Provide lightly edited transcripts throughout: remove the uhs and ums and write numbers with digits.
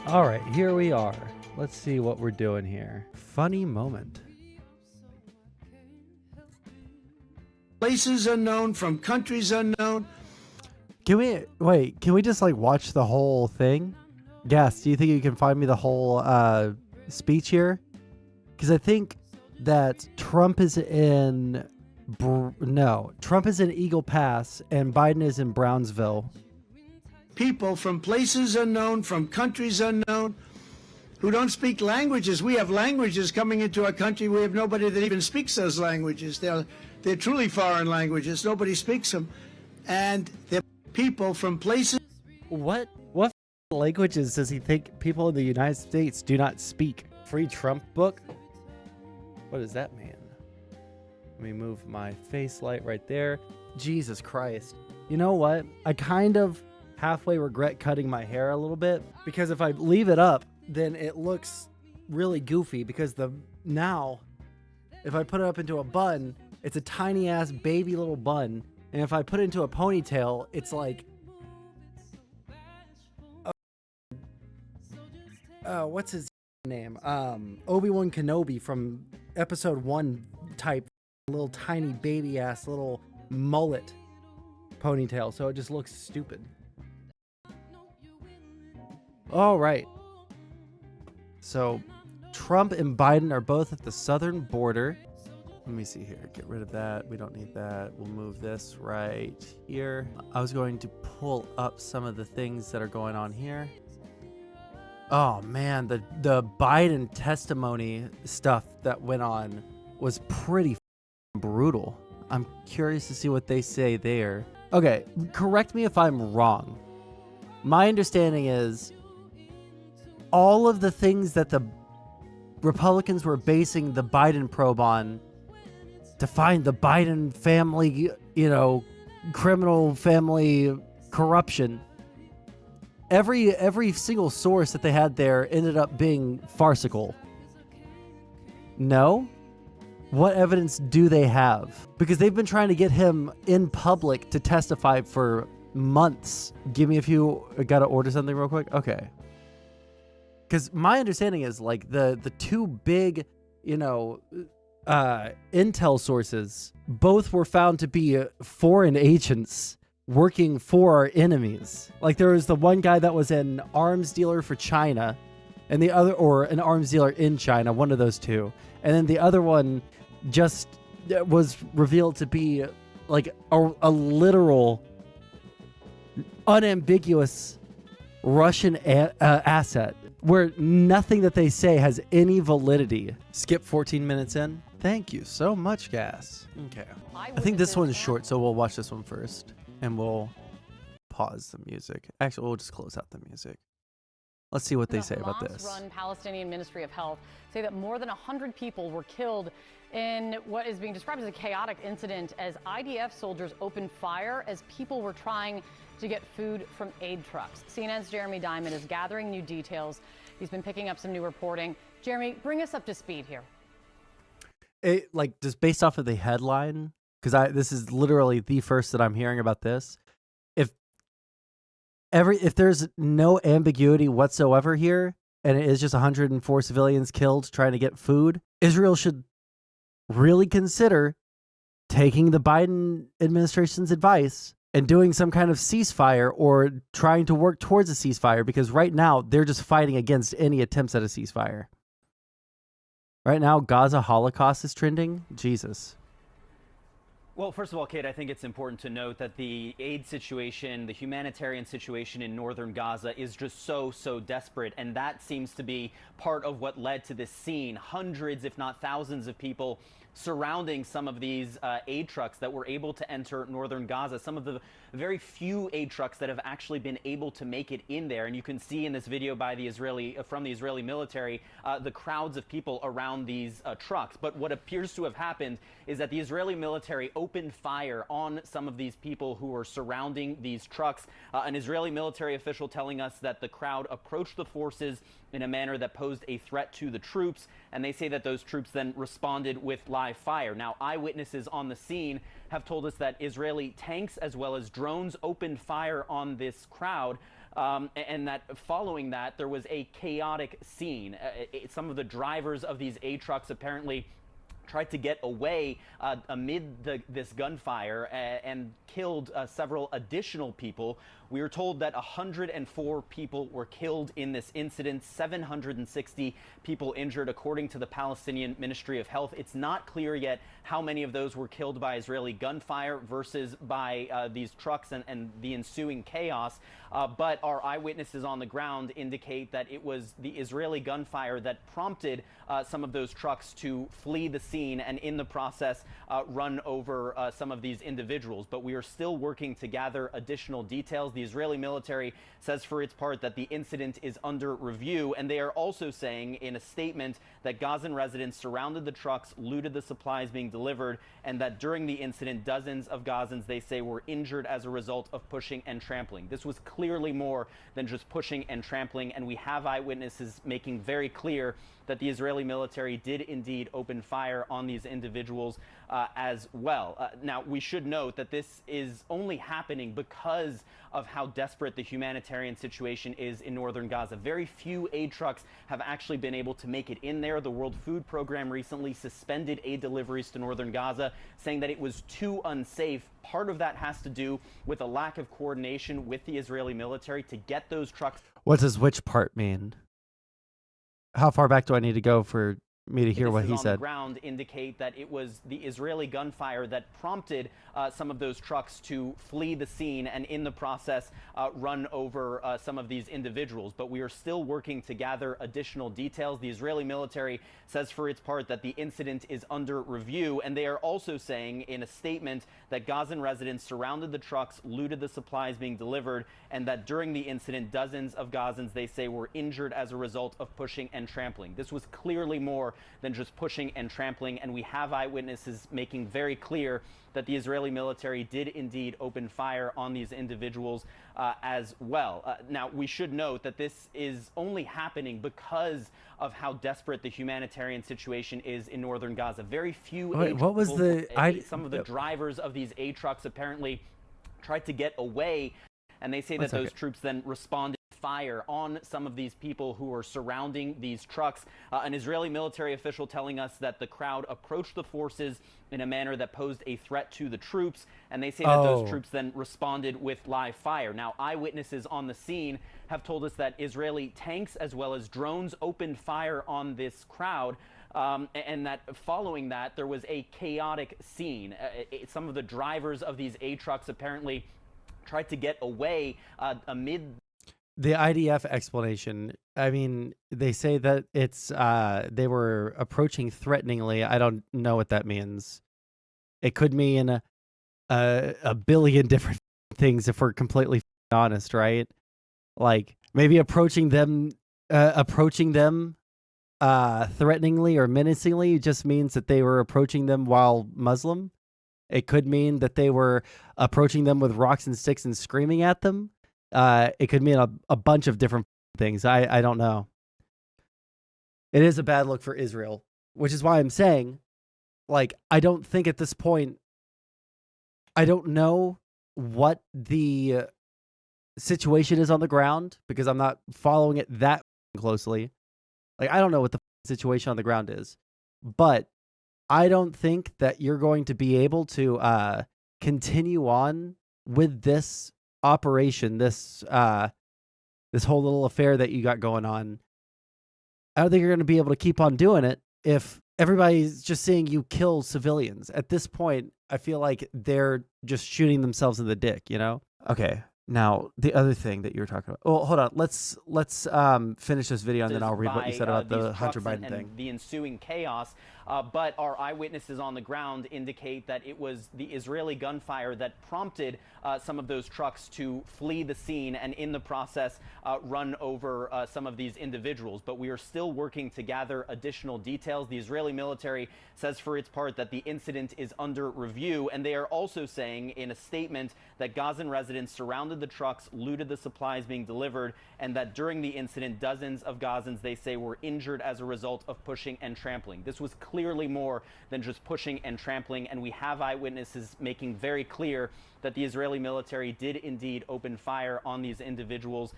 All right, here we are. Let's see what we're doing here. Funny moment. Places unknown from countries unknown. Can we just like watch the whole thing? Gas, do you think you can find me the whole speech here? Because I think that Trump is in Trump is in Eagle Pass and Biden is in Brownsville. People from places unknown, from countries unknown, who don't speak languages. We have languages coming into our country. We have nobody that even speaks those languages. They're truly foreign languages. Nobody speaks them. And they're people from places. What languages does he think people in the United States do not speak? Free Trump book? What does that mean? Let me move my face light right there. Jesus Christ. You know what? I kind of halfway regret cutting my hair a little bit, because if I leave it up, then it looks really goofy, because now if I put it up into a bun, it's a tiny ass baby little bun, and if I put it into a ponytail, it's like what's his name? Obi-Wan Kenobi from episode 1 type, little tiny baby ass little mullet ponytail, so it just looks stupid. All right. So Trump and Biden are both at the southern border. Let me see here. Get rid of that. We don't need that. We'll move this right here. I was going to pull up some of the things that are going on here. Oh man, the Biden testimony stuff that went on was pretty brutal. I'm curious to see what they say there. Okay, correct me if I'm wrong. My understanding is all of the things that the Republicans were basing the Biden probe on to find the Biden family, criminal family corruption, every single source that they had there ended up being farcical. No? What evidence do they have? Because they've been trying to get him in public to testify for months. Give me a few. I gotta order something real quick. Okay. Because my understanding is like the two big, intel sources both were found to be foreign agents working for our enemies. Like there was the one guy that was an arms dealer for China, and the other, or an arms dealer in China, one of those two. And then the other one just was revealed to be like a literal, unambiguous Russian asset, where nothing that they say has any validity. Skip 14 minutes in. Thank you so much, Gas. Okay. I think this one's short, so we'll watch this one first, and we'll pause the music. Actually, we'll just close out the music. Let's see what they say about this. The Hamas-run Palestinian Ministry of Health say that more than 100 people were killed in what is being described as a chaotic incident as IDF soldiers opened fire as people were trying to get food from aid trucks. CNN's Jeremy Diamond is gathering new details. He's been picking up some new reporting. Jeremy, bring us up to speed here. Just based off of the headline, because this is literally the first that I'm hearing about this. If there's no ambiguity whatsoever here, and it is just 104 civilians killed trying to get food, Israel should really consider taking the Biden administration's advice and doing some kind of ceasefire, or trying to work towards a ceasefire, because right now they're just fighting against any attempts at a ceasefire. Right now, Gaza Holocaust is trending. Jesus. Well, first of all, Kate, I think it's important to note that the aid situation, the humanitarian situation in northern Gaza is just so desperate. And that seems to be part of what led to this scene. Hundreds, if not thousands of people surrounding some of these aid trucks that were able to enter northern Gaza. Some of the very few aid trucks that have actually been able to make it in there. And you can see in this video by the from the Israeli military, the crowds of people around these trucks. But what appears to have happened is that the Israeli military opened fire on some of these people who were surrounding these trucks. An Israeli military official telling us that the crowd approached the forces in a manner that posed a threat to the troops, and they say that those troops then responded with live fire. Now, eyewitnesses on the scene have told us that Israeli tanks as well as drones opened fire on this crowd, and that following that, there was a chaotic scene. Some of the drivers of these aid trucks apparently tried to get away amid this gunfire and killed several additional people. We were told that 104 people were killed in this incident, 760 people injured, according to the Palestinian Ministry of Health. It's not clear yet how many of those were killed by Israeli gunfire versus by these trucks and the ensuing chaos. But our eyewitnesses on the ground indicate that it was the Israeli gunfire that prompted some of those trucks to flee the scene and in the process run over some of these individuals. But we are still working to gather additional details. The Israeli military says for its part that the incident is under review, and they are also saying in a statement that Gazan residents surrounded the trucks, looted the supplies being delivered, and that during the incident, dozens of Gazans, they say, were injured as a result of pushing and trampling. This was clearly more than just pushing and trampling, and we have eyewitnesses making very clear that the Israeli military did indeed open fire on these individuals as well. Now, we should note that this is only happening because of how desperate the humanitarian situation is in northern Gaza. Very few aid trucks have actually been able to make it in there. The World Food Program recently suspended aid deliveries to northern Gaza, saying that it was too unsafe. Part of that has to do with a lack of coordination with the Israeli military to get those trucks. What does which part mean? How far back do I need to go for me to hear what he said? On the ground indicate that it was the Israeli gunfire that prompted some of those trucks to flee the scene and in the process run over some of these individuals. But we are still working to gather additional details. The Israeli military says for its part that the incident is under review, and they are also saying in a statement that Gazan residents surrounded the trucks, looted the supplies being delivered, and that during the incident, dozens of Gazans, they say, were injured as a result of pushing and trampling. This was clearly more than just pushing and trampling, and we have eyewitnesses making very clear that the Israeli military did indeed open fire on these individuals as well. Now, we should note that this is only happening because of how desperate the humanitarian situation is in northern Gaza. Very few some of the drivers of these aid trucks apparently tried to get away, and they say that those troops then responded fire on some of these people who were surrounding these trucks. An Israeli military official telling us that the crowd approached the forces in a manner that posed a threat to the troops, and they say that those troops then responded with live fire. Now, eyewitnesses on the scene have told us that Israeli tanks as well as drones opened fire on this crowd, and that following that, there was a chaotic scene. Some of the drivers of these aid trucks apparently tried to get away amid the IDF explanation. I mean, they say that it's they were approaching threateningly. I don't know what that means. It could mean a billion different things if we're completely honest, right? Like maybe approaching them threateningly or menacingly just means that they were approaching them while Muslim. It could mean that they were approaching them with rocks and sticks and screaming at them. It could mean a bunch of different things. I don't know. It is a bad look for Israel, which is why I'm saying, like, I don't think at this point, I don't know what the situation is on the ground because I'm not following it that closely. Like, I don't know what the situation on the ground is, but I don't think that you're going to be able to continue on with this operation, this whole little affair that you got going on. I don't think you're going to be able to keep on doing it if everybody's just seeing you kill civilians. At this point, I feel like they're just shooting themselves in the dick, you know? Okay. Now, the other thing that you were talking about. Well, hold on. Let's finish this video and then I'll read what you said about the Hunter Biden thing. The ensuing chaos. but our eyewitnesses on the ground indicate that it was the Israeli gunfire that prompted some of those trucks to flee the scene and in the process run over some of these individuals. But we are still working to gather additional details. The Israeli military says for its part that the incident is under review, and they are also saying in a statement that Gazan residents surrounded the trucks, looted the supplies being delivered, and that during the incident, dozens of Gazans, they say, were injured as a result of pushing and trampling. This was clearly more than just pushing and trampling, and we have eyewitnesses making very clear that the Israeli military did indeed open fire on these individuals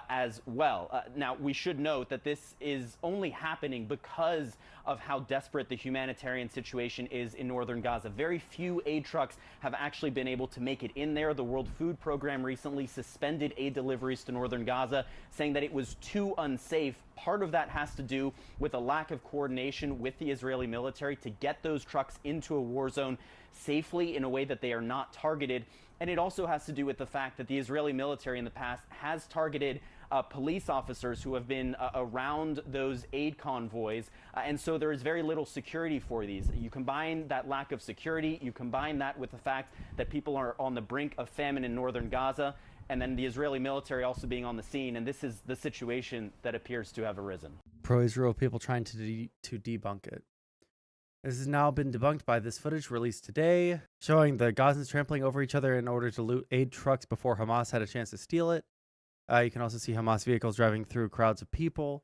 as well. Now, we should note that this is only happening because of how desperate the humanitarian situation is in northern Gaza. Very few aid trucks have actually been able to make it in there. The World Food Program recently suspended aid deliveries to northern Gaza, saying that it was too unsafe. Part of that has to do with a lack of coordination with the Israeli military to get those trucks into a war zone safely in a way that they are not targeted. And it also has to do with the fact that the Israeli military in the past has targeted police officers who have been around those aid convoys. And so there is very little security for these. You combine that lack of security, you combine that with the fact that people are on the brink of famine in northern Gaza, and then the Israeli military also being on the scene. And this is the situation that appears to have arisen. Pro-Israel people trying to debunk it. This has now been debunked by this footage released today, showing the Gazans trampling over each other in order to loot aid trucks before Hamas had a chance to steal it. You can also see Hamas vehicles driving through crowds of people.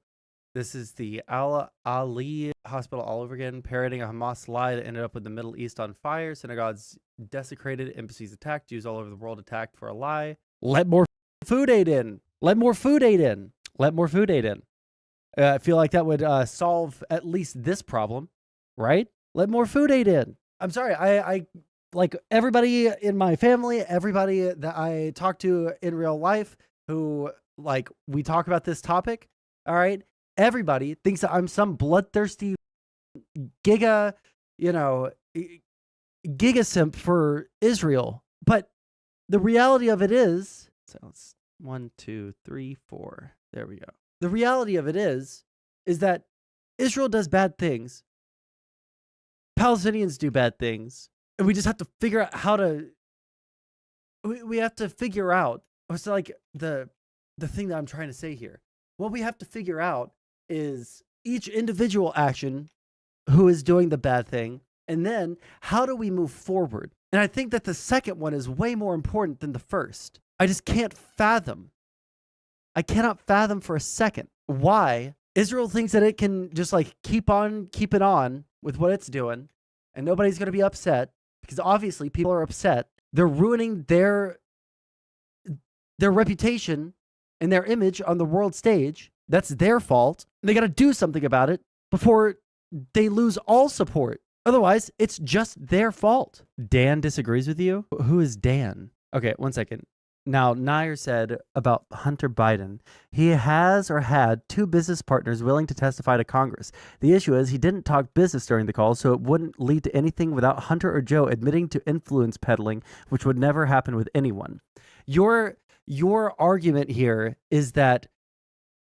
This is the Al-Ali hospital all over again, parroting a Hamas lie that ended up with the Middle East on fire, synagogues desecrated, embassies attacked, Jews all over the world attacked for a lie. Let more food aid in. Let more food aid in. Let more food aid in. I feel like that would solve at least this problem. Right? Let more food aid in. I'm sorry. I like everybody in my family, everybody that I talk to in real life who like we talk about this topic. All right. Everybody thinks that I'm some bloodthirsty giga simp for Israel. But the reality of it is, so it's 1, 2, 3, 4. There we go. The reality of it is that Israel does bad things. Palestinians do bad things, and we just have to figure out how to. We have to figure out. It's like the thing that I'm trying to say here. What we have to figure out is each individual action, who is doing the bad thing, and then how do we move forward? And I think that the second one is way more important than the first. I just can't fathom. I cannot fathom for a second why Israel thinks that it can just like keep on keeping on with what it's doing, and nobody's going to be upset, because obviously people are upset. They're ruining their reputation and their image on the world stage. That's their fault. They got to do something about it before they lose all support. Otherwise, it's just their fault. Dan disagrees with you? Who is Dan? Okay, 1 second. Now, Nair said about Hunter Biden, he has or had 2 business partners willing to testify to Congress. The issue is he didn't talk business during the call, so it wouldn't lead to anything without Hunter or Joe admitting to influence peddling, which would never happen with anyone. Your argument here is that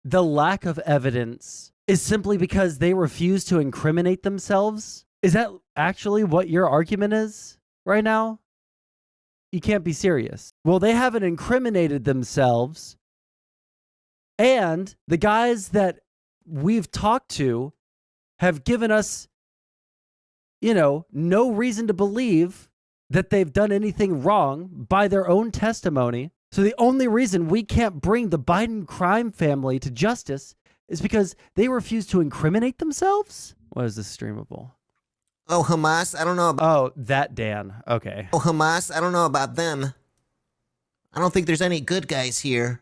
the lack of evidence is simply because they refuse to incriminate themselves? Is that actually what your argument is right now? You can't be serious. Well, they haven't incriminated themselves. And the guys that we've talked to have given us, no reason to believe that they've done anything wrong by their own testimony. So the only reason we can't bring the Biden crime family to justice is because they refuse to incriminate themselves? What is this streamable? Oh, Hamas, I don't know about... Oh, that Dan. Okay. Oh, Hamas, I don't know about them. I don't think there's any good guys here.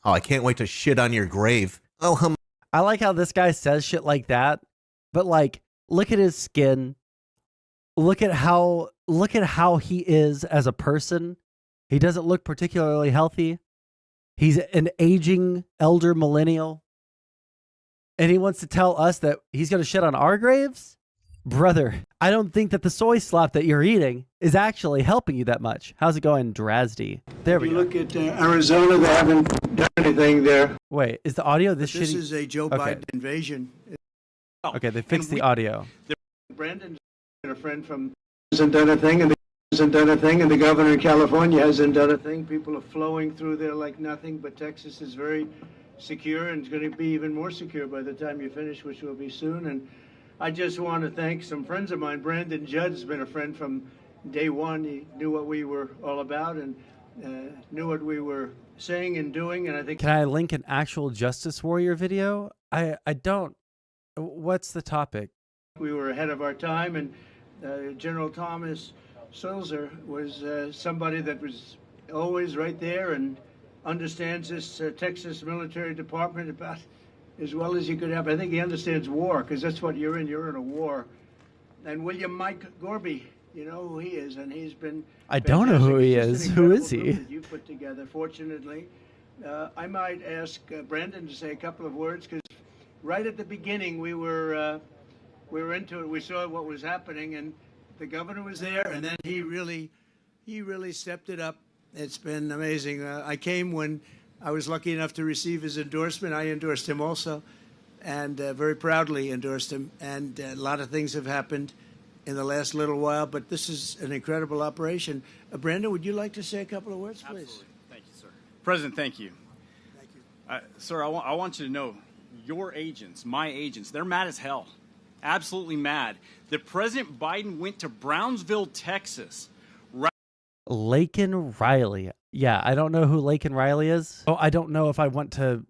Oh, I can't wait to shit on your grave. Oh, Hamas. I like how this guy says shit like that, but like, look at his skin. Look at how he is as a person. He doesn't look particularly healthy. He's an aging elder millennial. And he wants to tell us that he's going to shit on our graves? Brother, I don't think that the soy slop that you're eating is actually helping you that much. How's it going, Drasdy? There we go. Look at Arizona, they haven't done anything there. Wait, is the audio this shitty? This is a Joe Okay. Biden invasion. Okay, they fixed the audio. The Brandon's been a friend from hasn't done a thing, and the hasn't done a thing, and the governor in California hasn't done a thing. People are flowing through there like nothing, but Texas is very secure and it's going to be even more secure by the time you finish, which will be soon. And I just want to thank some friends of mine. Brandon Judd's been a friend from day one. He knew what we were all about and knew what we were saying and doing. And I think. Can I link an actual Justice Warrior video? I don't. What's the topic? We were ahead of our time, and General Thomas Sondsol was somebody that was always right there and understands this Texas military department about as well as you could have. I think he understands war, because that's what you're in. You're in a war. And William Mike Gorby, you know who he is, and he's been. I don't know who he is. Who is he? That you put together. Fortunately, I might ask Brandon to say a couple of words, because right at the beginning we were into it. We saw what was happening, and the governor was there, and then he really stepped it up. It's been amazing. I came when I was lucky enough to receive his endorsement. I endorsed him also, and very proudly endorsed him. And a lot of things have happened in the last little while, but this is an incredible operation. Brandon, would you like to say a couple of words, please? Absolutely. Thank you, sir. President, thank you. Thank you. Sir, I want you to know, your agents, my agents, they're mad as hell. Absolutely mad that President Biden went to Brownsville, Texas. Laken Riley. Yeah, I don't know who Laken Riley is. Oh, I don't know if I want to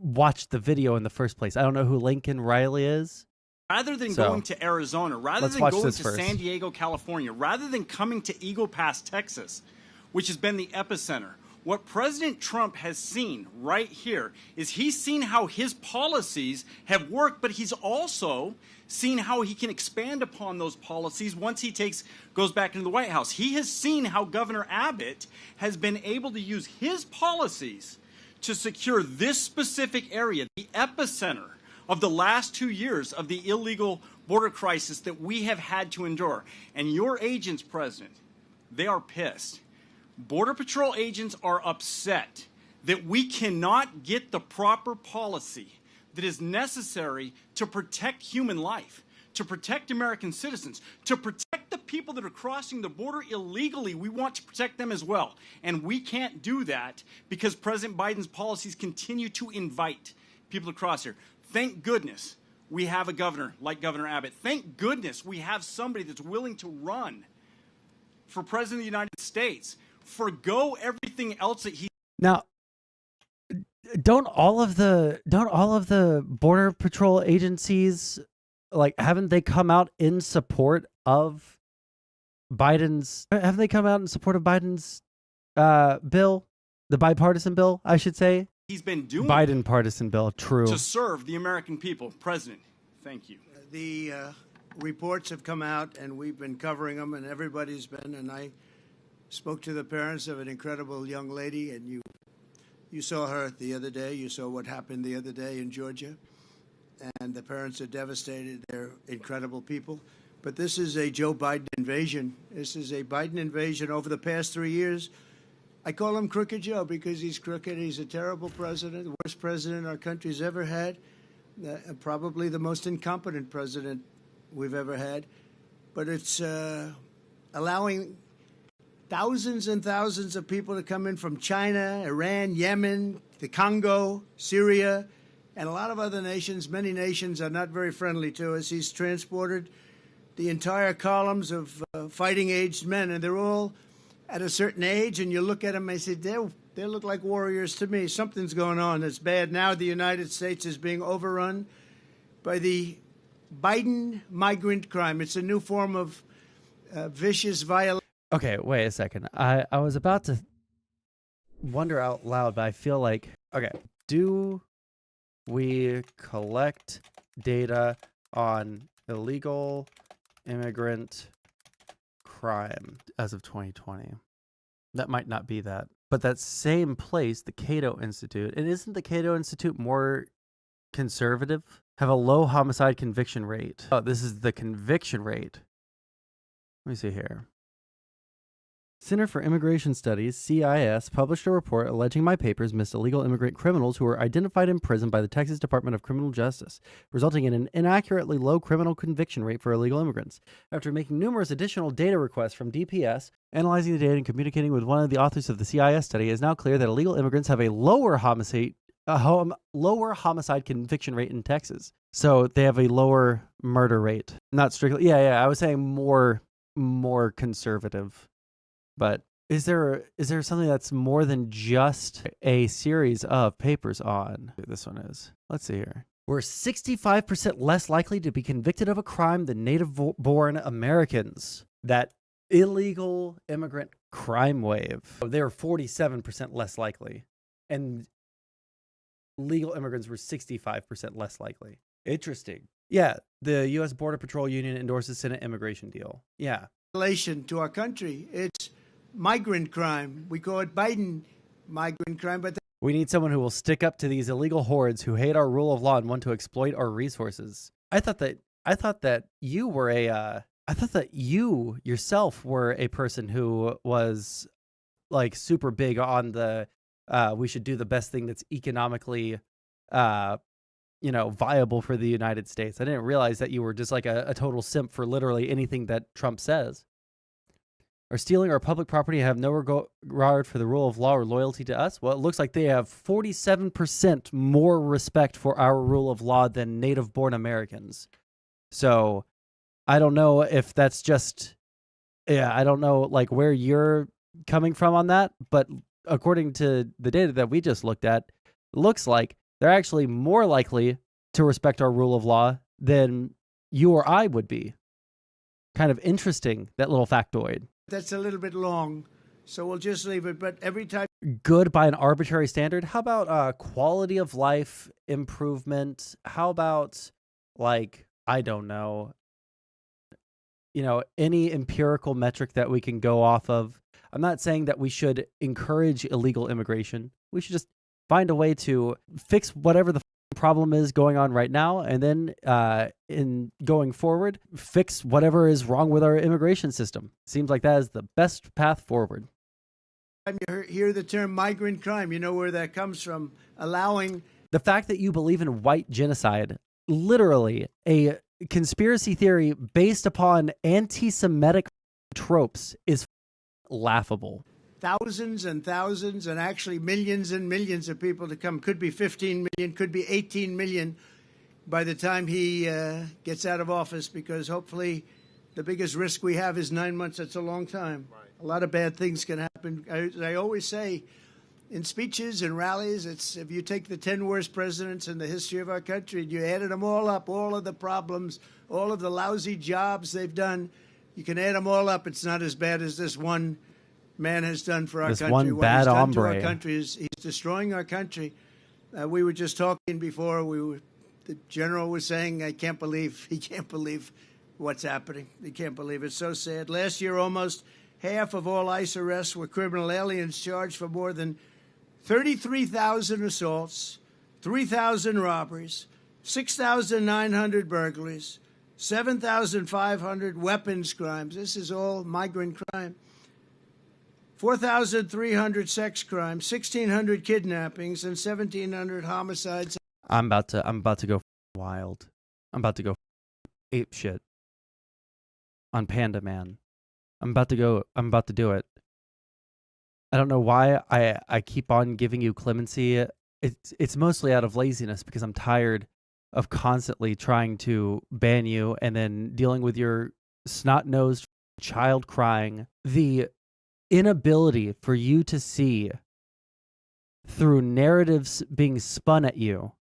watch the video in the first place. I don't know who Laken Riley is. Rather than going to Arizona, rather than going to San Diego, California, rather than coming to Eagle Pass, Texas, which has been the epicenter, what President Trump has seen right here is he's seen how his policies have worked, but he's also seen how he can expand upon those policies once he goes back into the White House. He has seen how Governor Abbott has been able to use his policies to secure this specific area, the epicenter of the last 2 years of the illegal border crisis that we have had to endure. And your agents, President, they are pissed. Border Patrol agents are upset that we cannot get the proper policy that is necessary to protect human life, to protect American citizens, to protect the people that are crossing the border illegally. We want to protect them as well. And we can't do that because President Biden's policies continue to invite people to cross here. Thank goodness we have a governor like Governor Abbott. Thank goodness we have somebody that's willing to run for President of the United States. Forgo everything else that he. Now, don't all of the Border Patrol agencies, like, haven't they come out in support of Biden's? Have they come out in support of Biden's bill, the bipartisan bill, I should say? He's been doing Biden partisan bill. True. To serve the American people. President, thank you. The reports have come out, and we've been covering them, and everybody's been. And I spoke to the parents of an incredible young lady, and you saw her the other day. You saw what happened the other day in Georgia, and the parents are devastated. They're incredible people. But this is a Joe Biden invasion. This is a Biden invasion over the past 3 years. I call him Crooked Joe because he's crooked. He's a terrible president, the worst president our country's ever had, probably the most incompetent president we've ever had. But it's allowing thousands and thousands of people to come in from China, Iran, Yemen, the Congo, Syria, and a lot of other nations. Many nations are not very friendly to us. He's transported the entire columns of fighting-aged men, and they're all at a certain age, and you look at them and say, they look like warriors to me. Something's going on that's bad. Now the United States is being overrun by the Biden migrant crime. It's a new form of vicious violence. Okay, wait a second. I was about to wonder out loud, but I feel like, okay, do we collect data on illegal immigrant crime as of 2020? That might not be that. But that same place, the Cato Institute, and isn't the Cato Institute more conservative? Have a low homicide conviction rate. Oh, this is the conviction rate. Let me see here. Center for Immigration Studies, CIS, published a report alleging my papers missed illegal immigrant criminals who were identified in prison by the Texas Department of Criminal Justice, resulting in an inaccurately low criminal conviction rate for illegal immigrants. After making numerous additional data requests from DPS, analyzing the data and communicating with one of the authors of the CIS study, it is now clear that illegal immigrants have a lower homicide conviction rate in Texas. So they have a lower murder rate. Not strictly. Yeah. I was saying more conservative. But is there something that's more than just a series of papers on? This one is. Let's see here. We're 65% less likely to be convicted of a crime than native-born Americans. That illegal immigrant crime wave. They were 47% less likely. And legal immigrants were 65% less likely. Interesting. Yeah, the U.S. Border Patrol Union endorses Senate immigration deal. Yeah. Relation to our country. It's migrant crime. We call it Biden migrant crime, but we need someone who will stick up to these illegal hordes who hate our rule of law and want to exploit our resources. I thought that you were I thought that you yourself were a person who was like super big on the we should do the best thing that's economically viable for the United States. I didn't realize that you were just like a total simp for literally anything that Trump says. Are stealing our public property and have no regard for the rule of law or loyalty to us? Well, it looks like they have 47% more respect for our rule of law than native-born Americans. So I don't know if that's just, I don't know like where you're coming from on that, but according to the data that we just looked at, it looks like they're actually more likely to respect our rule of law than you or I would be. Kind of interesting, that little factoid. That's a little bit long, so we'll just leave it. But every time... Good by an arbitrary standard? How about quality of life improvement? How about, like, I don't know, any empirical metric that we can go off of? I'm not saying that we should encourage illegal immigration. We should just find a way to fix whatever the problem is going on right now, and then in going forward, fix whatever is wrong with our immigration system. Seems like that is the best path forward. You hear the term migrant crime, you know where that comes from. Allowing the fact that you believe in white genocide, literally a conspiracy theory based upon anti-Semitic tropes, is laughable. Thousands and thousands and actually millions and millions of people to come. Could be 15 million, could be 18 million by the time he gets out of office, because hopefully the biggest risk we have is 9 months. That's a long time. Right. A lot of bad things can happen. I always say in speeches and rallies, it's if you take the 10 worst presidents in the history of our country and you added them all up, all of the problems, all of the lousy jobs they've done, you can add them all up. It's not as bad as this one man has done for our country. One what bad he's done hombre. To our country is he's destroying our country. We were just talking before. The general was saying, he can't believe what's happening. He can't believe it. It's so sad. Last year, almost half of all ICE arrests were criminal aliens charged for more than 33,000 assaults, 3,000 robberies, 6,900 burglaries, 7,500 weapons crimes. This is all migrant crime. 4,300 sex crimes, 1,600 kidnappings, and 1,700 homicides. I'm about to go wild. I'm about to go ape shit on Panda Man. I'm about to do it. I don't know why I keep on giving you clemency. It's mostly out of laziness, because I'm tired of constantly trying to ban you and then dealing with your snot-nosed child crying. The inability for you to see through narratives being spun at you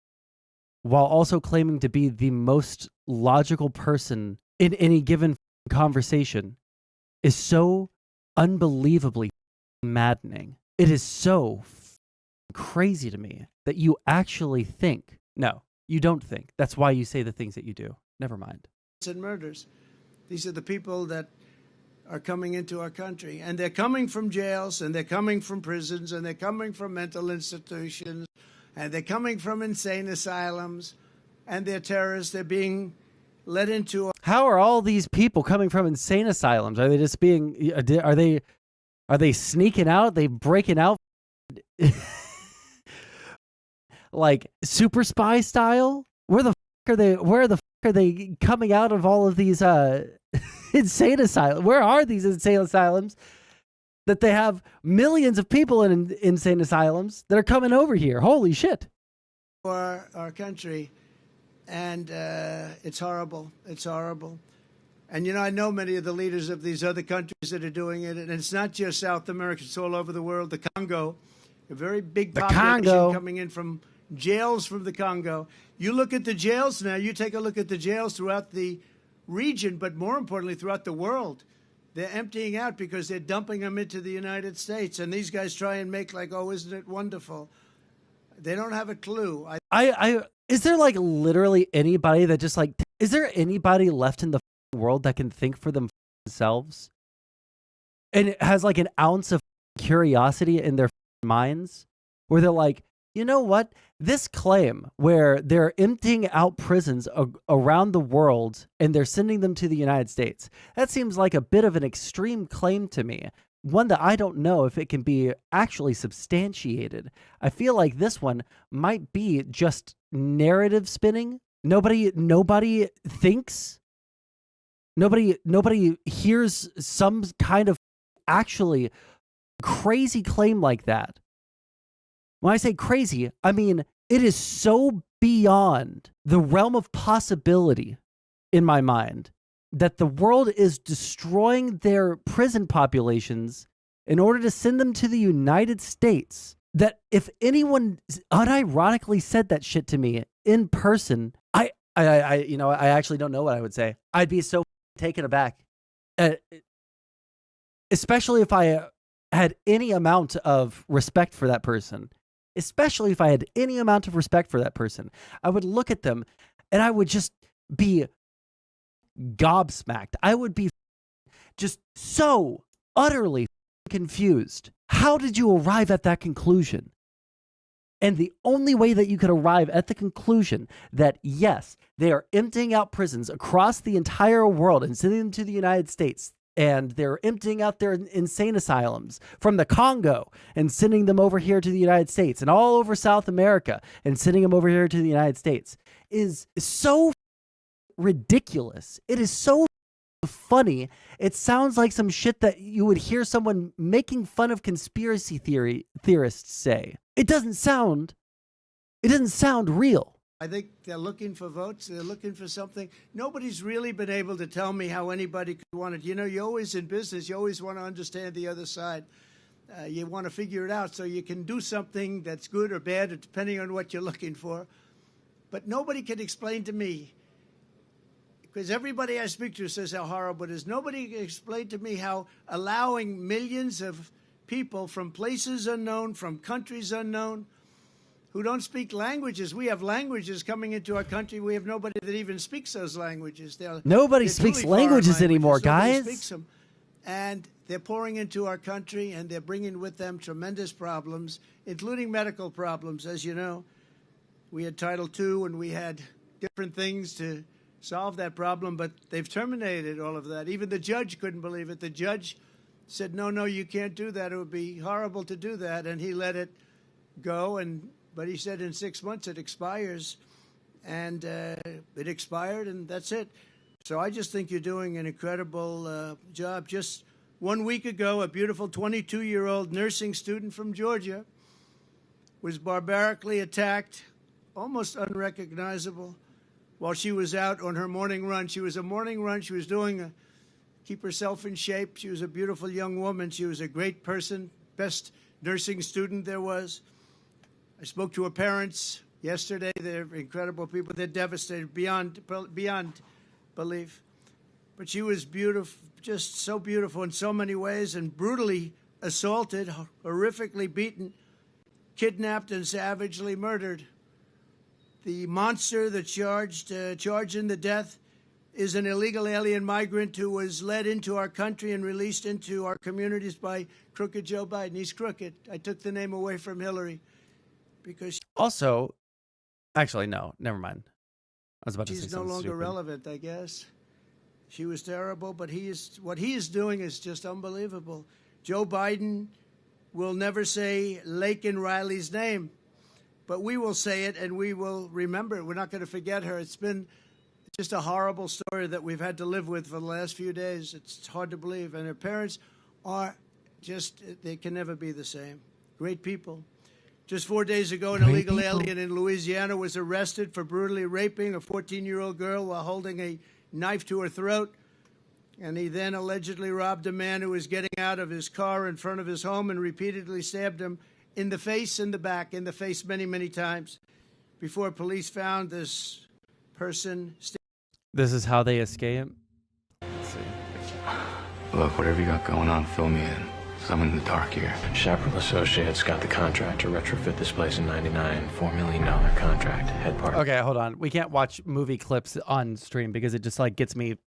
while also claiming to be the most logical person in any given conversation is so unbelievably maddening. It is so crazy to me that you actually think. No, you don't think. That's why you say the things that you do. Never mind. And murders. These are the people that are coming into our country, and they're coming from jails, and they're coming from prisons, and they're coming from mental institutions, and they're coming from insane asylums, and they're terrorists. They're being led into... How are all these people coming from insane asylums? Are they just being... Are Are they sneaking out? Are they breaking out? Like super spy style? Where the fuck are they? Where the fuck are they coming out of all of these insane asylums? Where are these insane asylums that they have millions of people in insane asylums that are coming over here? Holy shit. For our country, and it's horrible. It's horrible. And, you know, I know many of the leaders of these other countries that are doing it, and it's not just South America. It's all over the world. The Congo, a very big population coming in from jails from the Congo. You look at the jails now, you take a look at the jails throughout the region, but more importantly, throughout the world. They're emptying out because they're dumping them into the United States. And these guys try and make like, oh, isn't it wonderful? They don't have a clue. Is there like literally anybody that just like, is there anybody left in the world that can think for themselves and it has like an ounce of curiosity in their minds where they're like, you know what, this claim where they're emptying out prisons around the world and they're sending them to the United States, that seems like a bit of an extreme claim to me, one that I don't know if it can be actually substantiated. I feel like this one might be just narrative spinning. Nobody thinks. Nobody hears some kind of actually crazy claim like that. When I say crazy, I mean it is so beyond the realm of possibility in my mind that the world is destroying their prison populations in order to send them to the United States. That if anyone unironically said that shit to me in person, I actually don't know what I would say. I'd be so taken aback, especially if I had any amount of respect for that person. Especially if I had any amount of respect for that person, I would look at them and I would just be gobsmacked. I would be just so utterly confused. How did you arrive at that conclusion? And the only way that you could arrive at the conclusion that, yes, they are emptying out prisons across the entire world and sending them to the United States, and they're emptying out their insane asylums from the Congo and sending them over here to the United States and all over South America and sending them over here to the United States, is so ridiculous. It is so funny. It sounds like some shit that you would hear someone making fun of conspiracy theorists say. It doesn't sound real. I think they're looking for votes. They're looking for something. Nobody's really been able to tell me how anybody could want it. You know, you're always in business. You always want to understand the other side. You want to figure it out so you can do something that's good or bad, depending on what you're looking for. But nobody can explain to me, because everybody I speak to says how horrible it is. Nobody can explain to me how allowing millions of people from places unknown, from countries unknown, who don't speak languages. We have languages coming into our country. We have nobody that even speaks those languages. Nobody speaks languages anymore, guys. Nobody speaks them. And they're pouring into our country, and they're bringing with them tremendous problems, including medical problems. As you know, we had Title II, and we had different things to solve that problem, but they've terminated all of that. Even the judge couldn't believe it. The judge said, no, you can't do that. It would be horrible to do that. And he let it go, but he said in 6 months it expires, and it expired, and that's it. So I just think you're doing an incredible job. Just 1 week ago, a beautiful 22-year-old nursing student from Georgia was barbarically attacked, almost unrecognizable, while she was out on her morning run. She was a morning run. She was doing keep herself in shape. She was a beautiful young woman. She was a great person, best nursing student there was. I spoke to her parents yesterday. They're incredible people. They're devastated beyond belief. But she was beautiful, just so beautiful in so many ways, and brutally assaulted, horrifically beaten, kidnapped, and savagely murdered. The monster that charged in the death is an illegal alien migrant who was led into our country and released into our communities by crooked Joe Biden. He's crooked. I took the name away from Hillary. Because also, actually, no, never mind. I was about to say she's something no longer stupid. relevant, I guess. She was terrible, but what he is doing is just unbelievable. Joe Biden will never say Laken Riley's name, but we will say it and we will remember it. We're not going to forget her. It's been just a horrible story that we've had to live with for the last few days. It's hard to believe. And her parents are just, they can never be the same. Great people. Just 4 days ago, an illegal alien in Louisiana was arrested for brutally raping a 14-year-old girl while holding a knife to her throat. And he then allegedly robbed a man who was getting out of his car in front of his home and repeatedly stabbed him in the face, in the back, in the face many, many times before police found this person. This is how they escape. Let's see. Look, whatever you got going on, fill me in. I'm in the dark here. Chaparral Associates got the contract to retrofit this place in '99. $4 million contract. Head part. Okay, hold on. We can't watch movie clips on stream because it just like gets me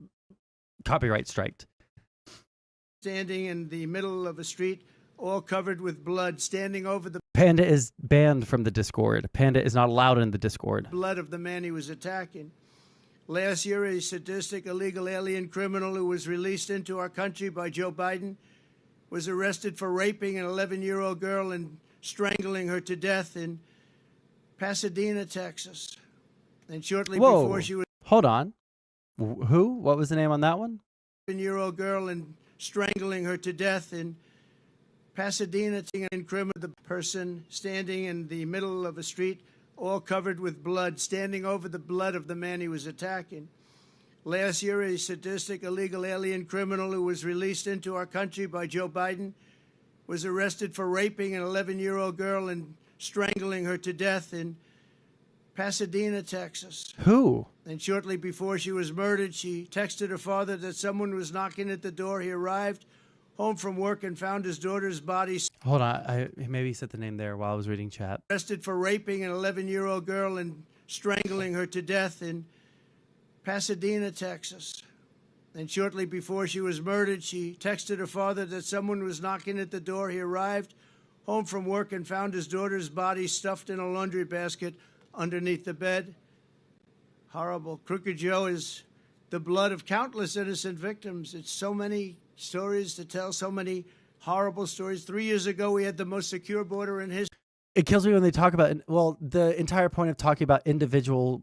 copyright striked. Standing in the middle of a street, all covered with blood, standing over the Panda is banned from the Discord. Panda is not allowed in the Discord. Blood of the man he was attacking. Last year, a sadistic illegal alien criminal who was released into our country by Joe Biden was arrested for raping an 11-year-old girl and strangling her to death in Pasadena, Texas. And shortly before she was... Hold on. Who? What was the name on that one? 11-year-old girl and strangling her to death in Pasadena. And the person standing in the middle of a street, all covered with blood, standing over the blood of the man he was attacking. Last year, a sadistic illegal alien criminal who was released into our country by Joe Biden was arrested for raping an 11-year-old girl and strangling her to death in Pasadena, Texas. Who? And shortly before she was murdered, she texted her father that someone was knocking at the door. He arrived home from work and found his daughter's body. Hold on. Maybe he said the name there while I was reading chat. Arrested for raping an 11-year-old girl and strangling her to death in Pasadena, Texas. And shortly before she was murdered, she texted her father that someone was knocking at the door. He arrived home from work and found his daughter's body stuffed in a laundry basket underneath the bed. Horrible. Crooked Joe is the blood of countless innocent victims. It's so many stories to tell, so many horrible stories. 3 years ago, we had the most secure border in history. It kills me when they talk about, well, the entire point of talking about individual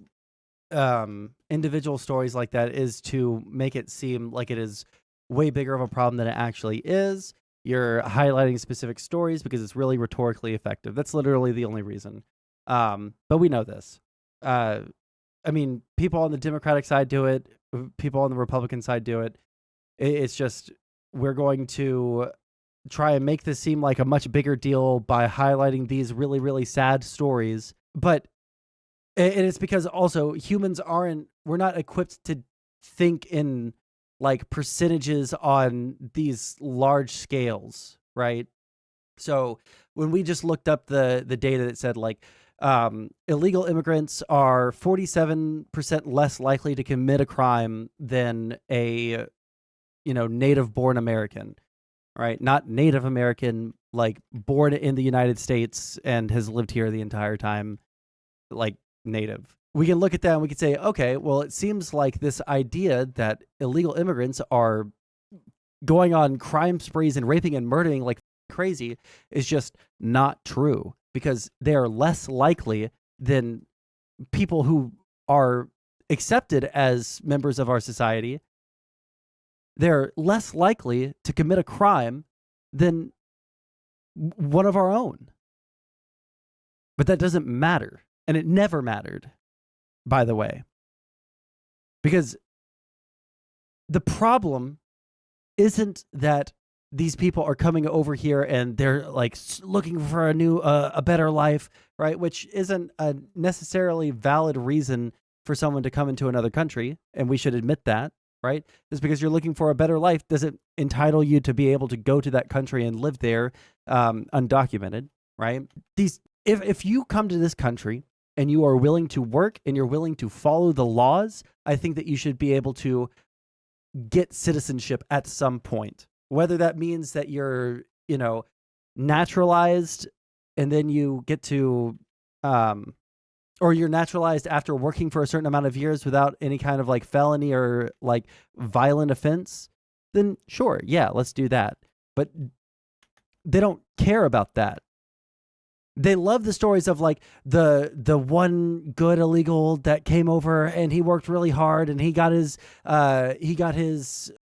stories like that is to make it seem like it is way bigger of a problem than it actually is. You're highlighting specific stories because it's really rhetorically effective. That's literally the only reason. But we know this. I mean, people on the Democratic side do it. People on the Republican side do it. It's just, we're going to try and make this seem like a much bigger deal by highlighting these really, really sad stories. But and it's because also humans we're not equipped to think in like percentages on these large scales, right? So when we just looked up the data that said like illegal immigrants are 47% less likely to commit a crime than a, native born American, right? Not Native American, like born in the United States and has lived here the entire time, like native. We can look at that and we can say, okay, well, it seems like this idea that illegal immigrants are going on crime sprees and raping and murdering like crazy is just not true, because they are less likely than people who are accepted as members of our society. They're less likely to commit a crime than one of our own. But that doesn't matter. And it never mattered, by the way. Because the problem isn't that these people are coming over here and they're like looking for a better life, right? Which isn't a necessarily valid reason for someone to come into another country. And we should admit that, right? Just because you're looking for a better life doesn't entitle you to be able to go to that country and live there undocumented, right? If you come to this country and you are willing to work and you're willing to follow the laws, I think that you should be able to get citizenship at some point. Whether that means that you're, naturalized and then you get to, or you're naturalized after working for a certain amount of years without any kind of like felony or like violent offense, then sure, yeah, let's do that. But care about that. They love the stories of like the one good illegal that came over and he worked really hard and he got his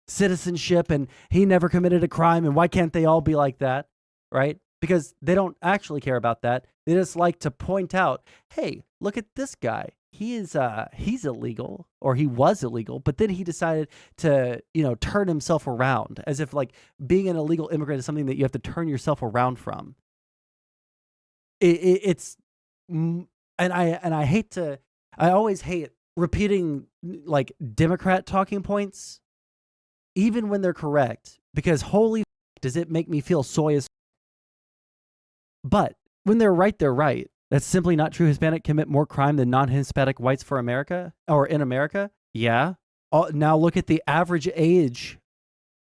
citizenship and he never committed a crime, and why can't they all be like that, right? Because they don't actually care about that. They just like to point out, hey, look at this guy. He's illegal, or he was illegal, but then he decided to, turn himself around, as if like being an illegal immigrant is something that you have to turn yourself around from. It's and I always hate repeating like Democrat talking points, even when they're correct, because holy does it make me feel soy as. But when they're right, they're right. That's simply not true. Hispanic commit more crime than non-Hispanic whites for America, or in America. Yeah. Now look at the average age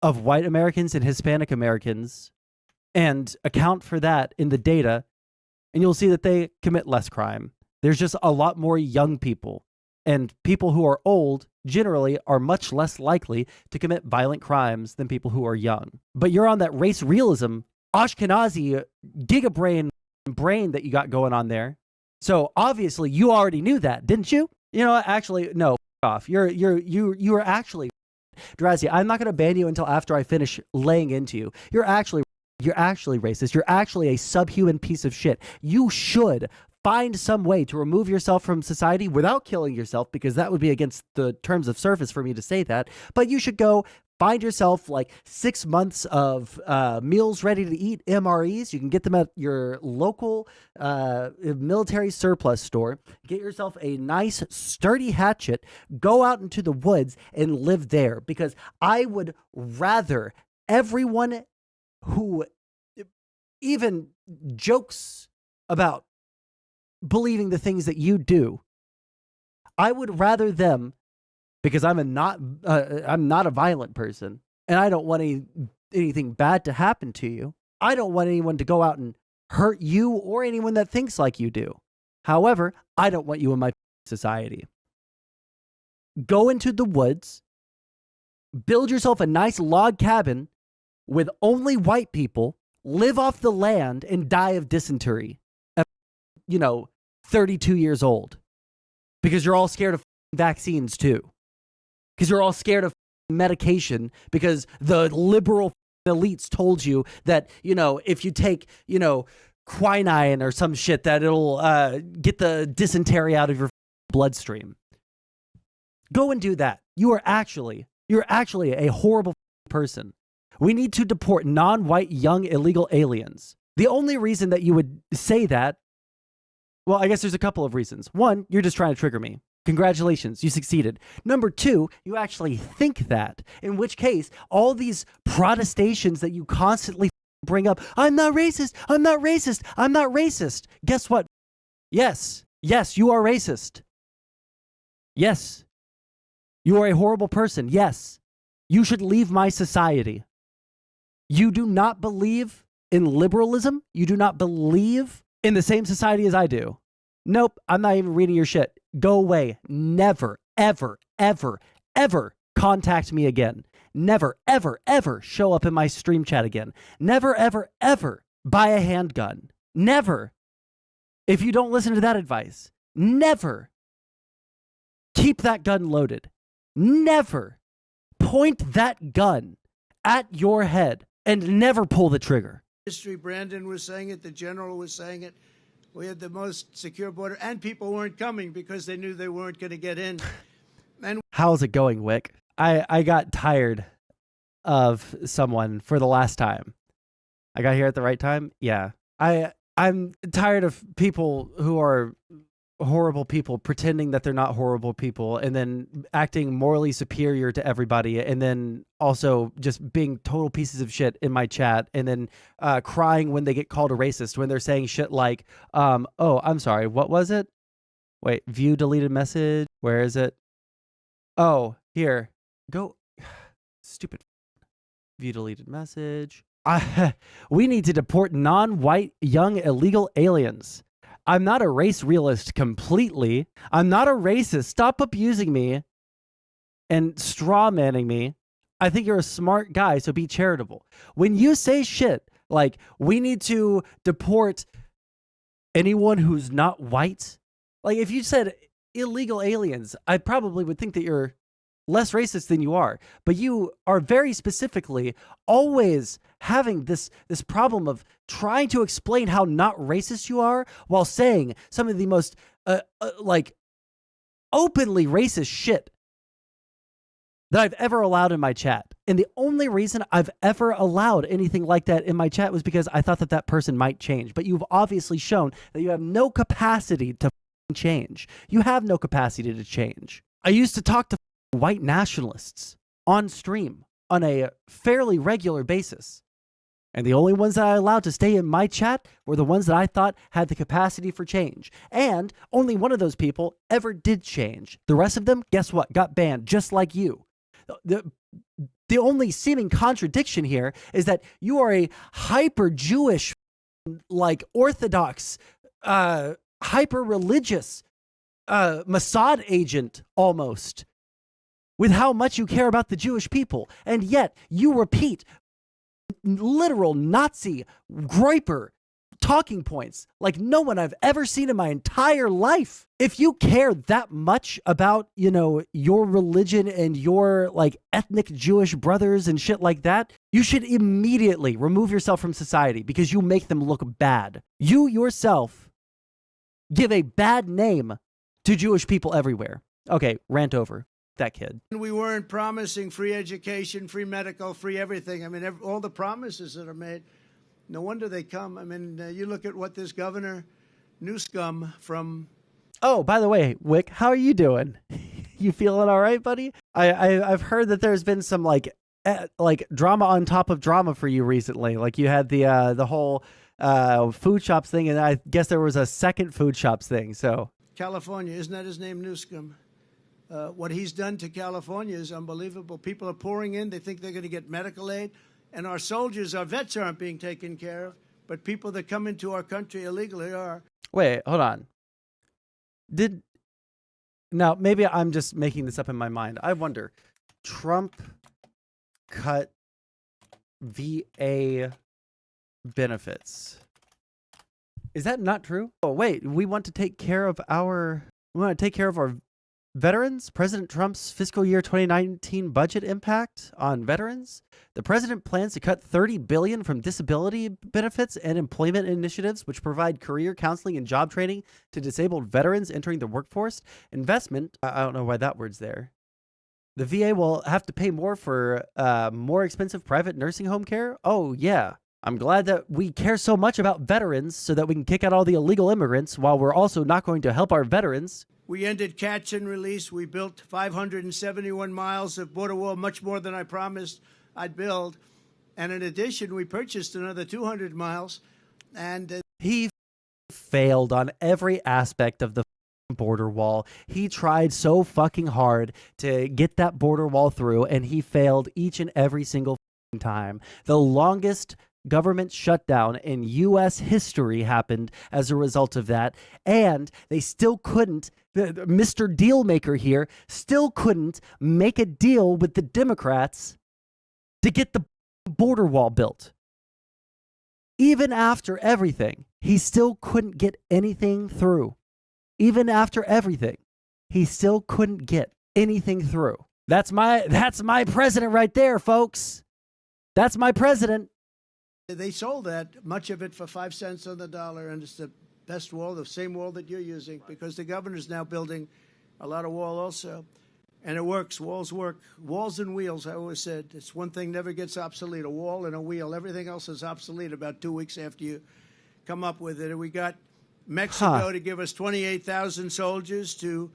of white Americans and Hispanic Americans and account for that in the data, and you'll see that they commit less crime. There's just a lot more young people, and people who are old generally are much less likely to commit violent crimes than people who are young. But you're on that race realism, Ashkenazi gigabrain brain that you got going on there. So obviously you already knew that, didn't you? You know, actually, no, off. You were actually Drazi. I'm not going to ban you until after I finish laying into you. You're actually racist. You're actually a subhuman piece of shit. You should find some way to remove yourself from society without killing yourself, because that would be against the terms of service for me to say that. But you should go find yourself like 6 months of meals ready to eat, MREs. You can get them at your local military surplus store. Get yourself a nice sturdy hatchet. Go out into the woods and live there, because I would rather everyone who even jokes about believing the things that you do, I would rather them, because I'm not a violent person, and I don't want anything bad to happen to you. I don't want anyone to go out and hurt you or anyone that thinks like you do. However, I don't want you in my society. Go into the woods, build yourself a nice log cabin with only white people, live off the land, and die of dysentery at, 32 years old. Because you're all scared of vaccines too. Because you're all scared of medication, because the liberal elites told you that, if you take, quinine or some shit, that it'll get the dysentery out of your bloodstream. Go and do that. You're actually a horrible person. We need to deport non-white young illegal aliens. The only reason that you would say that, well, I guess there's a couple of reasons. One, you're just trying to trigger me. Congratulations, you succeeded. Number two, you actually think that, in which case all these protestations that you constantly bring up, I'm not racist, I'm not racist, I'm not racist. Guess what? Yes, you are racist. Yes, you are a horrible person. Yes, you should leave my society. You do not believe in liberalism. You do not believe in the same society as I do. Nope, I'm not even reading your shit. Go away. Never, ever, ever, ever contact me again. Never, ever, ever show up in my stream chat again. Never, ever, ever buy a handgun. Never. If you don't listen to that advice, never keep that gun loaded. Never point that gun at your head and never pull the trigger. History, Brandon was saying it, the general was saying it. We had the most secure border, and people weren't coming because they knew they weren't going to get in. And how's it going, Wick? I got tired of someone for the last time. I got here at the right time? Yeah. I'm tired of people who are horrible people pretending that they're not horrible people, and then acting morally superior to everybody, and then also just being total pieces of shit in my chat, and then crying when they get called a racist, when they're saying shit like, oh, I'm sorry, what was it? Wait, view deleted message. Where is it? Oh, here. Go. Stupid. View deleted message. We need to deport non-white young illegal aliens. I'm not a race realist completely. I'm not a racist. Stop abusing me and straw manning me. I think you're a smart guy, so be charitable. When you say shit Like, we need to deport anyone who's not white. Like, if you said illegal aliens, I probably would think that you're less racist than you are. But you are very specifically always having this problem of trying to explain how not racist you are while saying some of the most like openly racist shit that I've ever allowed in my chat. And the only reason I've ever allowed anything like that in my chat was because I thought that that person might change. But you've obviously shown that you have no capacity to change. You have no capacity to change. I used to talk to white nationalists on stream on a fairly regular basis. And the only ones that I allowed to stay in my chat were the ones that I thought had the capacity for change. And only one of those people ever did change. The rest of them, guess what? Got banned, just like you. The only seeming contradiction here is that you are a hyper-Jewish, like Orthodox, hyper-religious Mossad agent almost, with how much you care about the Jewish people. And yet you repeat literal Nazi groiper talking points like no one I've ever seen in my entire life. If you care that much about, you know, your religion and your like ethnic Jewish brothers and shit like that, you should immediately remove yourself from society because you make them look bad. You yourself give a bad name to Jewish people everywhere. Okay, rant over. That kid. We weren't promising free education, free medical, free everything. I mean, all the promises that are made, no wonder they come. I mean, you look at what this governor Newscum from... Oh, by the way, Wick, how are you doing? You feeling all right, buddy? I've heard that there's been some like drama on top of drama for you recently. Like you had the whole food shops thing, and I guess there was a second food shops thing. So California, isn't that his name, Newscum? What he's done to California is unbelievable. People are pouring in. They think they're going to get medical aid. And our soldiers, our vets aren't being taken care of. But people that come into our country illegally are. Wait, hold on. Now, maybe I'm just making this up in my mind. I wonder, Trump cut VA benefits. Is that not true? Oh, wait, we want to take care of our veterans? President Trump's fiscal year 2019 budget impact on veterans? The president plans to cut $30 billion from disability benefits and employment initiatives, which provide career counseling and job training to disabled veterans entering the workforce. Investment, I don't know why that word's there. The VA will have to pay more for more expensive private nursing home care? Oh, yeah. I'm glad that we care so much about veterans so that we can kick out all the illegal immigrants while we're also not going to help our veterans. We ended catch and release. We built 571 miles of border wall, much more than I promised I'd build. And in addition, we purchased another 200 miles. And he failed on every aspect of the border wall. He tried so fucking hard to get that border wall through, and he failed each and every single time. The longest government shutdown in U.S. history happened as a result of that, and they still couldn't, Mr. Dealmaker here, still couldn't make a deal with the Democrats to get the border wall built. Even after everything, he still couldn't get anything through. Even after everything, he still couldn't get anything through. That's my president right there, folks. That's my president. They sold that, much of it for 5 cents on the dollar, and it's the best wall, the same wall that you're using, because the governor's now building a lot of wall also. And it works. Walls work. Walls and wheels, I always said. It's one thing never gets obsolete, a wall and a wheel. Everything else is obsolete about 2 weeks after you come up with it. And we got Mexico to give us 28,000 soldiers to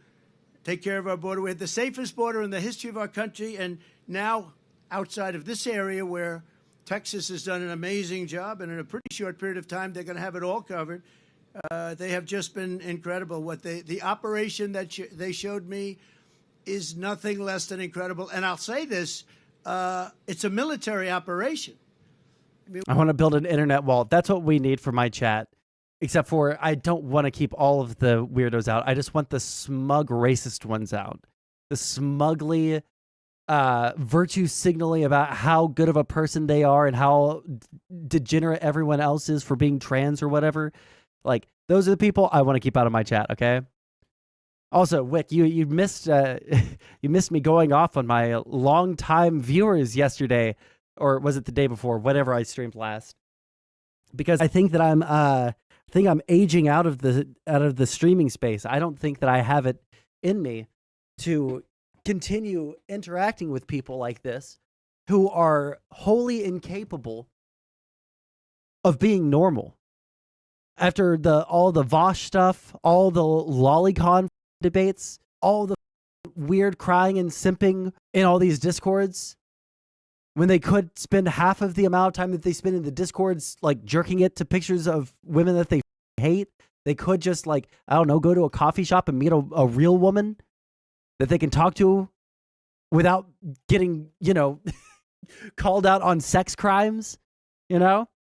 take care of our border. We had the safest border in the history of our country, and now outside of this area where Texas has done an amazing job, and in a pretty short period of time, they're going to have it all covered. They have just been incredible. The operation that they showed me is nothing less than incredible. And I'll say this, it's a military operation. I want to build an internet wall. That's what we need for my chat. Except for I don't want to keep all of the weirdos out. I just want the smug racist ones out. The smugly virtue signaling about how good of a person they are and how degenerate everyone else is for being trans or whatever. Like, those are the people I want to keep out of my chat, okay? Also, Wick, you missed you missed me going off on my longtime viewers yesterday, or was it the day before? Whatever I streamed last, because I think that I'm aging out of the streaming space. I don't think that I have it in me to continue interacting with people like this, who are wholly incapable of being normal. After all the Vosh stuff, all the lolicon debates, all the weird crying and simping in all these discords, when they could spend half of the amount of time that they spend in the discords like jerking it to pictures of women that they hate, they could just, like, I don't know, go to a coffee shop and meet a real woman that they can talk to without getting, called out on sex crimes.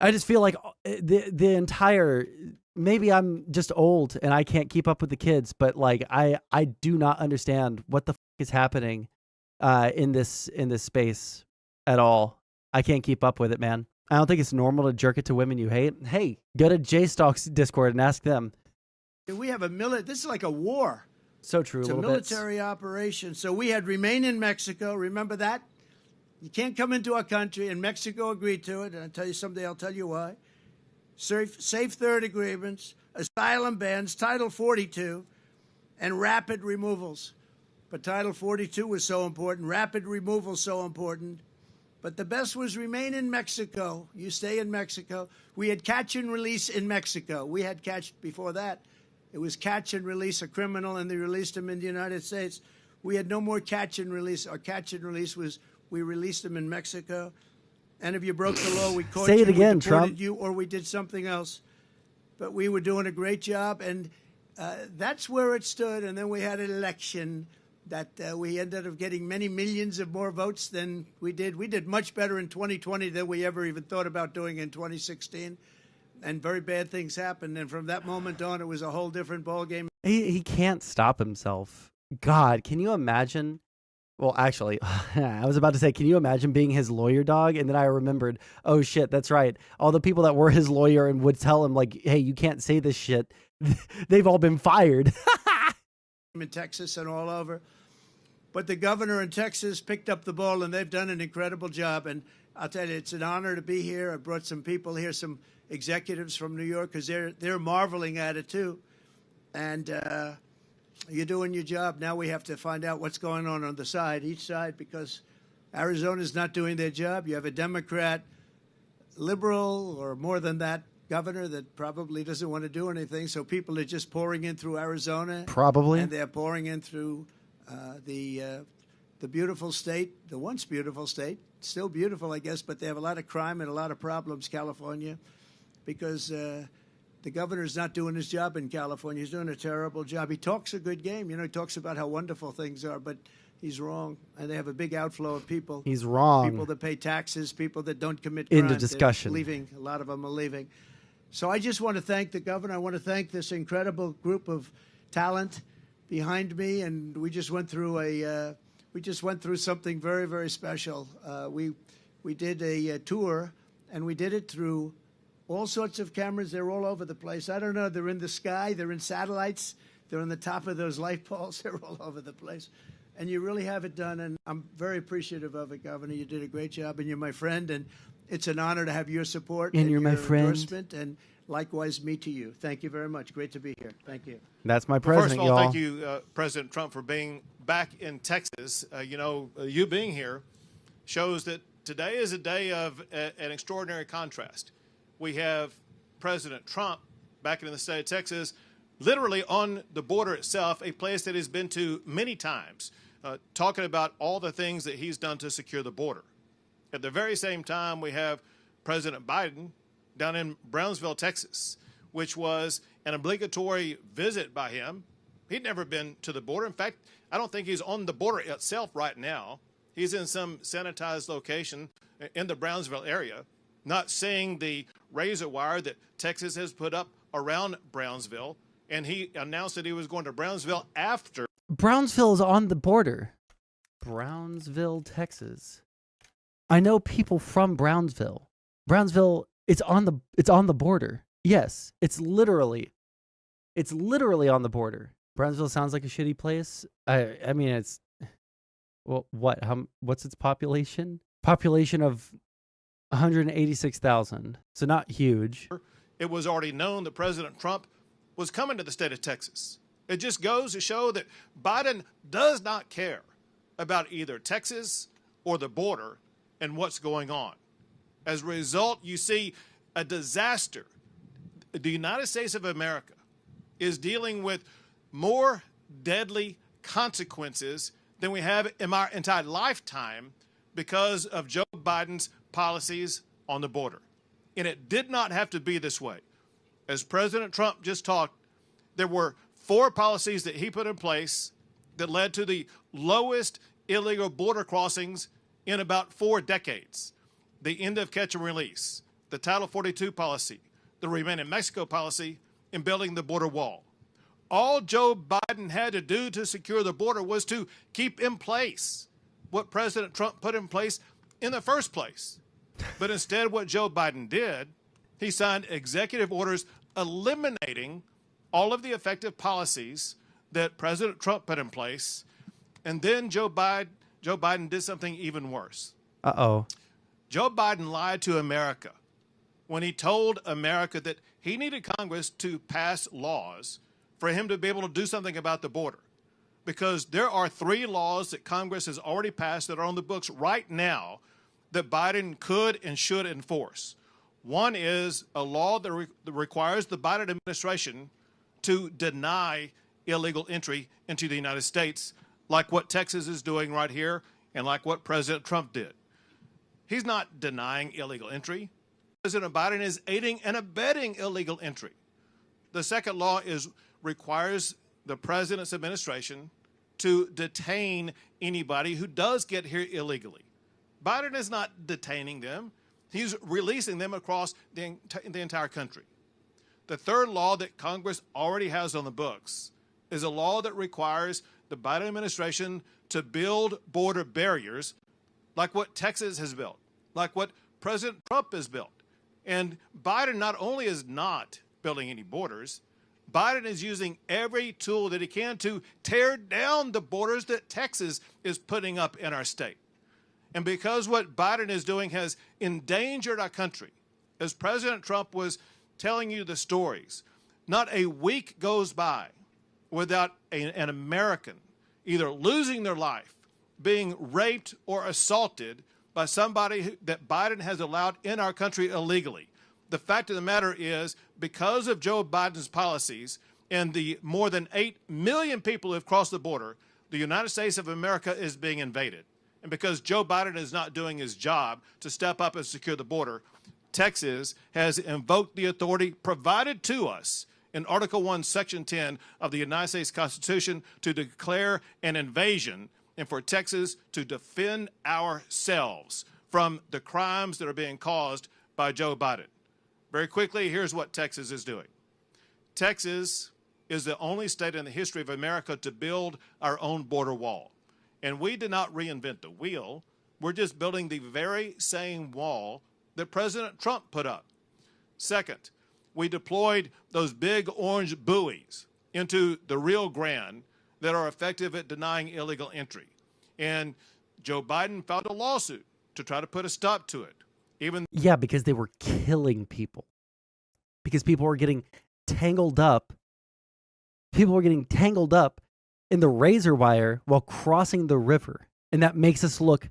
I just feel like the entire, maybe I'm just old and I can't keep up with the kids, but like I do not understand what the is happening in this space at all. I can't keep up with it, man. I don't think it's normal to jerk it to women you hate. Hey, go to J-Stalk's Discord and ask them. We have this is like a war. So true. It's a military operation. So we had remain in Mexico. Remember that? You can't come into our country, and Mexico agreed to it. And I'll tell you someday, I'll tell you why. Safe third agreements, asylum bans, Title 42, and rapid removals. But Title 42 was so important, rapid removal so important. But the best was remain in Mexico. You stay in Mexico. We had catch and release in Mexico. We had catch before that. It was catch and release a criminal, and they released him in the United States. We had no more catch and release. Our catch and release was we released him in Mexico. And if you broke the law, we caught Say you, it again, we deported Trump. you, or we did something else. But we were doing a great job, and that's where it stood. And then we had an election that we ended up getting many millions of more votes than we did. We did much better in 2020 than we ever even thought about doing in 2016. And very bad things happened. And from that moment on, it was a whole different ballgame. He can't stop himself. God, can you imagine? Well, actually, I was about to say, can you imagine being his lawyer dog? And then I remembered, oh shit, that's right. All the people that were his lawyer and would tell him, like, hey, you can't say this shit, they've all been fired. In Texas and all over. But the governor in Texas picked up the ball, and they've done an incredible job. And I'll tell you, it's an honor to be here. I brought some people here, some executives from New York, because they're marveling at it too. And you're doing your job. Now we have to find out what's going on the side, each side, because Arizona's not doing their job. You have a Democrat, liberal, or more than that, governor that probably doesn't want to do anything. So people are just pouring in through Arizona. Probably. And they're pouring in through the beautiful state, the once beautiful state, still beautiful, I guess, but they have a lot of crime and a lot of problems, California, because the governor's not doing his job in California. He's doing a terrible job. He talks a good game. He talks about how wonderful things are, but he's wrong. And they have a big outflow of people. He's wrong. People that pay taxes, people that don't commit crimes. Into discussion. They're leaving. A lot of them are leaving. So I just want to thank the governor. I want to thank this incredible group of talent behind me. And we just went through something very, very special. We did a tour, and we did it through all sorts of cameras. They're all over the place. I don't know. They're in the sky. They're in satellites. They're on the top of those light poles. They're all over the place. And you really have it done. And I'm very appreciative of it, Governor. You did a great job, and you're my friend. And it's an honor to have your support and you're your my friend. Endorsement, and likewise, me to you. Thank you very much. Great to be here. Thank you. That's my president, First of all, y'all. thank you, President Trump, for being back in Texas. You being here shows that today is a day of an extraordinary contrast. We have President Trump back in the state of Texas, literally on the border itself, a place that he's been to many times, talking about all the things that he's done to secure the border. At the very same time, we have President Biden down in Brownsville, Texas, which was an obligatory visit by him. He'd never been to the border. In fact, I don't think he's on the border itself right now. He's in some sanitized location in the Brownsville area, not seeing the razor wire that Texas has put up around Brownsville. And he announced that he was going to Brownsville after. Brownsville is on the border. Brownsville, Texas. I know people from Brownsville. Brownsville, it's on the border. Yes, it's literally on the border. Brownsville sounds like a shitty place. I mean, it's, well, what's its population? Population of 186,000. So not huge. It was already known that President Trump was coming to the state of Texas. It just goes to show that Biden does not care about either Texas or the border and what's going on. As a result, you see a disaster. The United States of America is dealing with more deadly consequences than we have in our entire lifetime because of Joe Biden's policies on the border. And it did not have to be this way. As President Trump just talked, there were 4 policies that he put in place that led to the lowest illegal border crossings in about 4 decades. The end of catch and release, the Title 42 policy, the Remain in Mexico policy, and building the border wall. All Joe Biden had to do to secure the border was to keep in place what President Trump put in place in the first place. But instead, what Joe Biden did, he signed executive orders eliminating all of the effective policies that President Trump put in place. And then Joe Biden did something even worse. Uh-oh. Joe Biden lied to America when he told America that he needed Congress to pass laws for him to be able to do something about the border. Because there are 3 laws that Congress has already passed that are on the books right now that Biden could and should enforce. One is a law that requires the Biden administration to deny illegal entry into the United States, like what Texas is doing right here and like what President Trump did. He's not denying illegal entry. President Biden is aiding and abetting illegal entry. The second law requires the president's administration to detain anybody who does get here illegally. Biden is not detaining them. He's releasing them across the entire country. The third law that Congress already has on the books is a law that requires the Biden administration to build border barriers like what Texas has built, like what President Trump has built. And Biden not only is not building any borders, Biden is using every tool that he can to tear down the borders that Texas is putting up in our state. And because what Biden is doing has endangered our country, as President Trump was telling you the stories, not a week goes by without an American either losing their life, being raped or assaulted by somebody that Biden has allowed in our country illegally. The fact of the matter is, because of Joe Biden's policies and the more than 8 million people who have crossed the border, the United States of America is being invaded. And because Joe Biden is not doing his job to step up and secure the border, Texas has invoked the authority provided to us in Article 1, Section 10 of the United States Constitution to declare an invasion and for Texas to defend ourselves from the crimes that are being caused by Joe Biden. Very quickly, here's what Texas is doing. Texas is the only state in the history of America to build our own border wall. And we did not reinvent the wheel. We're just building the very same wall that President Trump put up. Second, we deployed those big orange buoys into the Rio Grande that are effective at denying illegal entry. And Joe Biden filed a lawsuit to try to put a stop to it. Yeah, because they were killing people. Because people were getting tangled up. People were getting tangled up in the razor wire while crossing the river. And that makes us look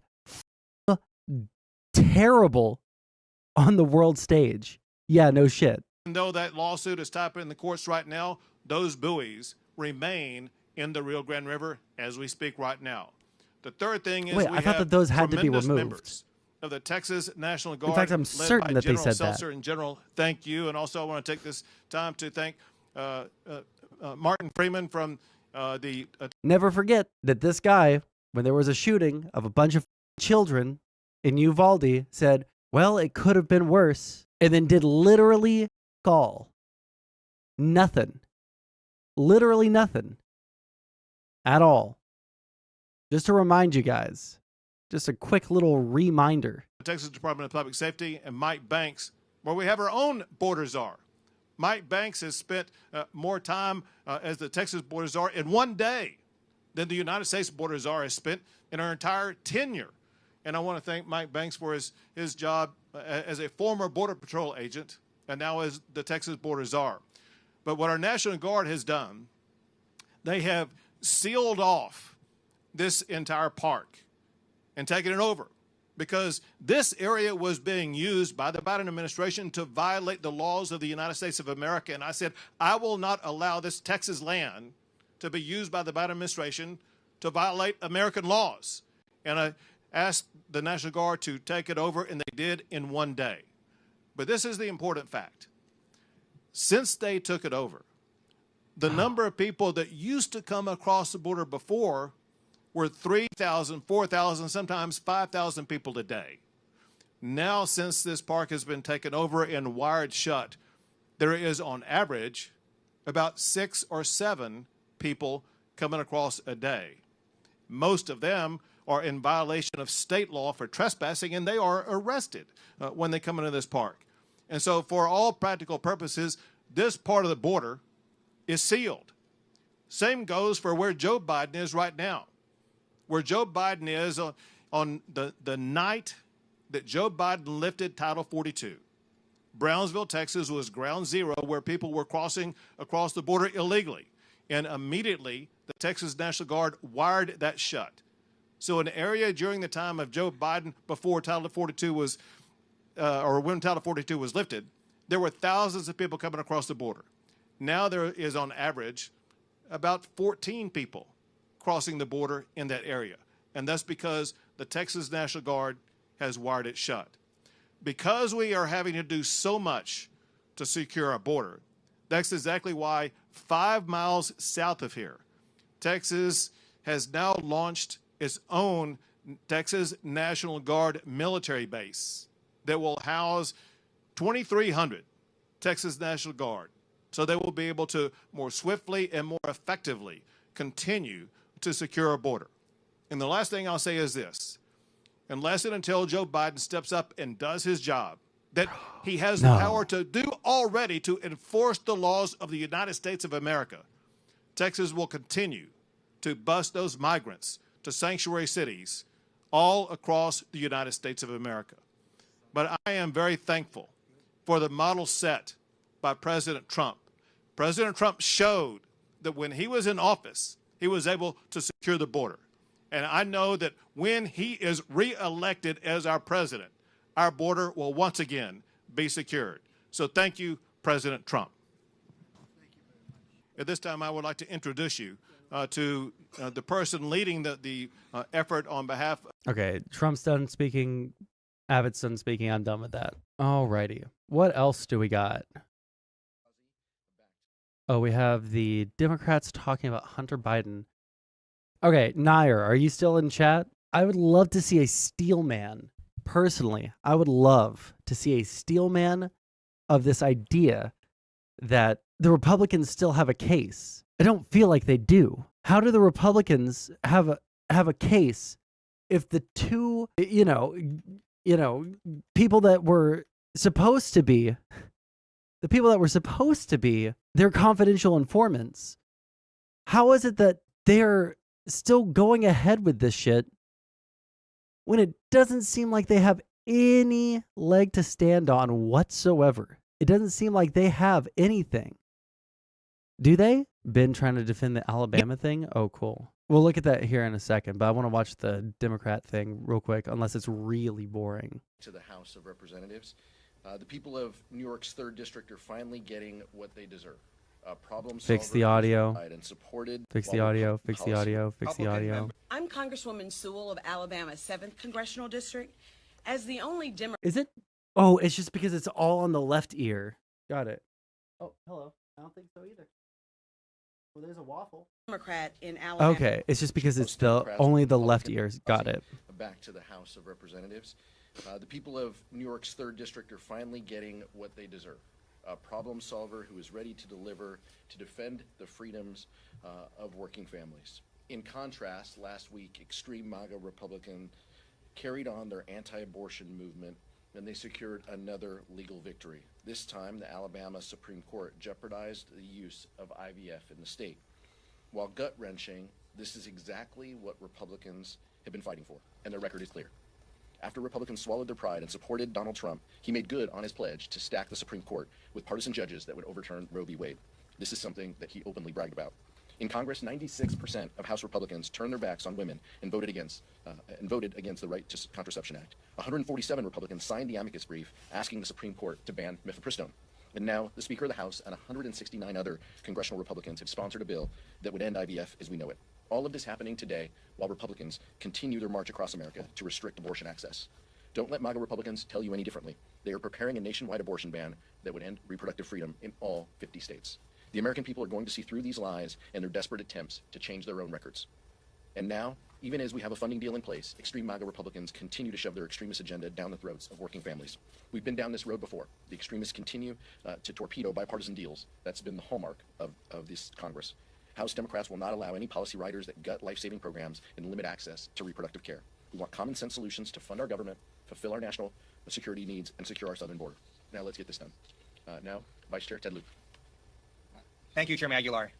terrible on the world stage. Yeah, no shit. Even though that lawsuit is typing in the courts right now, those buoys remain in the Rio Grande River as we speak right now. The third thing is I thought that those had to be removed. Members of the Texas National Guard. In fact, I'm certain that General they said Seltzer that. And General, thank you. And also I want to take this time to thank Martin Freeman from the... Never forget that this guy, when there was a shooting of a bunch of children in Uvalde, said, well, it could have been worse, and then did literally all. Nothing. Literally nothing. At all. Just to remind you guys, just a quick little reminder. The Texas Department of Public Safety and Mike Banks, where we have our own border czar. Mike Banks has spent more time as the Texas border czar in one day than the United States border czar has spent in our entire tenure. And I want to thank Mike Banks for his job as a former Border Patrol agent and now as the Texas border czar. But what our National Guard has done, they have sealed off this entire park and taken it over, because this area was being used by the Biden administration to violate the laws of the United States of America. And I said, I will not allow this Texas land to be used by the Biden administration to violate American laws. And I asked the National Guard to take it over, and they did in one day. But this is the important fact. Since they took it over, the number of people that used to come across the border before were 3,000, 4,000, sometimes 5,000 people a day. Now, since this park has been taken over and wired shut, there is on average about 6 or 7 people coming across a day. Most of them are in violation of state law for trespassing, and they are arrested when they come into this park. And so for all practical purposes, this part of the border is sealed. Same goes for where Joe Biden is right now. Where Joe Biden is on the night that Joe Biden lifted Title 42. Brownsville, Texas was ground zero where people were crossing across the border illegally. And immediately, the Texas National Guard wired that shut. So an area during the time of Joe Biden before Title 42 was, or when Title 42 was lifted, there were thousands of people coming across the border. Now there is on average about 14 people crossing the border in that area. And that's because the Texas National Guard has wired it shut. Because we are having to do so much to secure our border, that's exactly why 5 miles south of here, Texas has now launched its own Texas National Guard military base that will house 2,300 Texas National Guard. So they will be able to more swiftly and more effectively continue to secure our border. And the last thing I'll say is this: unless and until Joe Biden steps up and does his job, that he has the power to do already to enforce the laws of the United States of America, Texas will continue to bus those migrants to sanctuary cities all across the United States of America. But I am very thankful for the model set by President Trump. President Trump showed that when he was in office, he was able to secure the border. And I know that when he is reelected as our president, our border will once again be secured. So thank you, President Trump. At this time, I would like to introduce you to the person leading the effort on behalf of... Okay, Trump's done speaking. Abbott's done speaking. I'm done with that. Alrighty. What else do we got? Oh, we have the Democrats talking about Hunter Biden. Okay, Nair, are you still in chat? I would love to see a steel man. Personally, I would love to see a steel man of this idea that the Republicans still have a case. I don't feel like they do. How do the Republicans have a case if the two, people that were supposed to be, their confidential informants, how is it that they're still going ahead with this shit when it doesn't seem like they have any leg to stand on whatsoever? It doesn't seem like they have anything. Do they? Ben trying to defend the Alabama thing? Oh, cool. We'll look at that here in a second, but I want to watch the Democrat thing real quick, unless it's really boring. To the House of Representatives, the people of New York's 3rd District are finally getting what they deserve. Fix the audio. Fix the audio. Fix the audio. Fix the audio. I'm Congresswoman Sewell of Alabama's 7th Congressional District. As the only Democrat... Is it? Oh, it's just because it's all on the left ear. Got it. Oh, hello. I don't think so either. Well, there's a waffle. Democrat in Alabama. Okay, it's just because it's only the left ears. Got it. Back to the House of Representatives. The people of New York's 3rd District are finally getting what they deserve. A problem solver who is ready to deliver to defend the freedoms of working families. In contrast, last week, extreme MAGA Republicans carried on their anti-abortion movement, and they secured another legal victory. This time, the Alabama Supreme Court jeopardized the use of IVF in the state. While gut-wrenching, this is exactly what Republicans have been fighting for, and their record is clear. After Republicans swallowed their pride and supported Donald Trump, he made good on his pledge to stack the Supreme Court with partisan judges that would overturn Roe v. Wade. This is something that he openly bragged about. In Congress, 96% of House Republicans turned their backs on women and voted against the Right to Contraception Act. 147 Republicans signed the amicus brief asking the Supreme Court to ban mifepristone. And now the Speaker of the House and 169 other congressional Republicans have sponsored a bill that would end IVF as we know it. All of this happening today while Republicans continue their march across America to restrict abortion access. Don't let MAGA Republicans tell you any differently. They are preparing a nationwide abortion ban that would end reproductive freedom in all 50 states. The American people are going to see through these lies and their desperate attempts to change their own records. And now, even as we have a funding deal in place, extreme MAGA Republicans continue to shove their extremist agenda down the throats of working families. We've been down this road before. The extremists continue to torpedo bipartisan deals. That's been the hallmark of this Congress. House Democrats will not allow any policy riders that gut life-saving programs and limit access to reproductive care. We want common sense solutions to fund our government, fulfill our national security needs, and secure our southern border. Now let's get this done. Now, Vice Chair Ted Lieu. Thank you, Chairman Aguilar.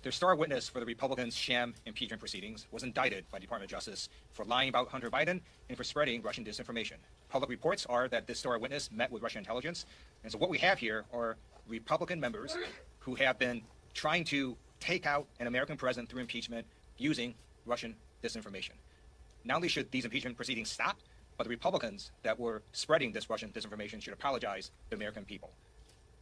The star witness for the Republicans' sham impeachment proceedings was indicted by the Department of Justice for lying about Hunter Biden and for spreading Russian disinformation. Public reports are that this star witness met with Russian intelligence. And so what we have here are Republican members who have been trying to take out an American president through impeachment using Russian disinformation. Not only should these impeachment proceedings stop, but the Republicans that were spreading this Russian disinformation should apologize to the American people.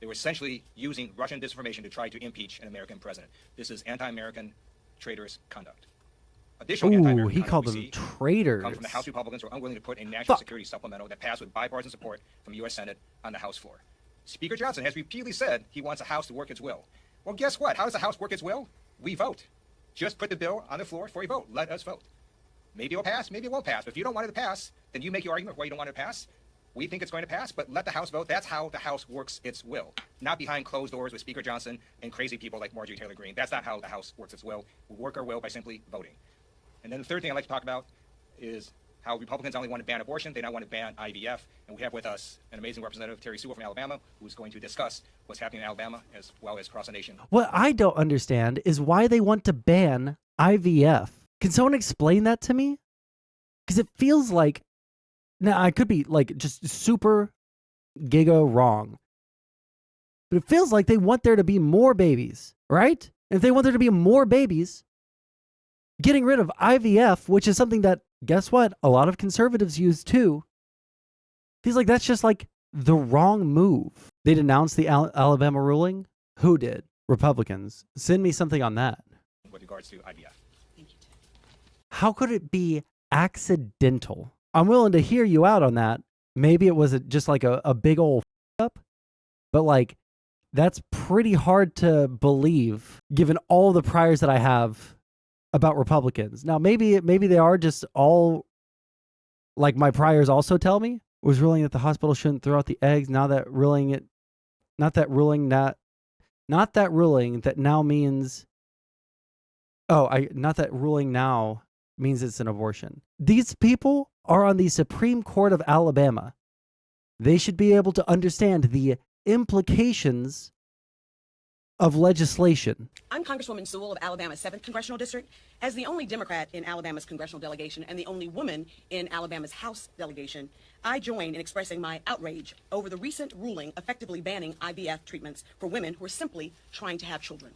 They were essentially using Russian disinformation to try to impeach an American president. This is anti-American traitorous conduct. Additional Ooh, he called them traitors. Come from the House Republicans who are unwilling to put a national security supplemental that passed with bipartisan support from the U.S. Senate on the House floor. Speaker Johnson has repeatedly said he wants the House to work its will. Well, guess what? How does the House work its will? We vote. Just put the bill on the floor for a vote. Let us vote. Maybe it'll pass, maybe it won't pass. But if you don't want it to pass, then you make your argument for why you don't want it to pass. We think it's going to pass, but let the House vote. That's how the House works its will. Not behind closed doors with Speaker Johnson and crazy people like Marjorie Taylor Greene. That's not how the House works its will. We work our will by simply voting. And then the third thing I'd like to talk about is how Republicans only want to ban abortion. They now want to ban IVF. And we have with us an amazing representative, Terry Sewell from Alabama, who's going to discuss what's happening in Alabama as well as across the nation. What I don't understand is why they want to ban IVF. Can someone explain that to me? Because it feels like, now I could be like just super giga wrong, but it feels like they want there to be more babies, right? And if they want there to be more babies, getting rid of IVF, which is something that, guess what, a lot of conservatives use too, feels like that's just like the wrong move. They denounced the Alabama ruling. Who did? Republicans. Send me something on that. With regards to IVF. Thank you, Ted. How could it be accidental? I'm willing to hear you out on that. Maybe it was just like a big old up, but like that's pretty hard to believe given all the priors that I have about Republicans. Now, maybe they are just all like my priors also tell me was ruling that the hospital shouldn't throw out the eggs. Now that ruling it, not that ruling that now means, not that ruling now means it's an abortion. These people are on the Supreme Court of Alabama. They should be able to understand the implications of legislation. I'm Congresswoman Sewell of Alabama's 7th Congressional District. As the only Democrat in Alabama's congressional delegation and the only woman in Alabama's House delegation, I join in expressing my outrage over the recent ruling effectively banning IVF treatments for women who are simply trying to have children.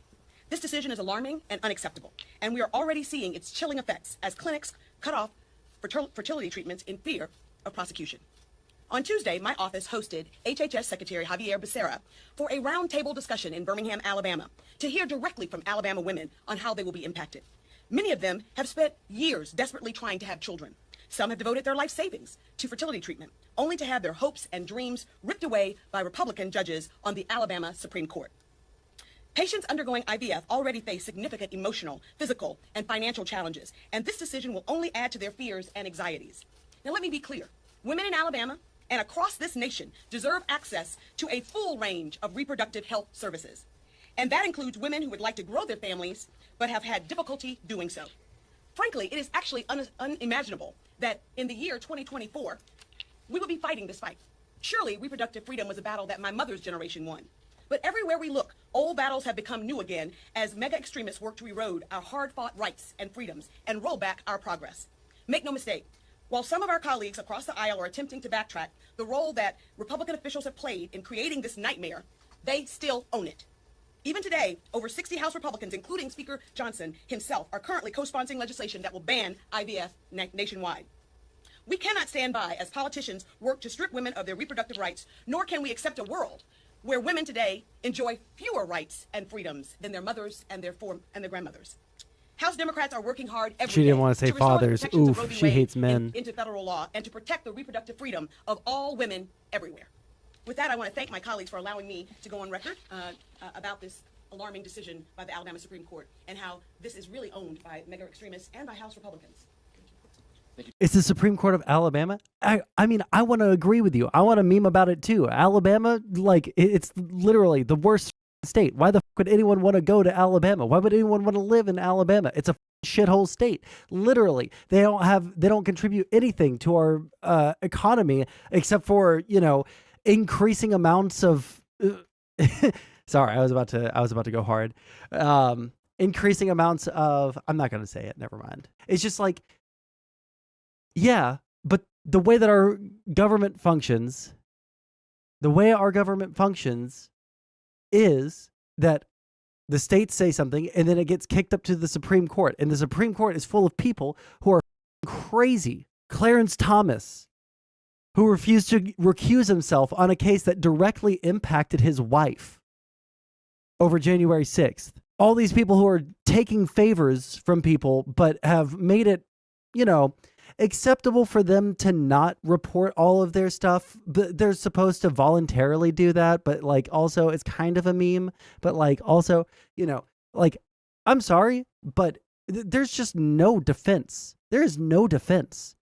This decision is alarming and unacceptable, and we are already seeing its chilling effects as clinics cut off fertility treatments in fear of prosecution. On Tuesday, my office hosted HHS Secretary Javier Becerra for a roundtable discussion in Birmingham, Alabama, to hear directly from Alabama women on how they will be impacted. Many of them have spent years desperately trying to have children. Some have devoted their life savings to fertility treatment, only to have their hopes and dreams ripped away by Republican judges on the Alabama Supreme Court. Patients undergoing IVF already face significant emotional, physical, and financial challenges, and this decision will only add to their fears and anxieties. Now, let me be clear. Women in Alabama and across this nation deserve access to a full range of reproductive health services. And that includes women who would like to grow their families but have had difficulty doing so. Frankly, it is actually unimaginable that in the year 2024, we would be fighting this fight. Surely reproductive freedom was a battle that my mother's generation won. But everywhere we look, old battles have become new again as mega extremists work to erode our hard-fought rights and freedoms and roll back our progress. Make no mistake, while some of our colleagues across the aisle are attempting to backtrack the role that Republican officials have played in creating this nightmare, they still own it. Even today, over 60 House Republicans, including Speaker Johnson himself, are currently co-sponsoring legislation that will ban IVF nationwide. We cannot stand by as politicians work to strip women of their reproductive rights, nor can we accept a world where women today enjoy fewer rights and freedoms than their mothers and their grandmothers. House Democrats are working hard every day. She didn't want to say fathers. Oof, she hates men. Into federal law and to protect the reproductive freedom of all women everywhere. With that, I want to thank my colleagues for allowing me to go on record about this alarming decision by the Alabama Supreme Court and how this is really owned by mega extremists and by House Republicans. It's the Supreme Court of Alabama. I mean, I want to agree with you. I want to meme about it too. Alabama, like, it's literally the worst state. Why the fuck would anyone want to go to Alabama? Why would anyone want to live in Alabama? It's a shithole state. Literally, they don't contribute anything to our economy except for, you know, increasing amounts of. Sorry, I was about to go hard. Increasing amounts of. I'm not gonna say it. Never mind. It's just like. Yeah, but the way that our government functions, is that the states say something and then it gets kicked up to the Supreme Court. And the Supreme Court is full of people who are crazy. Clarence Thomas, who refused to recuse himself on a case that directly impacted his wife over January 6th. All these people who are taking favors from people but have made it, you know, acceptable for them to not report all of their stuff, but they're supposed to voluntarily do that. But like, also it's kind of a meme, but like also, you know, like, I'm sorry, but there's just no defense. There is no defense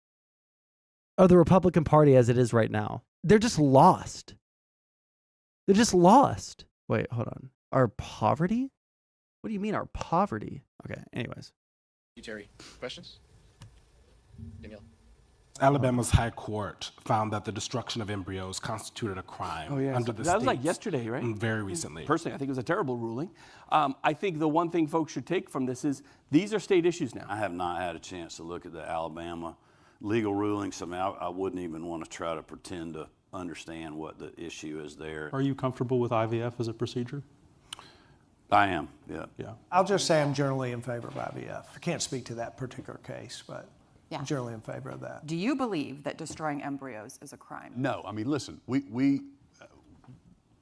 of the Republican Party as it is right now. They're just lost. They're just lost. Wait, hold on. Our poverty? What do you mean our poverty? Okay, anyways. You, Terry, questions? Danielle. Alabama's High Court found that the destruction of embryos constituted a crime under the that was like yesterday, right? Very recently. Personally, I think it was a terrible ruling. I think the one thing folks should take from this is these are state issues now. I have not had a chance to look at the Alabama legal rulings. I mean, I wouldn't even want to try to pretend to understand what the issue is there. Are you comfortable with IVF as a procedure? I am, yeah. I'll just say I'm generally in favor of IVF. I can't speak to that particular case, but Yeah. I'm generally in favor of that. Do you believe that destroying embryos is a crime? No, I mean, listen, the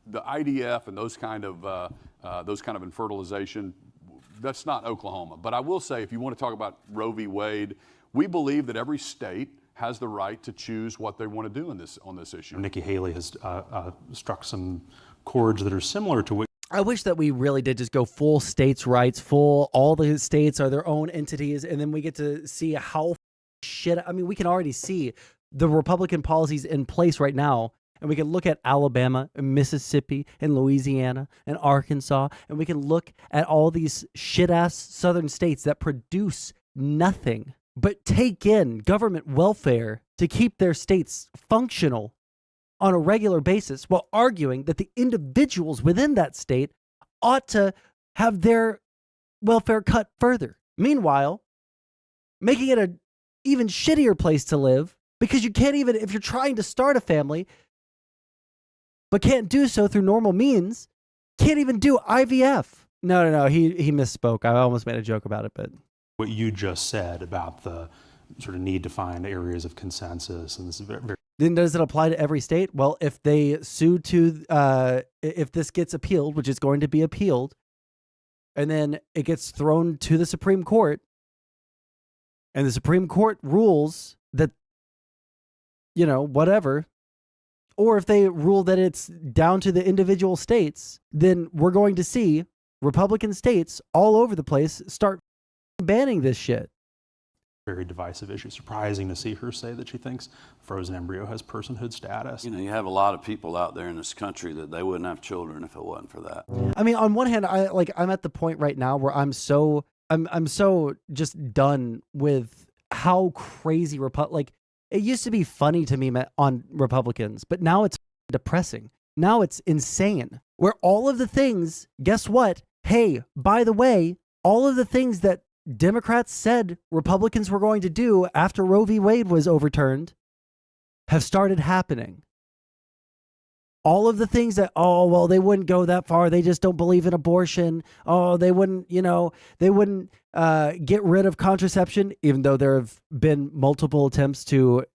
IDF and those kind of infertilization, that's not Oklahoma. But I will say, if you want to talk about Roe v. Wade, we believe that every state has the right to choose what they want to do on this issue. Nikki Haley has struck some chords that are similar to what. I wish that we really did just go full states' rights, all the states are their own entities, and then we get to see how shit. I mean, we can already see the Republican policies in place right now, and we can look at Alabama and Mississippi and Louisiana and Arkansas, and we can look at all these shit-ass southern states that produce nothing but take in government welfare to keep their states functional on a regular basis, while arguing that the individuals within that state ought to have their welfare cut further. Meanwhile, making it an even shittier place to live, because you can't even, if you're trying to start a family, but can't do so through normal means, can't even do IVF. No, he misspoke. I almost made a joke about it, but. What you just said about the sort of need to find areas of consensus, and this is very Then does it apply to every state? Well, if they sue if this gets appealed, which is going to be appealed, and then it gets thrown to the Supreme Court, and the Supreme Court rules that, you know, whatever, or if they rule that it's down to the individual states, then we're going to see Republican states all over the place start banning this shit. very divisive issue. Surprising to see her say that she thinks frozen embryo has personhood status. You know, you have a lot of people out there in this country that they wouldn't have children if it wasn't for that. I mean, on one hand, I'm at the point right now where I'm so I'm so just done with how crazy like it used to be funny to me on Republicans, but now it's depressing. Now it's insane. Where all of the things, guess what? Hey, by the way, all of the things that Democrats said Republicans were going to do after Roe v. Wade was overturned have started happening. All of the things that, oh, well, they wouldn't go that far. They just don't believe in abortion. Oh, they wouldn't, they wouldn't get rid of contraception, even though there have been multiple attempts to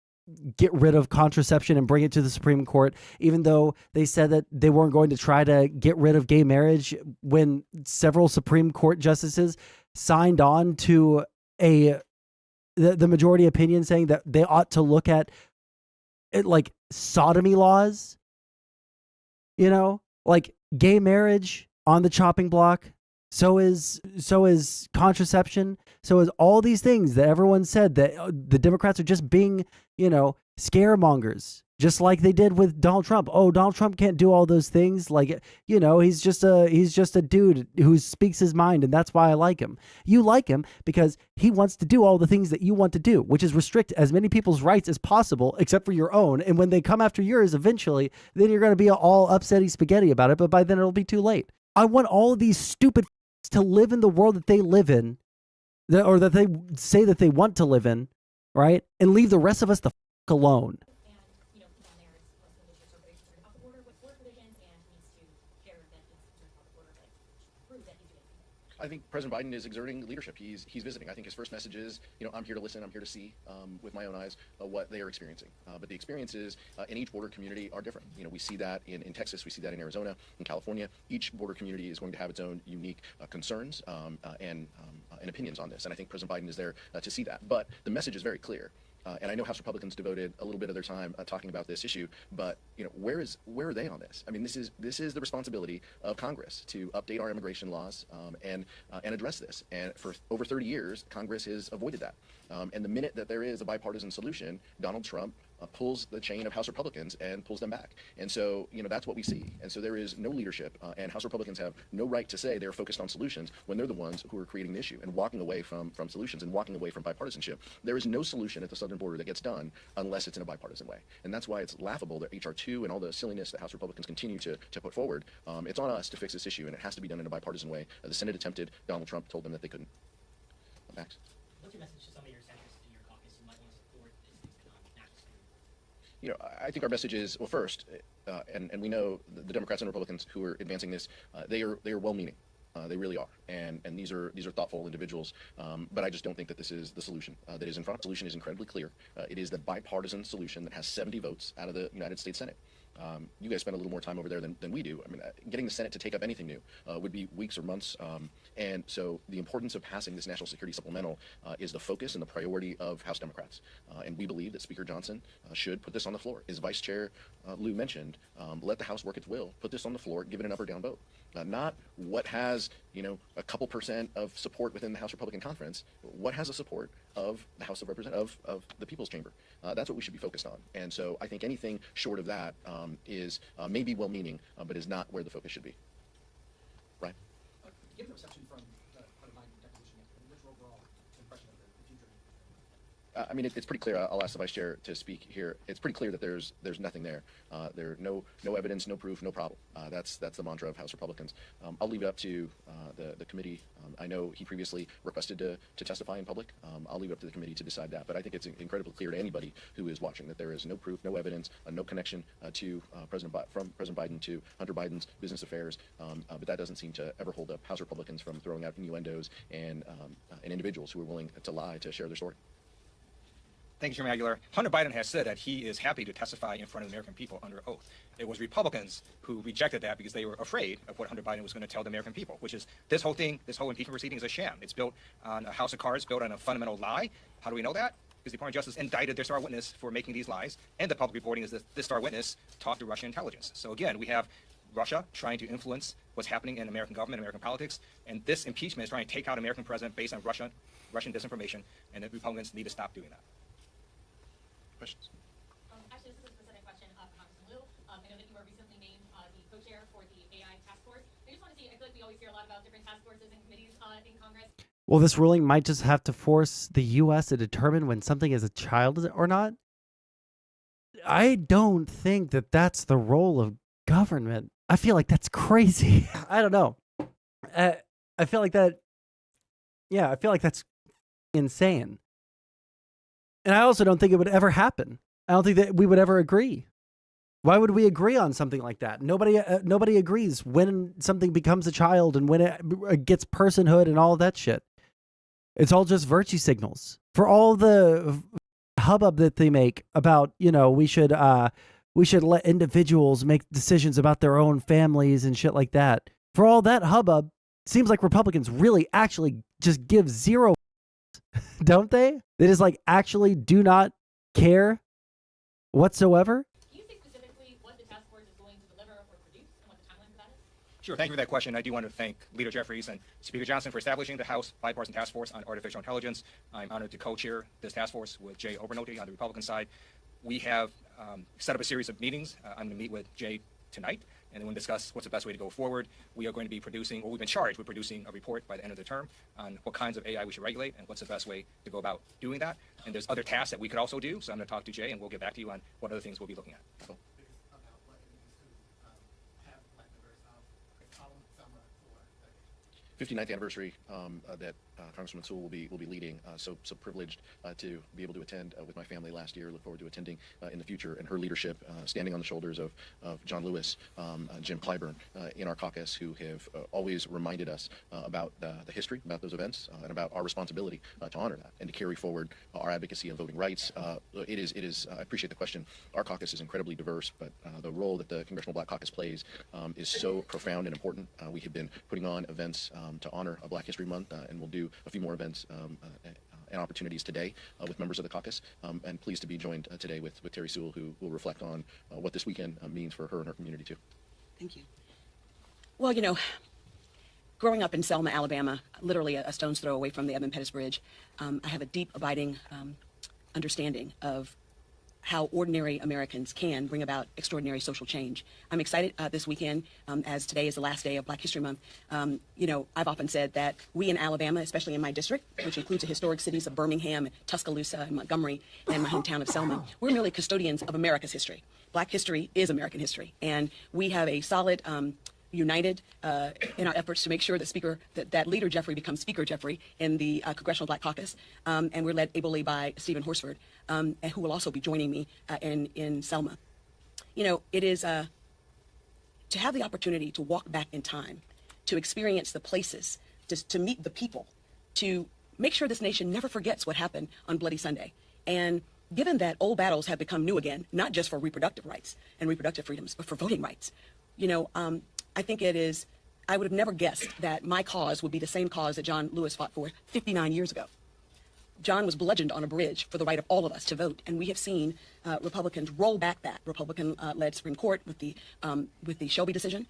get rid of contraception and bring it to the Supreme Court, even though they said that they weren't going to try to get rid of gay marriage when several Supreme Court justices signed on to the majority opinion saying that they ought to look at it like sodomy laws. Like gay marriage on the chopping block. So is contraception. So is all these things that everyone said that the Democrats are just being, scaremongers, just like they did with Donald Trump. Oh, Donald Trump can't do all those things. Like, he's just a dude who speaks his mind, and that's why I like him. You like him because he wants to do all the things that you want to do, which is restrict as many people's rights as possible, except for your own. And when they come after yours, eventually, then you're going to be all upsetty spaghetti about it. But by then it'll be too late. I want all of these stupid to live in the world that they live in, or that they say that they want to live in, right? And leave the rest of us the alone. I think President Biden is exerting leadership. He's visiting. I think his first message is, I'm here to listen. I'm here to see with my own eyes what they are experiencing. But the experiences in each border community are different. We see that in Texas. We see that in Arizona, in California. Each border community is going to have its own unique concerns and opinions on this. And I think President Biden is there to see that. But the message is very clear. And I know House Republicans devoted a little bit of their time talking about this issue, but where are they on this? I mean, this is the responsibility of Congress to update our immigration laws and address this. And for over 30 years, Congress has avoided that. And the minute that there is a bipartisan solution, Donald Trump pulls the chain of House Republicans and pulls them back. And so, that's what we see. And so there is no leadership, and House Republicans have no right to say they're focused on solutions when they're the ones who are creating the issue and walking away from solutions and walking away from bipartisanship. There is no solution at the southern border that gets done unless it's in a bipartisan way. And that's why it's laughable that H.R. 2 and all the silliness that House Republicans continue to put forward. It's on us to fix this issue, and it has to be done in a bipartisan way. The Senate attempted. Donald Trump told them that they couldn't. Max? What's your message to some of your senators in your caucus who might want to support this I think our message is, well, first, and we know the Democrats and Republicans who are advancing this, they are well-meaning. They really are, and these are thoughtful individuals. But I just don't think that this is the solution that is in front. The solution is incredibly clear. It is the bipartisan solution that has 70 votes out of the United States Senate. You guys spend a little more time over there than we do. I mean, getting the Senate to take up anything new would be weeks or months. And so the importance of passing this national security supplemental is the focus and the priority of House Democrats. And we believe that Speaker Johnson should put this on the floor. As Vice Chair Lou mentioned, let the House work its will. Put this on the floor, give it an up or down vote. Not what has, a couple percent of support within the House Republican Conference. What has the support of the House of Representatives, of the People's Chamber? That's what we should be focused on. And so I think anything short of that is maybe well-meaning, but is not where the focus should be. Right? Given the reception from the Biden deposition, what's your overall impression of the future? I mean, it's pretty clear. I'll ask the Vice Chair to speak here. It's pretty clear that there's nothing there. There no evidence, no proof, no problem. That's the mantra of House Republicans. I'll leave it up to the committee. I know he previously requested to testify in public. I'll leave it up to the committee to decide that. But I think it's incredibly clear to anybody who is watching that there is no proof, no evidence, no connection to from President Biden to Hunter Biden's business affairs. But that doesn't seem to ever hold up House Republicans from throwing out innuendos and individuals who are willing to lie to share their story. Thank you, Chairman Aguilar. Hunter Biden has said that he is happy to testify in front of the American people under oath. It was Republicans who rejected that because they were afraid of what Hunter Biden was going to tell the American people, which is this whole impeachment proceeding is a sham. It's built on a house of cards, built on a fundamental lie. How do we know that? Because the Department of Justice indicted their star witness for making these lies, and the public reporting is that this star witness talked to Russian intelligence. So again, we have Russia trying to influence what's happening in American government, American politics, and this impeachment is trying to take out American president based on Russian disinformation, and the Republicans need to stop doing that. Questions? Actually, this is a specific question for Congressman Liu. I know that you were recently named the co-chair for the AI task force. I just want to see, I feel like we always hear a lot about different task forces and committees in Congress. Well, this ruling might just have to force the U.S. to determine when something is a child or not. I don't think that that's the role of government. I feel like that's crazy. I don't know. I feel like that. Yeah, I feel like that's insane. And I also don't think it would ever happen. I don't think that we would ever agree. Why would we agree on something like that? Nobody agrees when something becomes a child and when it gets personhood and all of that shit. It's all just virtue signals. For all the hubbub that they make about, we should let individuals make decisions about their own families and shit like that. For all that hubbub, seems like Republicans really actually just give zero, don't they? They just actually do not care whatsoever. Can you say specifically what the task force is going to deliver or produce and what the timeline for that is? Sure. Thank you for that question. I do want to thank Leader Jeffries and Speaker Johnson for establishing the House Bipartisan Task Force on Artificial Intelligence. I'm honored to co-chair this task force with Jay Obernolte on the Republican side. We have set up a series of meetings. I'm going to meet with Jay tonight, and then we'll discuss what's the best way to go forward. We are going to be producing, or we've been charged with producing, a report by the end of the term on what kinds of AI we should regulate and what's the best way to go about doing that. And there's other tasks that we could also do, so I'm going to talk to Jay, and we'll get back to you on what other things we'll be looking at. So. 59th anniversary that Congressman Sewell will be leading. So privileged to be able to attend with my family last year. Look forward to attending in the future. And her leadership, standing on the shoulders of John Lewis, Jim Clyburn in our caucus, who have always reminded us about the history, about those events, and about our responsibility to honor that and to carry forward our advocacy of voting rights. It is. I appreciate the question. Our caucus is incredibly diverse, but the role that the Congressional Black Caucus plays is so profound and important. We have been putting on events to honor Black History Month, and we'll do a few more events and opportunities today with members of the caucus. And pleased to be joined today with Terry Sewell, who will reflect on what this weekend means for her and her community too. Thank you. Well, growing up in Selma, Alabama, literally a stone's throw away from the Edmund Pettus Bridge, I have a deep, abiding understanding of how ordinary Americans can bring about extraordinary social change. I'm excited this weekend, as today is the last day of Black History Month. I've often said that we in Alabama, especially in my district, which includes the historic cities of Birmingham, Tuscaloosa, and Montgomery, and my hometown of Selma, we're merely custodians of America's history. Black history is American history, and we have a solid united in our efforts to make sure that Leader Jeffrey becomes Speaker Jeffrey in the Congressional Black Caucus, and we're led ably by Stephen Horsford, and who will also be joining me in Selma. It is to have the opportunity to walk back in time, to experience the places, to meet the people, to make sure this nation never forgets what happened on Bloody Sunday. And given that old battles have become new again, not just for reproductive rights and reproductive freedoms, but for voting rights, I think I would have never guessed that my cause would be the same cause that John Lewis fought for 59 years ago. John was bludgeoned on a bridge for the right of all of us to vote, and we have seen Republicans roll back that Republican-led Supreme Court with the Shelby decision,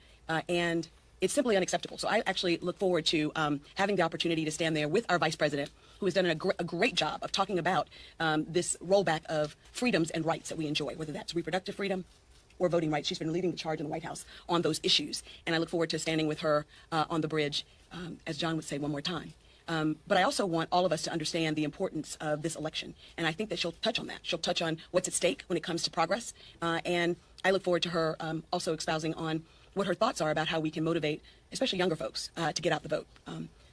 and it's simply unacceptable. So I actually look forward to having the opportunity to stand there with our Vice President, who has done a great job of talking about this rollback of freedoms and rights that we enjoy, whether that's reproductive freedom or voting rights. She's been leading the charge in the White House on those issues, and I look forward to standing with her on the bridge, as John would say, one more time. But I also want all of us to understand the importance of this election, and I think that she'll touch on that. She'll touch on what's at stake when it comes to progress, and I look forward to her also espousing on what her thoughts are about how we can motivate, especially younger folks, to get out the vote.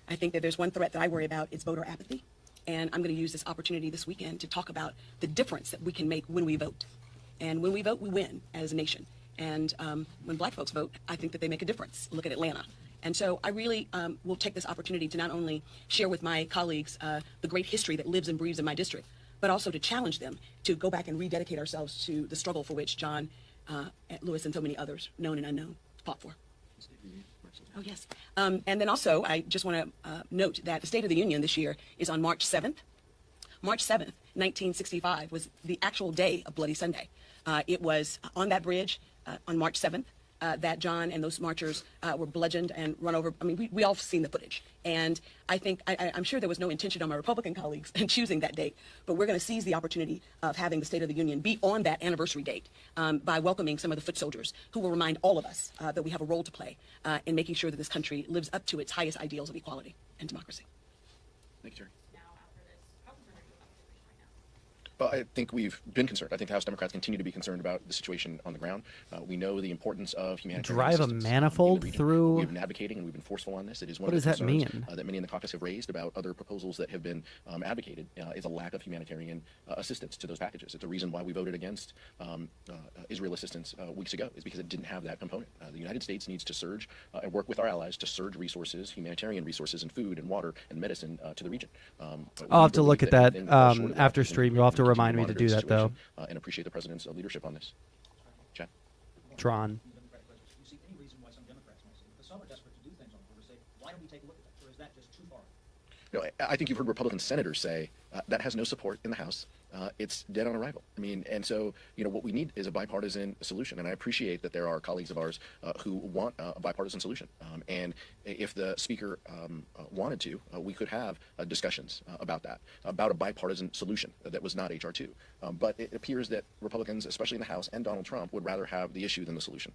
I think that there's one threat that I worry about, it's voter apathy, and I'm going to use this opportunity this weekend to talk about the difference that we can make when we vote. And when we vote, we win as a nation. And when Black folks vote, I think that they make a difference. Look at Atlanta. And so I really will take this opportunity to not only share with my colleagues the great history that lives and breathes in my district, but also to challenge them to go back and rededicate ourselves to the struggle for which John Lewis and so many others, known and unknown, fought for. Oh, yes. And then also, I just want to note that the State of the Union this year is on March 7th. March 7th, 1965 was the actual day of Bloody Sunday. It was on that bridge on March 7th that John and those marchers were bludgeoned and run over. I mean, we all have seen the footage. And I think, I'm sure there was no intention on my Republican colleagues in choosing that date, but we're going to seize the opportunity of having the State of the Union be on that anniversary date by welcoming some of the foot soldiers who will remind all of us that we have a role to play in making sure that this country lives up to its highest ideals of equality and democracy. Thank you, Jerry. Well, I think we've been concerned. I think the House Democrats continue to be concerned about the situation on the ground. We know the importance of humanitarian Drive a assistance, manifold in the region. through. We've been advocating and we've been forceful on this. It is one What of the does that concerns mean? that many in the caucus have raised about other proposals that have been advocated is a lack of humanitarian assistance to those packages. It's a reason why we voted against Israel assistance weeks ago, is because it didn't have that component. The United States needs to surge and work with our allies to surge resources, humanitarian resources, and food and water and medicine to the region. I'll have to look at that after stream. You'll have to remind me to do that, though. And appreciate the president's leadership on this. Chad? Tron. Do you see any reason why some Democrats might say, because some are desperate to do things on the border, say, why don't we take a look at that? Or is that just too far? No, I think you've heard Republican senators say that has no support in the House. It's dead on arrival. I mean, and so, what we need is a bipartisan solution. And I appreciate that there are colleagues of ours who want a bipartisan solution. And if the Speaker wanted to, we could have discussions about that, about a bipartisan solution that was not H.R. 2. But it appears that Republicans, especially in the House, and Donald Trump would rather have the issue than the solution.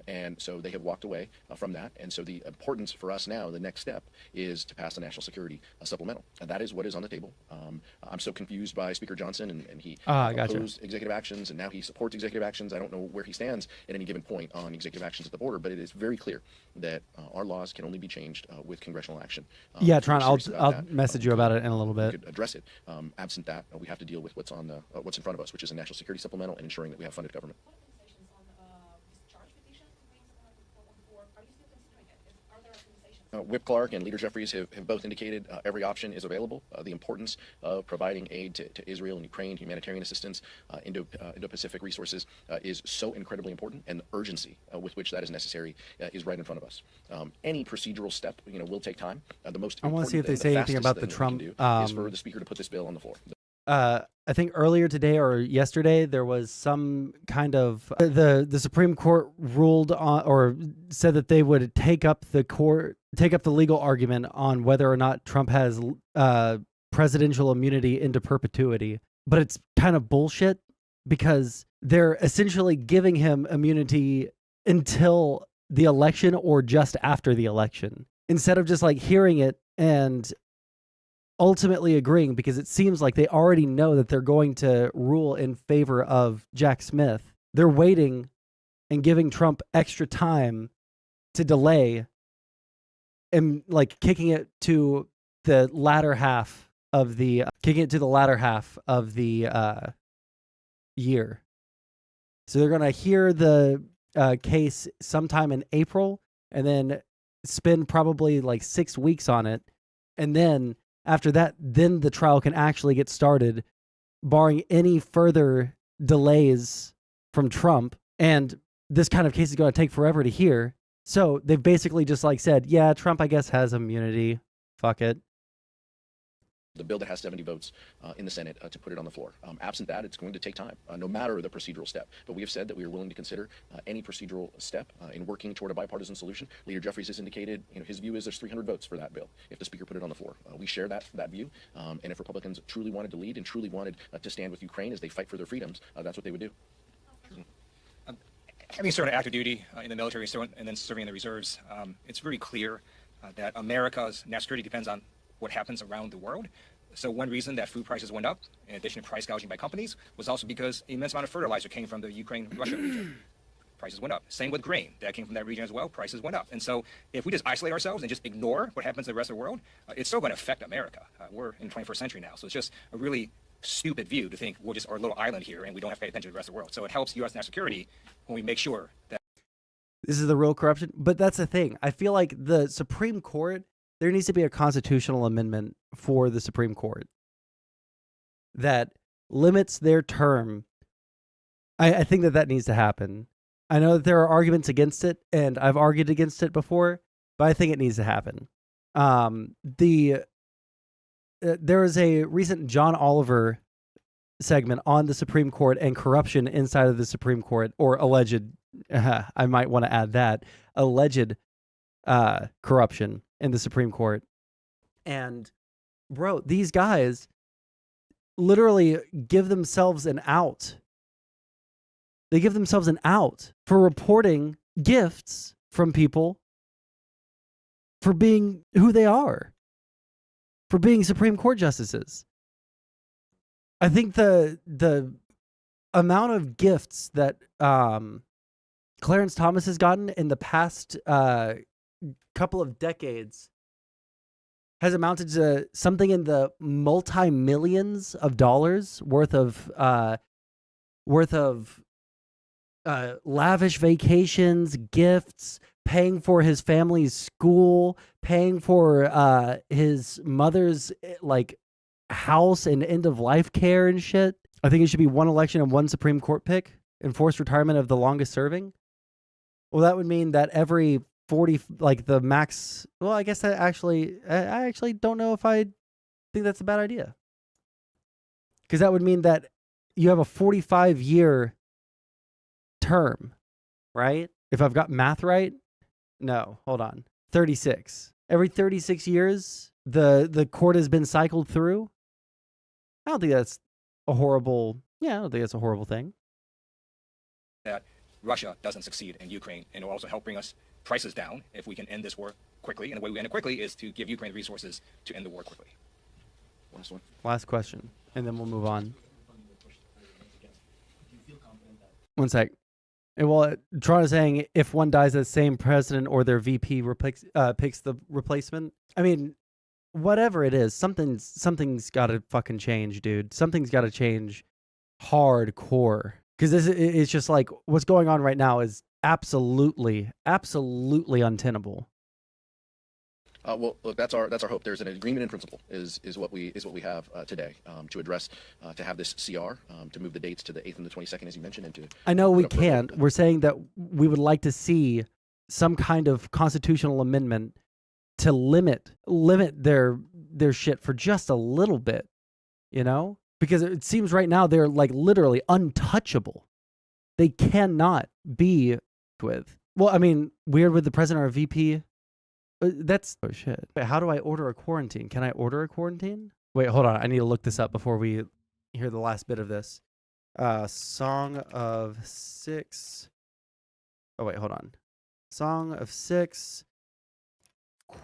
And so they have walked away from that. And so the importance for us now, the next step, is to pass the national security supplemental. And that is what is on the table. I'm so confused by Speaker Johnson, and he opposed executive actions, and now he supports executive actions. I don't know where he stands at any given point on executive actions at the border, but it is very clear that our laws can only be changed with congressional action. Yeah, Tron, I'll message you about it in a little bit. We could address it. Absent that, we have to deal with what's in front of us, which is a national security supplemental and ensuring that we have funded government. Whip Clark and Leader Jeffries have both indicated every option is available. The importance of providing aid to Israel and Ukraine, humanitarian assistance, Indo-Pacific resources is so incredibly important, and the urgency with which that is necessary is right in front of us. Any procedural step, will take time. The most I want to see if they say anything about the Trump. Is for the Speaker to put this bill on the floor. I think earlier today or yesterday there was some kind of the Supreme Court ruled on or said that they would take up the legal argument on whether or not Trump has presidential immunity into perpetuity. But it's kind of bullshit because they're essentially giving him immunity until the election or just after the election, instead of just like hearing it and ultimately agreeing, because it seems like they already know that they're going to rule in favor of Jack Smith. They're waiting and giving Trump extra time to delay and like kicking it to the latter half of the year. So they're going to hear the case sometime in April and then spend probably like 6 weeks on it. And then after that, then the trial can actually get started, barring any further delays from Trump. And this kind of case is going to take forever to hear. So they've basically just like said, yeah, Trump, I guess, has immunity. Fuck it. The bill that has 70 votes in the Senate to put it on the floor. Absent that, it's going to take time, no matter the procedural step. But we have said that we are willing to consider any procedural step in working toward a bipartisan solution. Leader Jeffries has indicated, his view is there's 300 votes for that bill if the Speaker put it on the floor. We share that view, and if Republicans truly wanted to lead and truly wanted to stand with Ukraine as they fight for their freedoms, that's what they would do. Having served active duty in the military and then serving in the reserves, it's very clear that America's national security depends on what happens around the world. So one reason that food prices went up, in addition to price gouging by companies, was also because an immense amount of fertilizer came from the Ukraine-Russia region. Prices went up. Same with grain. That came from that region as well. Prices went up. And so if we just isolate ourselves and just ignore what happens in the rest of the world, it's still going to affect America. We're in the 21st century now. So it's just a really stupid view to think we're just our little island here and we don't have to pay attention to the rest of the world. So it helps U.S. national security when we make sure that... This is the real corruption. But that's the thing. I feel like the Supreme Court, there needs to be a constitutional amendment for the Supreme Court that limits their term. I think that needs to happen. I know that there are arguments against it, and I've argued against it before, but I think it needs to happen. There was a recent John Oliver segment on the Supreme Court and corruption inside of the Supreme Court, or alleged, I might want to add that, alleged corruption in the Supreme Court. And bro, these guys literally give themselves an out. They give themselves an out for reporting gifts from people for being who they are, for being Supreme Court justices. I think the amount of gifts that Clarence Thomas has gotten in the past couple of decades has amounted to something in the multi-millions of dollars worth of lavish vacations, gifts, paying for his family's school, paying for his mother's like house and end of life care and shit. I think it should be one election and one Supreme Court pick, enforced retirement of the longest serving. Well, that would mean that every 40, like the max. Well, I guess I actually don't know if I think that's a bad idea. Because that would mean that you have a 45-year term, right? If I've got math right? No, hold on. 36. Every 36 years, the court has been cycled through. I don't think that's a horrible, I don't think that's a horrible thing. That Russia doesn't succeed in Ukraine, and it will also help bring us prices down if we can end this war quickly. And the way we end it quickly is to give Ukraine the resources to end the war quickly. Last one. Last question, and then we'll move on. One sec. Well, Toronto's saying if one dies, the same president or their VP picks the replacement. I mean, whatever it is, something's got to fucking change, dude. Something's got to change hardcore. Because it's just like what's going on right now is absolutely untenable. Well, look, that's our hope. There's an agreement in principle is what we have today to address to have this CR to move the dates to the 8th and the 22nd, as you mentioned, and to. I know we can't. We're saying that we would like to see some kind of constitutional amendment to limit their shit for just a little bit, you know. Because it seems right now they're like literally untouchable. They cannot be with. Well, I mean, weird with the president or VP. That's oh shit. Wait, how do I order a quarantine? Can I order a quarantine? Wait, hold on. I need to look this up before we hear the last bit of this. Song of 6. Oh wait, hold on. Song of 6.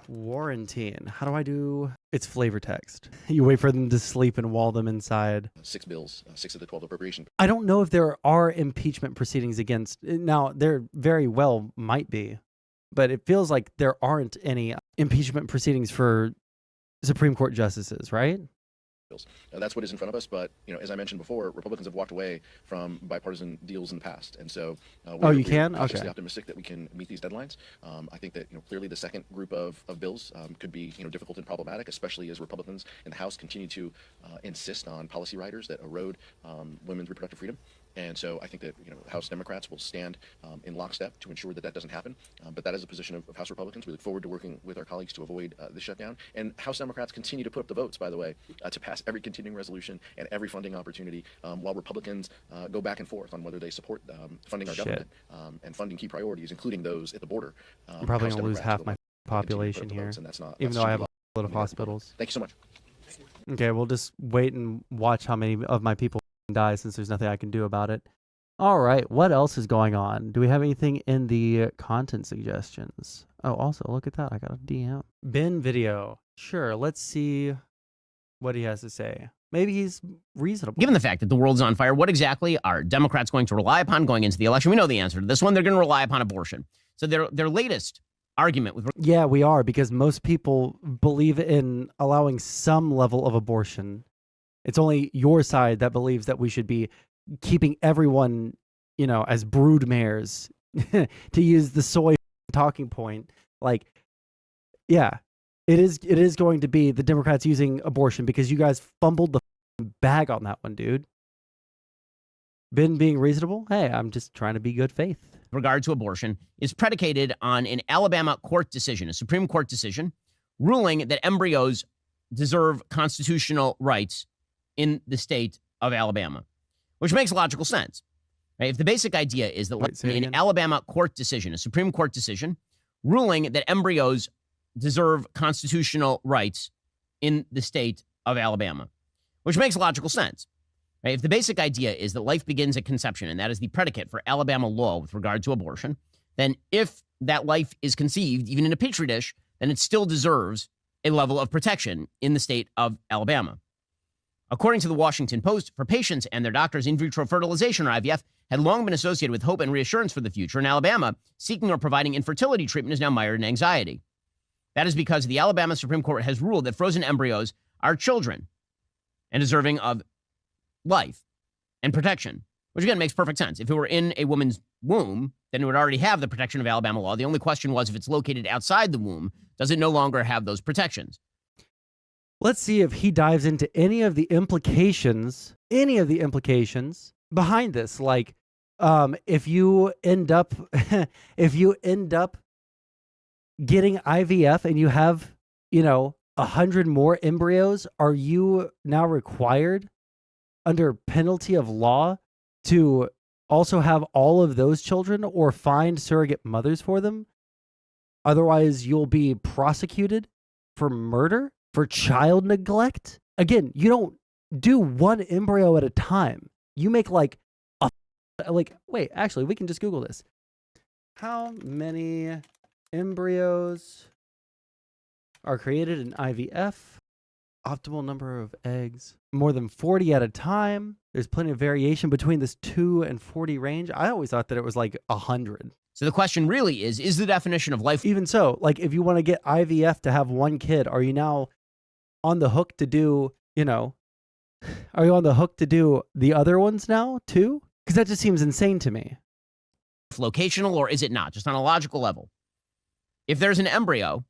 Quarantine. How do I do? It's flavor text. You wait for them to sleep and wall them inside. 6 bills, 6 of the 12 appropriation. I don't know if there are impeachment proceedings against. Now, there very well might be, but it feels like there aren't any impeachment proceedings for Supreme Court justices, right? That's what is in front of us. But as I mentioned before, Republicans have walked away from bipartisan deals in the past, and so we're cautiously optimistic that we can meet these deadlines. I think that clearly the second group of bills could be difficult and problematic, especially as Republicans in the House continue to insist on policy riders that erode women's reproductive freedom. And so I think that House Democrats will stand in lockstep to ensure that that doesn't happen. But that is a position of House Republicans. We look forward to working with our colleagues to avoid the shutdown. And House Democrats continue to put up the votes, by the way, to pass every continuing resolution and every funding opportunity, while Republicans go back and forth on whether they support funding our government and funding key priorities, including those at the border. I'm probably going to lose half my population here, even though I have a lot of hospitals. Thank you so much. Okay, we'll just wait and watch how many of my people die, since there's nothing I can do about it. All right, what else is going on? Do we have anything in the content suggestions? Oh, also, look at that. I got a DM. Ben video. Sure, let's see what he has to say. Maybe he's reasonable. Given the fact that the world's on fire, what exactly are Democrats going to rely upon going into the election? We know the answer to this one. They're going to rely upon abortion. So their latest argument with... Yeah, we are, because most people believe in allowing some level of abortion. It's only your side that believes that we should be keeping everyone, as brood mares, to use the soy talking point. Like, yeah, it is going to be the Democrats using abortion because you guys fumbled the bag on that one, dude. Ben being reasonable? Hey, I'm just trying to be good faith. Regard to abortion is predicated on an Alabama court decision, a Supreme Court decision, ruling that embryos deserve constitutional rights in the state of Alabama, which makes logical sense. Right? If the basic idea is that an Alabama court decision, a Supreme Court decision, ruling that embryos deserve constitutional rights in the state of Alabama, which makes logical sense. Right? If the basic idea is that life begins at conception, and that is the predicate for Alabama law with regard to abortion, then if that life is conceived, even in a petri dish, then it still deserves a level of protection in the state of Alabama. According to the Washington Post, for patients and their doctors, in vitro fertilization, or IVF, had long been associated with hope and reassurance for the future. In Alabama, seeking or providing infertility treatment is now mired in anxiety. That is because the Alabama Supreme Court has ruled that frozen embryos are children and deserving of life and protection, which again makes perfect sense. If it were in a woman's womb, then it would already have the protection of Alabama law. The only question was, if it's located outside the womb, does it no longer have those protections? Let's see if he dives into any of the implications behind this. Like, if you end up getting IVF and you have, 100 more embryos, are you now required under penalty of law to also have all of those children or find surrogate mothers for them? Otherwise, you'll be prosecuted for murder, for child neglect. Again, you don't do one embryo at a time. You make wait, actually, we can just Google this. How many embryos are created in IVF? Optimal number of eggs. More than 40 at a time. There's plenty of variation between this 2 and 40 range. I always thought that it was like 100. So the question really is the definition of life... Even so, like if you want to get IVF to have one kid, are you now on the hook to do, are you on the hook to do the other ones now too? Because that just seems insane to me. Locational, or is it not? Just on a logical level. If there's an embryo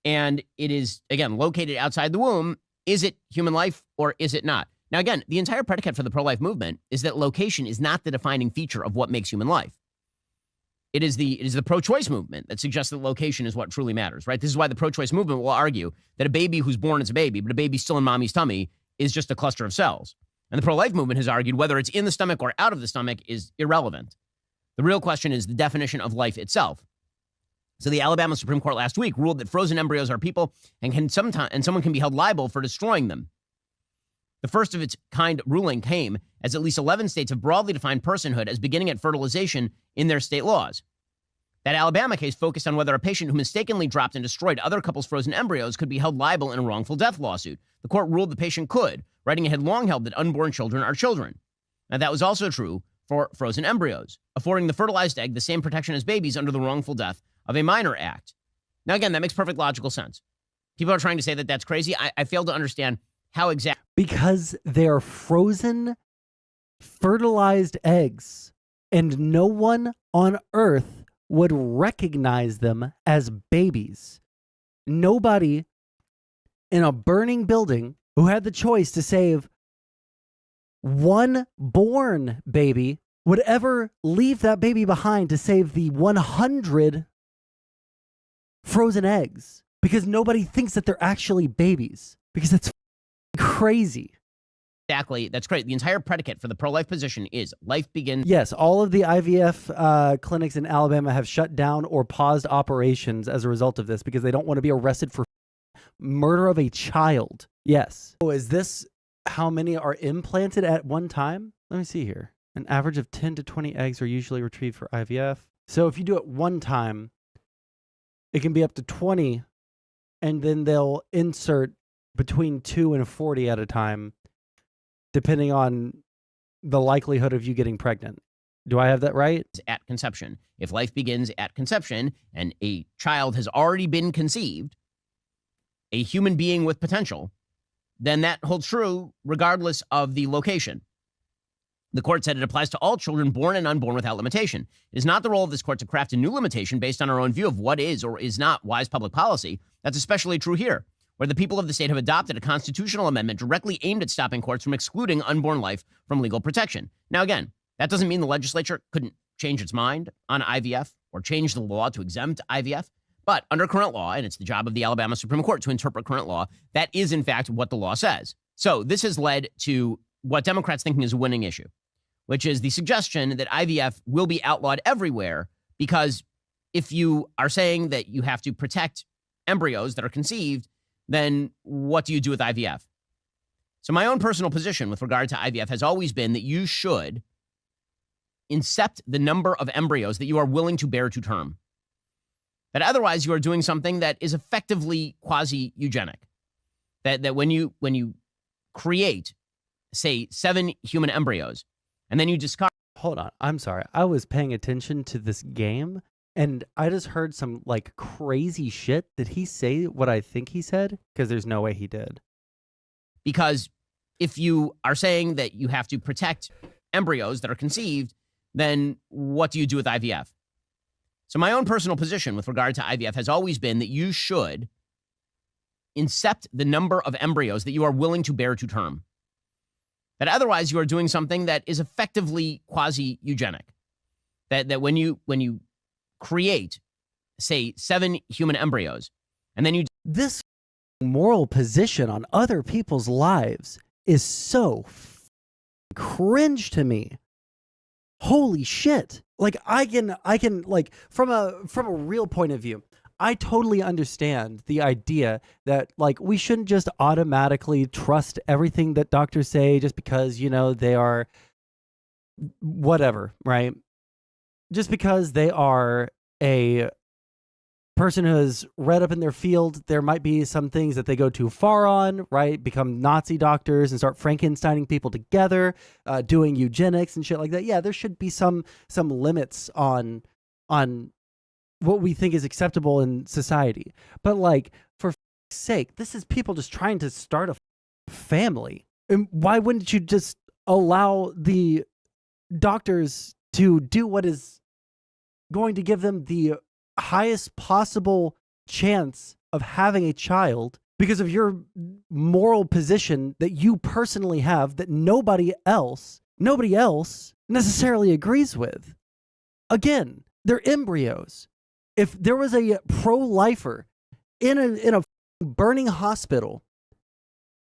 and it is, again, located outside the womb, is it human life or is it not? Now, again, the entire predicate for the pro-life movement is that location is not the defining feature of what makes human life. It is the pro-choice movement that suggests that location is what truly matters, right? This is why the pro-choice movement will argue that a baby who's born is a baby, but a baby still in mommy's tummy is just a cluster of cells. And the pro-life movement has argued whether it's in the stomach or out of the stomach is irrelevant. The real question is the definition of life itself. So the Alabama Supreme Court last week ruled that frozen embryos are people and someone can be held liable for destroying them. The first of its kind ruling came as at least 11 states have broadly defined personhood as beginning at fertilization in their state laws. That Alabama case focused on whether a patient who mistakenly dropped and destroyed other couples' frozen embryos could be held liable in a wrongful death lawsuit. The court ruled the patient could, writing it had long held that unborn children are children. Now, that was also true for frozen embryos, affording the fertilized egg the same protection as babies under the wrongful death of a minor act. Now, again, that makes perfect logical sense. People are trying to say that that's crazy. I fail to understand how exactly. Because they're frozen, fertilized eggs, and no one on Earth would recognize them as babies. Nobody in a burning building who had the choice to save one born baby would ever leave that baby behind to save the 100 frozen eggs, because nobody thinks that they're actually babies, because that's crazy. Exactly. That's great. The entire predicate for the pro-life position is life begins. Yes, all of the IVF clinics in Alabama have shut down or paused operations as a result of this because they don't want to be arrested for murder of a child. Yes. So is this how many are implanted at one time? Let me see here. An average of 10 to 20 eggs are usually retrieved for IVF. So if you do it one time, it can be up to 20, and then they'll insert between 2 and 40 at a time, depending on the likelihood of you getting pregnant. Do I have that right? At conception. If life begins at conception and a child has already been conceived, a human being with potential, then that holds true regardless of the location. The court said it applies to all children born and unborn without limitation. It is not the role of this court to craft a new limitation based on our own view of what is or is not wise public policy. That's especially true here, where the people of the state have adopted a constitutional amendment directly aimed at stopping courts from excluding unborn life from legal protection. Now, again, that doesn't mean the legislature couldn't change its mind on IVF or change the law to exempt IVF. But under current law, and it's the job of the Alabama Supreme Court to interpret current law, that is, in fact, what the law says. So this has led to what Democrats thinking is a winning issue, which is the suggestion that IVF will be outlawed everywhere, because if you are saying that you have to protect embryos that are conceived, then what do you do with IVF? So my own personal position with regard to IVF has always been that you should incept the number of embryos that you are willing to bear to term. That otherwise you are doing something that is effectively quasi-eugenic. That when you create, say, 7 human embryos, and then you discard. Hold on. I'm sorry. I was paying attention to this game, and I just heard some like crazy shit. Did he say what I think he said? Because there's no way he did. Because if you are saying that you have to protect embryos that are conceived, then what do you do with IVF? So my own personal position with regard to IVF has always been that you should incept the number of embryos that you are willing to bear to term. That otherwise you are doing something that is effectively quasi-eugenic. That when you create, say, 7 human embryos, and then you... This moral position on other people's lives is so cringe to me. Holy shit. Like I can like from a real point of view, I totally understand the idea that like we shouldn't just automatically trust everything that doctors say just because, you know, they are whatever, right? Just because they are a person who has read up in their field, there might be some things that they go too far on, right? Become Nazi doctors and start Frankensteining people together, doing eugenics and shit like that. Yeah, there should be some limits on what we think is acceptable in society. But like, for sake, this is people just trying to start a family. And why wouldn't you just allow the doctors to do what is going to give them the highest possible chance of having a child because of your moral position that you personally have that nobody else necessarily agrees with? Again, they're embryos. If there was a pro-lifer in a burning hospital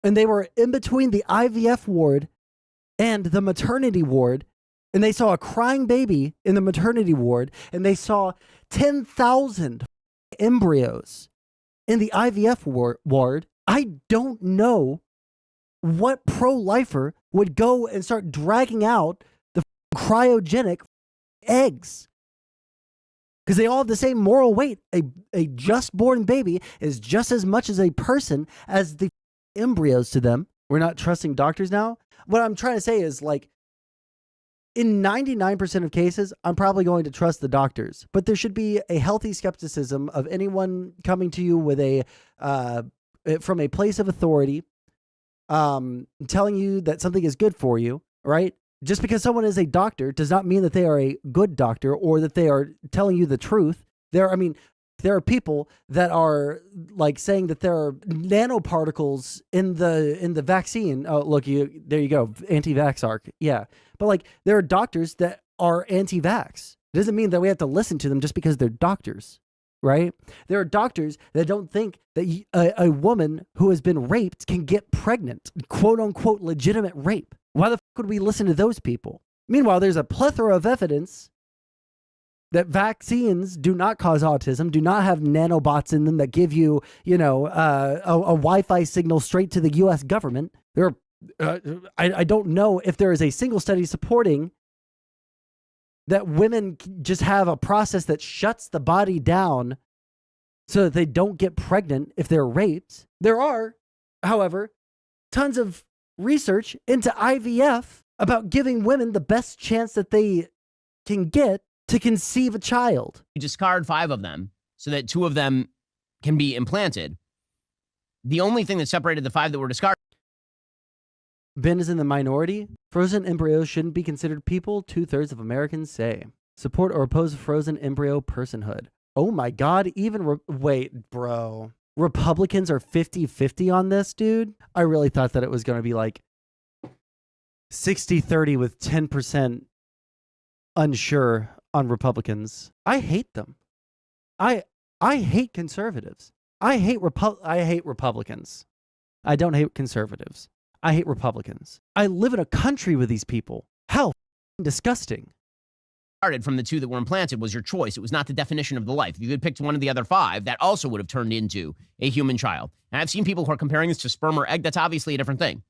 and they were in between the IVF ward and the maternity ward, and they saw a crying baby in the maternity ward, and they saw 10,000 embryos in the IVF ward, I don't know what pro-lifer would go and start dragging out the cryogenic eggs. Because they all have the same moral weight. A just born baby is just as much as a person as the embryos to them. We're not trusting doctors now. What I'm trying to say is, like, in 99% of cases, I'm probably going to trust the doctors, but there should be a healthy skepticism of anyone coming to you with from a place of authority, telling you that something is good for you, right? Just because someone is a doctor does not mean that they are a good doctor or that they are telling you the truth. There are people that are like saying that there are nanoparticles in the vaccine. Oh, look, there you go, anti-vax arc. Yeah. But like there are doctors that are anti-vax. It doesn't mean that we have to listen to them just because they're doctors, right? There are doctors that don't think that a woman who has been raped can get pregnant, quote unquote, legitimate rape. Why the fuck would we listen to those people? Meanwhile, there's a plethora of evidence that vaccines do not cause autism, do not have nanobots in them that give you, a Wi-Fi signal straight to the U.S. government. I don't know if there is a single study supporting that women just have a process that shuts the body down so that they don't get pregnant if they're raped. There are, however, tons of research into IVF about giving women the best chance that they can get to conceive a child. You discard 5 of them so that 2 of them can be implanted. The only thing that separated the 5 that were discarded. Ben is in the minority. Frozen embryos shouldn't be considered people, 2/3 of Americans say. Support or oppose frozen embryo personhood. Oh my God, wait, bro. Republicans are 50-50 on this, dude. I really thought that it was going to be like 60-30 with 10% unsure on Republicans. I hate them. I hate conservatives. I hate Republicans. I don't hate conservatives. I hate Republicans. I live in a country with these people. How disgusting. From the 2 that were implanted was your choice. It was not the definition of the life. If you had picked one of the other 5, that also would have turned into a human child. And I've seen people who are comparing this to sperm or egg. That's obviously a different thing.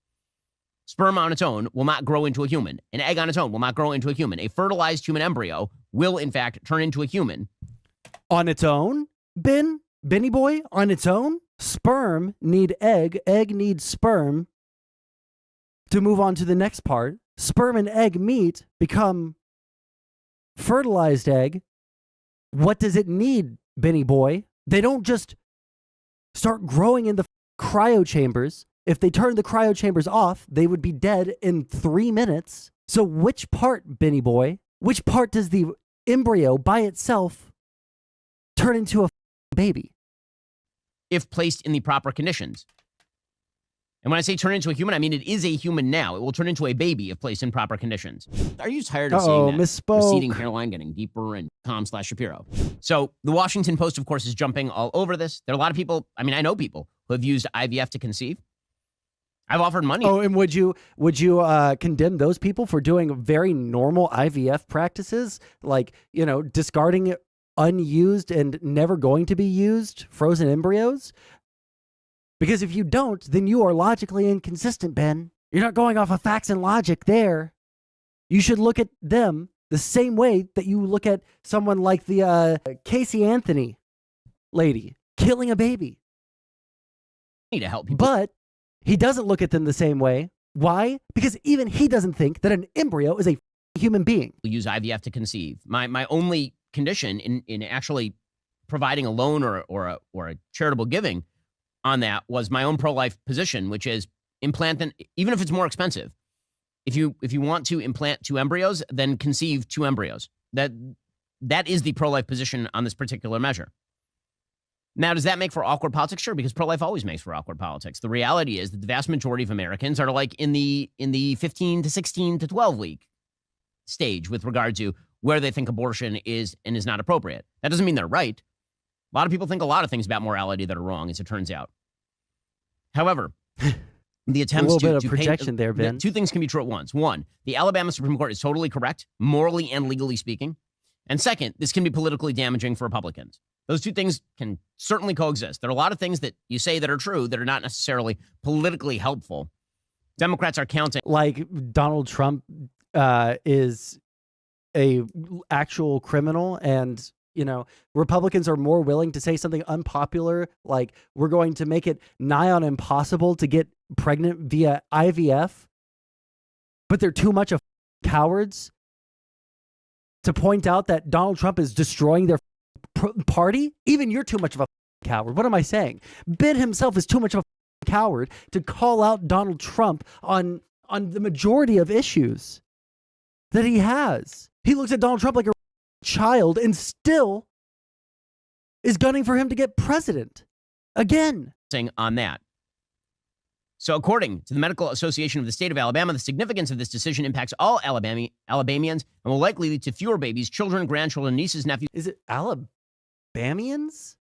Sperm on its own will not grow into a human. An egg on its own will not grow into a human. A fertilized human embryo will, in fact, turn into a human. On its own? Benny boy, on its own. Sperm need egg needs sperm to move on to the next part. Sperm and egg meet, become fertilized egg. What does it need, Benny boy? They don't just start growing in the cryo chambers. If they turn the cryo chambers off, they would be dead in 3 minutes. So which part, Benny boy, which part does the embryo by itself turn into a baby? If placed in the proper conditions. And when I say turn into a human, I mean it is a human now. It will turn into a baby if placed in proper conditions. Are you tired of seeing that misspoke. receding hairline getting deeper and com/Shapiro? So the Washington Post, of course, is jumping all over this. There are a lot of people, I mean, I know people who have used IVF to conceive. I've offered money. Oh, and would you condemn those people for doing very normal IVF practices, like, you know, discarding unused and never going to be used frozen embryos? Because if you don't, then you are logically inconsistent, Ben. You're not going off of facts and logic there. You should look at them the same way that you look at someone like the Casey Anthony lady killing a baby. Need to help people. But he doesn't look at them the same way. Why? Because even he doesn't think that an embryo is a human being. We use IVF to conceive. My only condition in actually providing a loan or a charitable giving on that was my own pro-life position, which is implant them, even if it's more expensive. If you want to implant 2 embryos, then conceive 2 embryos. That is the pro-life position on this particular measure. Now, does that make for awkward politics? Sure, because pro-life always makes for awkward politics. The reality is that the vast majority of Americans are like in the 15 to 16 to 12 week stage with regard to where they think abortion is and is not appropriate. That doesn't mean they're right. A lot of people think a lot of things about morality that are wrong, as it turns out. However, the attempts a little bit of to projection paint, there, Ben. 2 things can be true at once. One, the Alabama Supreme Court is totally correct, morally and legally speaking. And second, this can be politically damaging for Republicans. Those 2 things can certainly coexist. There are a lot of things that you say that are true that are not necessarily politically helpful. Democrats are counting. Like Donald Trump is a actual criminal, and you know, Republicans are more willing to say something unpopular, like we're going to make it nigh on impossible to get pregnant via IVF, but they're too much of cowards to point out that Donald Trump is destroying their party. Even you're too much of a coward. What am I saying? Ben himself is too much of a coward to call out Donald Trump on the majority of issues that he has. He looks at Donald Trump like a child and still is gunning for him to get president again. On that. So according to the Medical Association of the State of Alabama, the significance of this decision impacts all Alabamians and will likely lead to fewer babies, children, grandchildren, nieces, nephews. Is it Alabamians?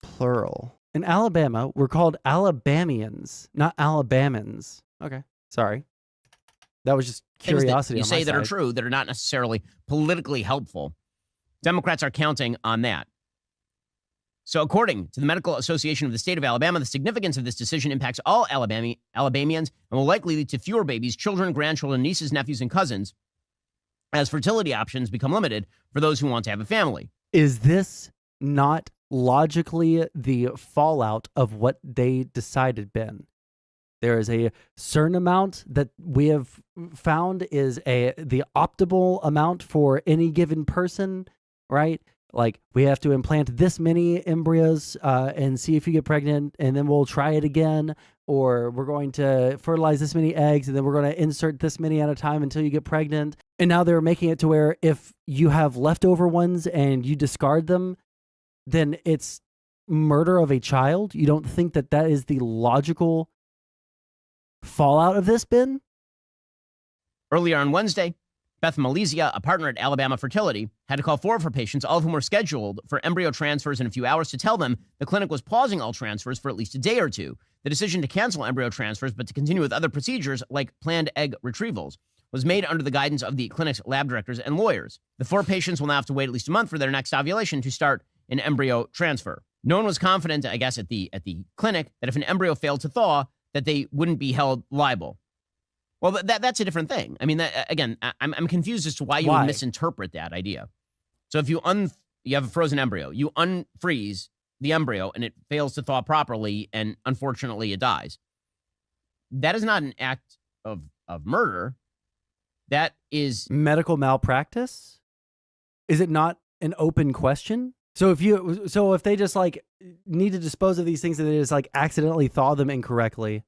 Plural. In Alabama, we're called Alabamians, not Alabamans. Okay, sorry. That was just curiosity. You say that are true that are not necessarily politically helpful. Democrats are counting on that. So according to the Medical Association of the State of Alabama, the significance of this decision impacts all Alabamians and will likely lead to fewer babies, children, grandchildren, nieces, nephews, and cousins as fertility options become limited for those who want to have a family. Is this not logically the fallout of what they decided, Ben? There is a certain amount that we have found is the optimal amount for any given person, right? Like, we have to implant this many embryos and see if you get pregnant, and then we'll try it again. Or we're going to fertilize this many eggs, and then we're going to insert this many at a time until you get pregnant. And now they're making it to where if you have leftover ones and you discard them, then it's murder of a child. You don't think that that is the logical fallout of this, Ben? Earlier on Wednesday, Beth Malizia, a partner at Alabama Fertility, had to call 4 of her patients, all of whom were scheduled for embryo transfers in a few hours, to tell them the clinic was pausing all transfers for at least a day or two. The decision to cancel embryo transfers but to continue with other procedures like planned egg retrievals was made under the guidance of the clinic's lab directors and lawyers. The 4 patients will now have to wait at least a month for their next ovulation to start an embryo transfer. No one was confident, I guess, at the clinic that if an embryo failed to thaw, that they wouldn't be held liable. Well, that's a different thing. I mean, again, I'm confused as to why you would misinterpret that idea. So if you you have a frozen embryo. You unfreeze the embryo and it fails to thaw properly, and unfortunately it dies. That is not an act of murder. That is medical malpractice. Is it not an open question? So if they just like need to dispose of these things and they just like accidentally thaw them incorrectly,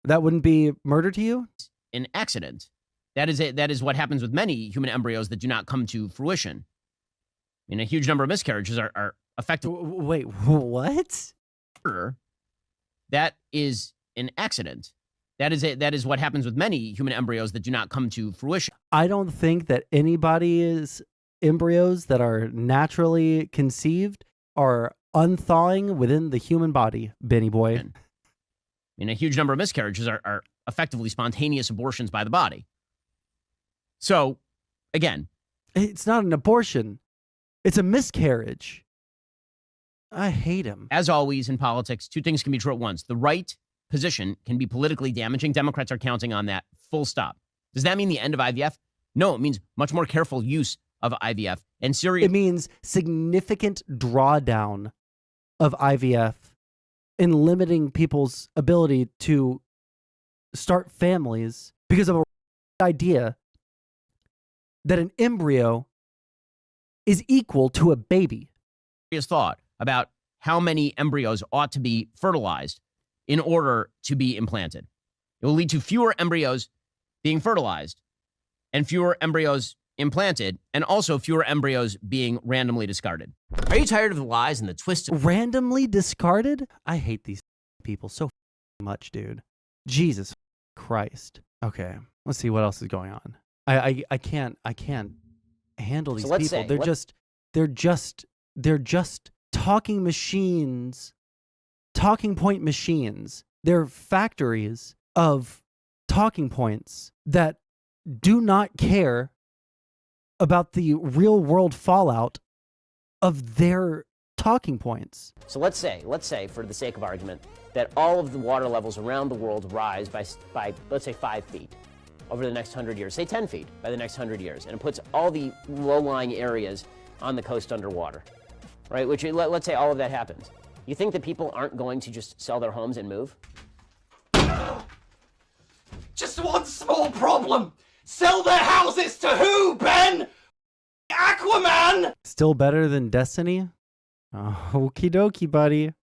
that wouldn't be murder to you? An accident. That is what happens with many human embryos that do not come to fruition. I mean, a huge number of miscarriages are effective. Wait, what? That is an accident. That is what happens with many human embryos that do not come to fruition. I don't think that anybody's embryos that are naturally conceived are unthawing within the human body, Benny boy. I mean, a huge number of miscarriages are effectively spontaneous abortions by the body. So, again, it's not an abortion. It's a miscarriage. I hate him. As always in politics, two things can be true at once. The right position can be politically damaging. Democrats are counting on that. Full stop. Does that mean the end of IVF? No, it means much more careful use of IVF. And serious. It means significant drawdown of IVF in limiting people's ability to start families because of an idea that an embryo is equal to a baby. Serious thought about how many embryos ought to be fertilized in order to be implanted. It will lead to fewer embryos being fertilized and fewer embryos implanted, and also fewer embryos being randomly discarded. Are you tired of the lies and the twists? Randomly discarded? I hate these people so much, dude. Jesus Christ. Okay, let's see what else is going on. I can't handle these people. They're just talking machines, talking point machines. They're factories of talking points that do not care about the real world fallout of their talking points. So let's say, for the sake of argument, that all of the water levels around the world rise by let's say 5 feet over the next 100 years, say 10 feet by the next 100 years, and it puts all the low-lying areas on the coast underwater, right? Which, let's say all of that happens. You think that people aren't going to just sell their homes and move? Just one small problem. Sell their houses to who, Ben? Aquaman! Still better than Destiny? Oh, okie dokie, buddy.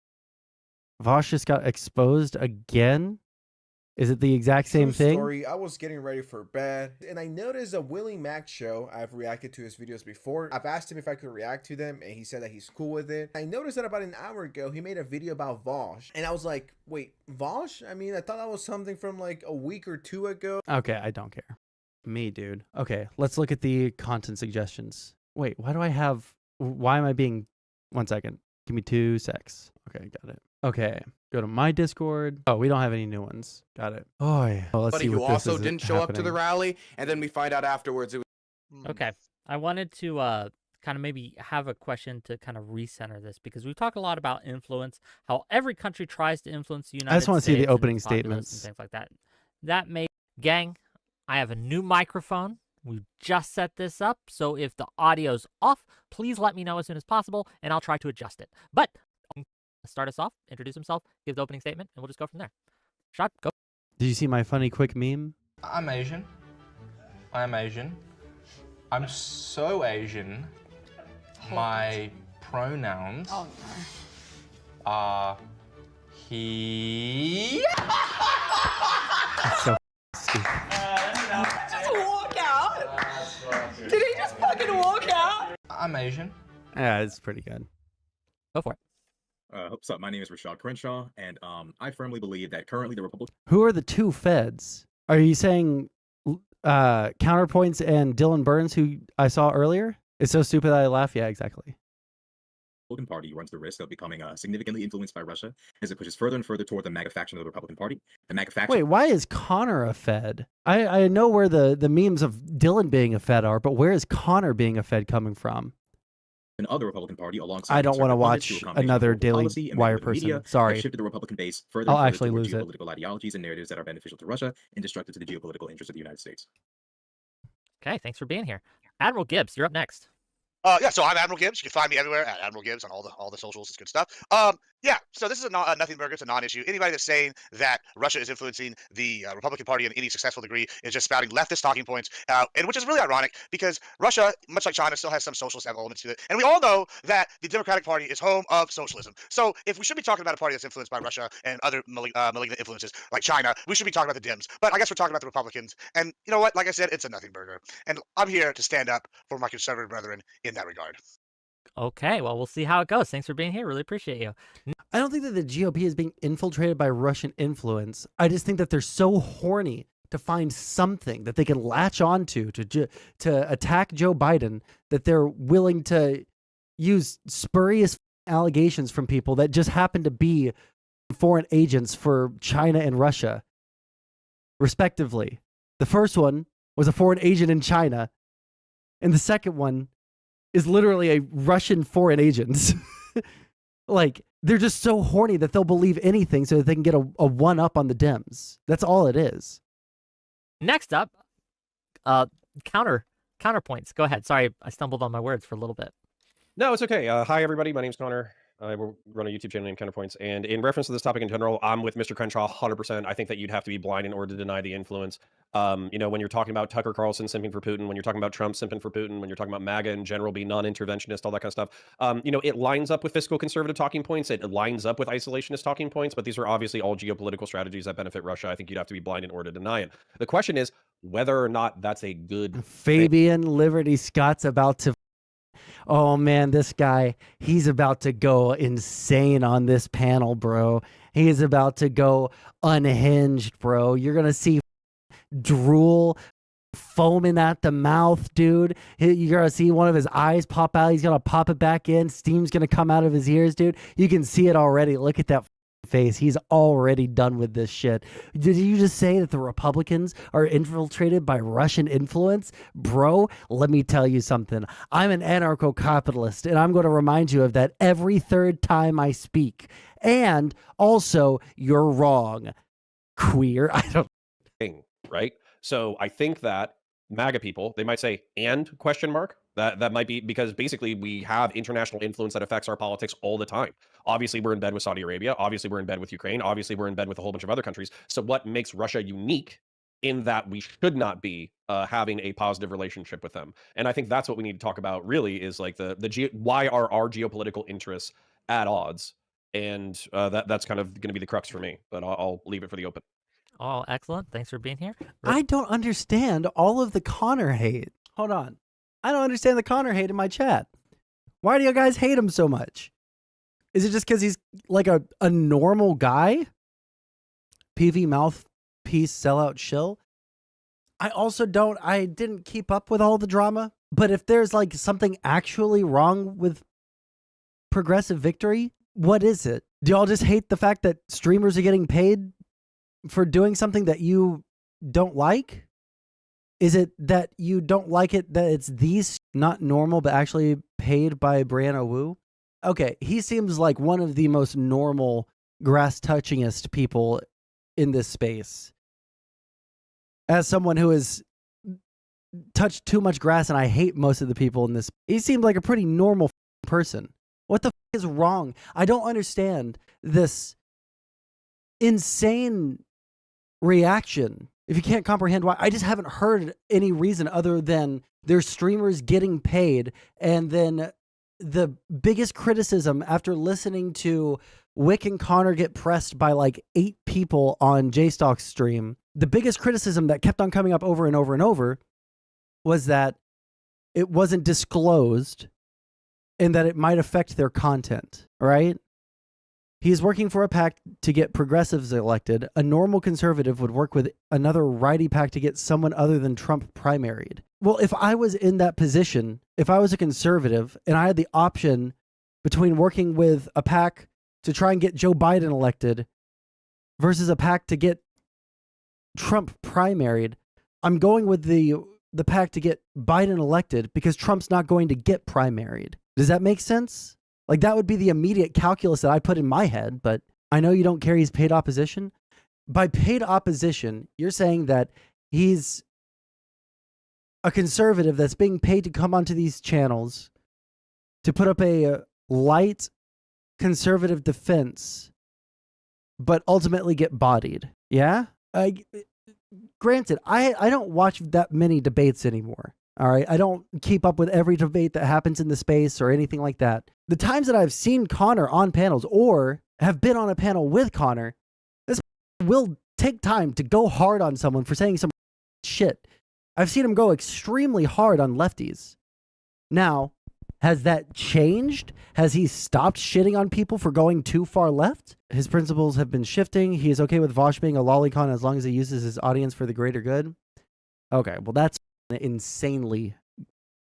Vosh just got exposed again? Is it the exact same thing? Story, I was getting ready for bed, and I noticed a Willie Mack show. I've reacted to his videos before. I've asked him if I could react to them, and he said that he's cool with it. I noticed that about an hour ago, he made a video about Vosh, and I was like, wait, Vosh? I mean, I thought that was something from like a week or two ago. Okay, I don't care. Me, dude. Okay, let's look at the content suggestions. Wait, why am I being... 1 second. Give me 2 secs. Okay, got it. Okay, go to my Discord. Oh, we don't have any new ones. Got it. Oh, yeah. Well, let's see who what this also is didn't show up to the happening. rally, and then we find out afterwards it was... Okay, I wanted to kind of maybe have a question to kind of recenter this, because we talk a lot about influence, how every country tries to influence the United States. I just want to see the and opening populace statements. and things like that. That may... Gang, I have a new microphone. We just set this up, so if the audio's off, please let me know as soon as possible, and I'll try to adjust it. But start us off, introduce himself, give the opening statement, and we'll just go from there. Shot, go. Did you see my funny quick meme? I'm Asian. I'm Asian. I'm so Asian. My pronouns are he. That's so stupid. Just walk out? Did he just fucking walk out? I'm Asian. Yeah, it's pretty good. Go for it. What's up? My name is Rashad Crenshaw, and I firmly believe that currently the Republican Who are the two feds? Are you saying Counterpoints and Dylan Burns, who I saw earlier? It's so stupid that I laugh. Yeah, exactly. Republican Party runs the risk of becoming significantly influenced by Russia as it pushes further and further toward the MAGA faction of the Republican Party. The MAGA faction. Wait, why is Connor a Fed? I know where the memes of Dylan being a Fed are, but where is Connor being a Fed coming from? And other Republican Party alongside. I don't want to watch another Daily policy and Wire the media person. Sorry. have shifted the Republican base further I'll and further actually toward lose it. geopolitical ideologies and narratives that are beneficial to Russia and destructive to the geopolitical interests of the United States. Okay, thanks for being here. Admiral Gibbs, you're up next. Yeah, so I'm Admiral Gibbs. You can find me everywhere at Admiral Gibbs on all the socials. It's good stuff. Yeah, so this is a nothing burger. It's a non-issue. Anybody that's saying that Russia is influencing the Republican Party in any successful degree is just spouting leftist talking points, and which is really ironic because Russia, much like China, still has some socialist elements to it. And we all know that the Democratic Party is home of socialism. So if we should be talking about a party that's influenced by Russia and other malignant influences like China, we should be talking about the Dems. But I guess we're talking about the Republicans. And you know what? Like I said, it's a nothing burger. And I'm here to stand up for my conservative brethren in that regard. Okay, well, we'll see how it goes. Thanks for being here. Really appreciate you. I don't think that the GOP is being infiltrated by Russian influence. I just think that they're so horny to find something that they can latch onto to attack Joe Biden that they're willing to use spurious allegations from people that just happen to be foreign agents for China and Russia, respectively. The first one was a foreign agent in China, and the second one is literally a Russian foreign agent. Like, they're just so horny that they'll believe anything so that they can get a one-up on the Dems. That's all it is. Next up, counterpoints. Go ahead. Sorry, I stumbled on my words for a little bit. No, it's okay. Hi, everybody. My name's Connor. I run a YouTube channel named Counterpoints. And in reference to this topic in general, I'm with Mr. Crenshaw 100%. I think that you'd have to be blind in order to deny the influence. When you're talking about Tucker Carlson simping for Putin, when you're talking about Trump simping for Putin, when you're talking about MAGA in general being non-interventionist, all that kind of stuff, it lines up with fiscal conservative talking points. It lines up with isolationist talking points. But these are obviously all geopolitical strategies that benefit Russia. I think you'd have to be blind in order to deny it. The question is whether or not that's a good Fabian Liberty Scott's about to... Oh man, this guy, he's about to go insane on this panel, bro. He's about to go unhinged, bro. You're going to see drool foaming at the mouth, dude. You're going to see one of his eyes pop out. He's going to pop it back in. Steam's going to come out of his ears, dude. You can see it already. Look at that face. He's already done with this shit. Did you just say that the Republicans are infiltrated by Russian influence? Bro, let me tell you something. I'm an anarcho-capitalist, and I'm going to remind you of that every third time I speak. And also, you're wrong. Queer. I don't... Right? So I think that MAGA people, they might say, and ? That might be because basically we have international influence that affects our politics all the time. Obviously, we're in bed with Saudi Arabia. Obviously, we're in bed with Ukraine. Obviously, we're in bed with a whole bunch of other countries. So what makes Russia unique in that we should not be having a positive relationship with them? And I think that's what we need to talk about really is like why are our geopolitical interests at odds? And that's kind of going to be the crux for me. But I'll leave it for the open. Oh, excellent. Thanks for being here. I don't understand all of the Connor hate. Hold on. I don't understand the Connor hate in my chat. Why do you guys hate him so much? Is it just because he's like a normal guy? PV mouthpiece sellout shill? I didn't keep up with all the drama, but if there's like something actually wrong with progressive victory, what is it? Do y'all just hate the fact that streamers are getting paid for doing something that you don't like? Is it that you don't like it that it's these not normal but actually paid by Brianna Wu? Okay, he seems like one of the most normal grass-touchingest people in this space. As someone who has touched too much grass and I hate most of the people in this, he seemed like a pretty normal person. What the is wrong? I don't understand this insane reaction. If you can't comprehend why, I just haven't heard any reason other than there's streamers getting paid. And then the biggest criticism after listening to Wick and Connor get pressed by like 8 people on JStalk's stream, the biggest criticism that kept on coming up over and over and over was that it wasn't disclosed and that it might affect their content, right? He's working for a PAC to get progressives elected. A normal conservative would work with another righty PAC to get someone other than Trump primaried. Well, if I was in that position, if I was a conservative and I had the option between working with a PAC to try and get Joe Biden elected versus a PAC to get Trump primaried, I'm going with the PAC to get Biden elected because Trump's not going to get primaried. Does that make sense? Like, that would be the immediate calculus that I put in my head, but I know you don't care he's paid opposition. By paid opposition, you're saying that he's a conservative that's being paid to come onto these channels to put up a light conservative defense, but ultimately get bodied. Yeah? Granted, I don't watch that many debates anymore. All right. I don't keep up with every debate that happens in the space or anything like that. The times that I've seen Connor on panels or have been on a panel with Connor, this will take time to go hard on someone for saying some shit. I've seen him go extremely hard on lefties. Now, has that changed? Has he stopped shitting on people for going too far left? His principles have been shifting. He is okay with Vosh being a lolicon as long as he uses his audience for the greater good. Okay, well, that's insanely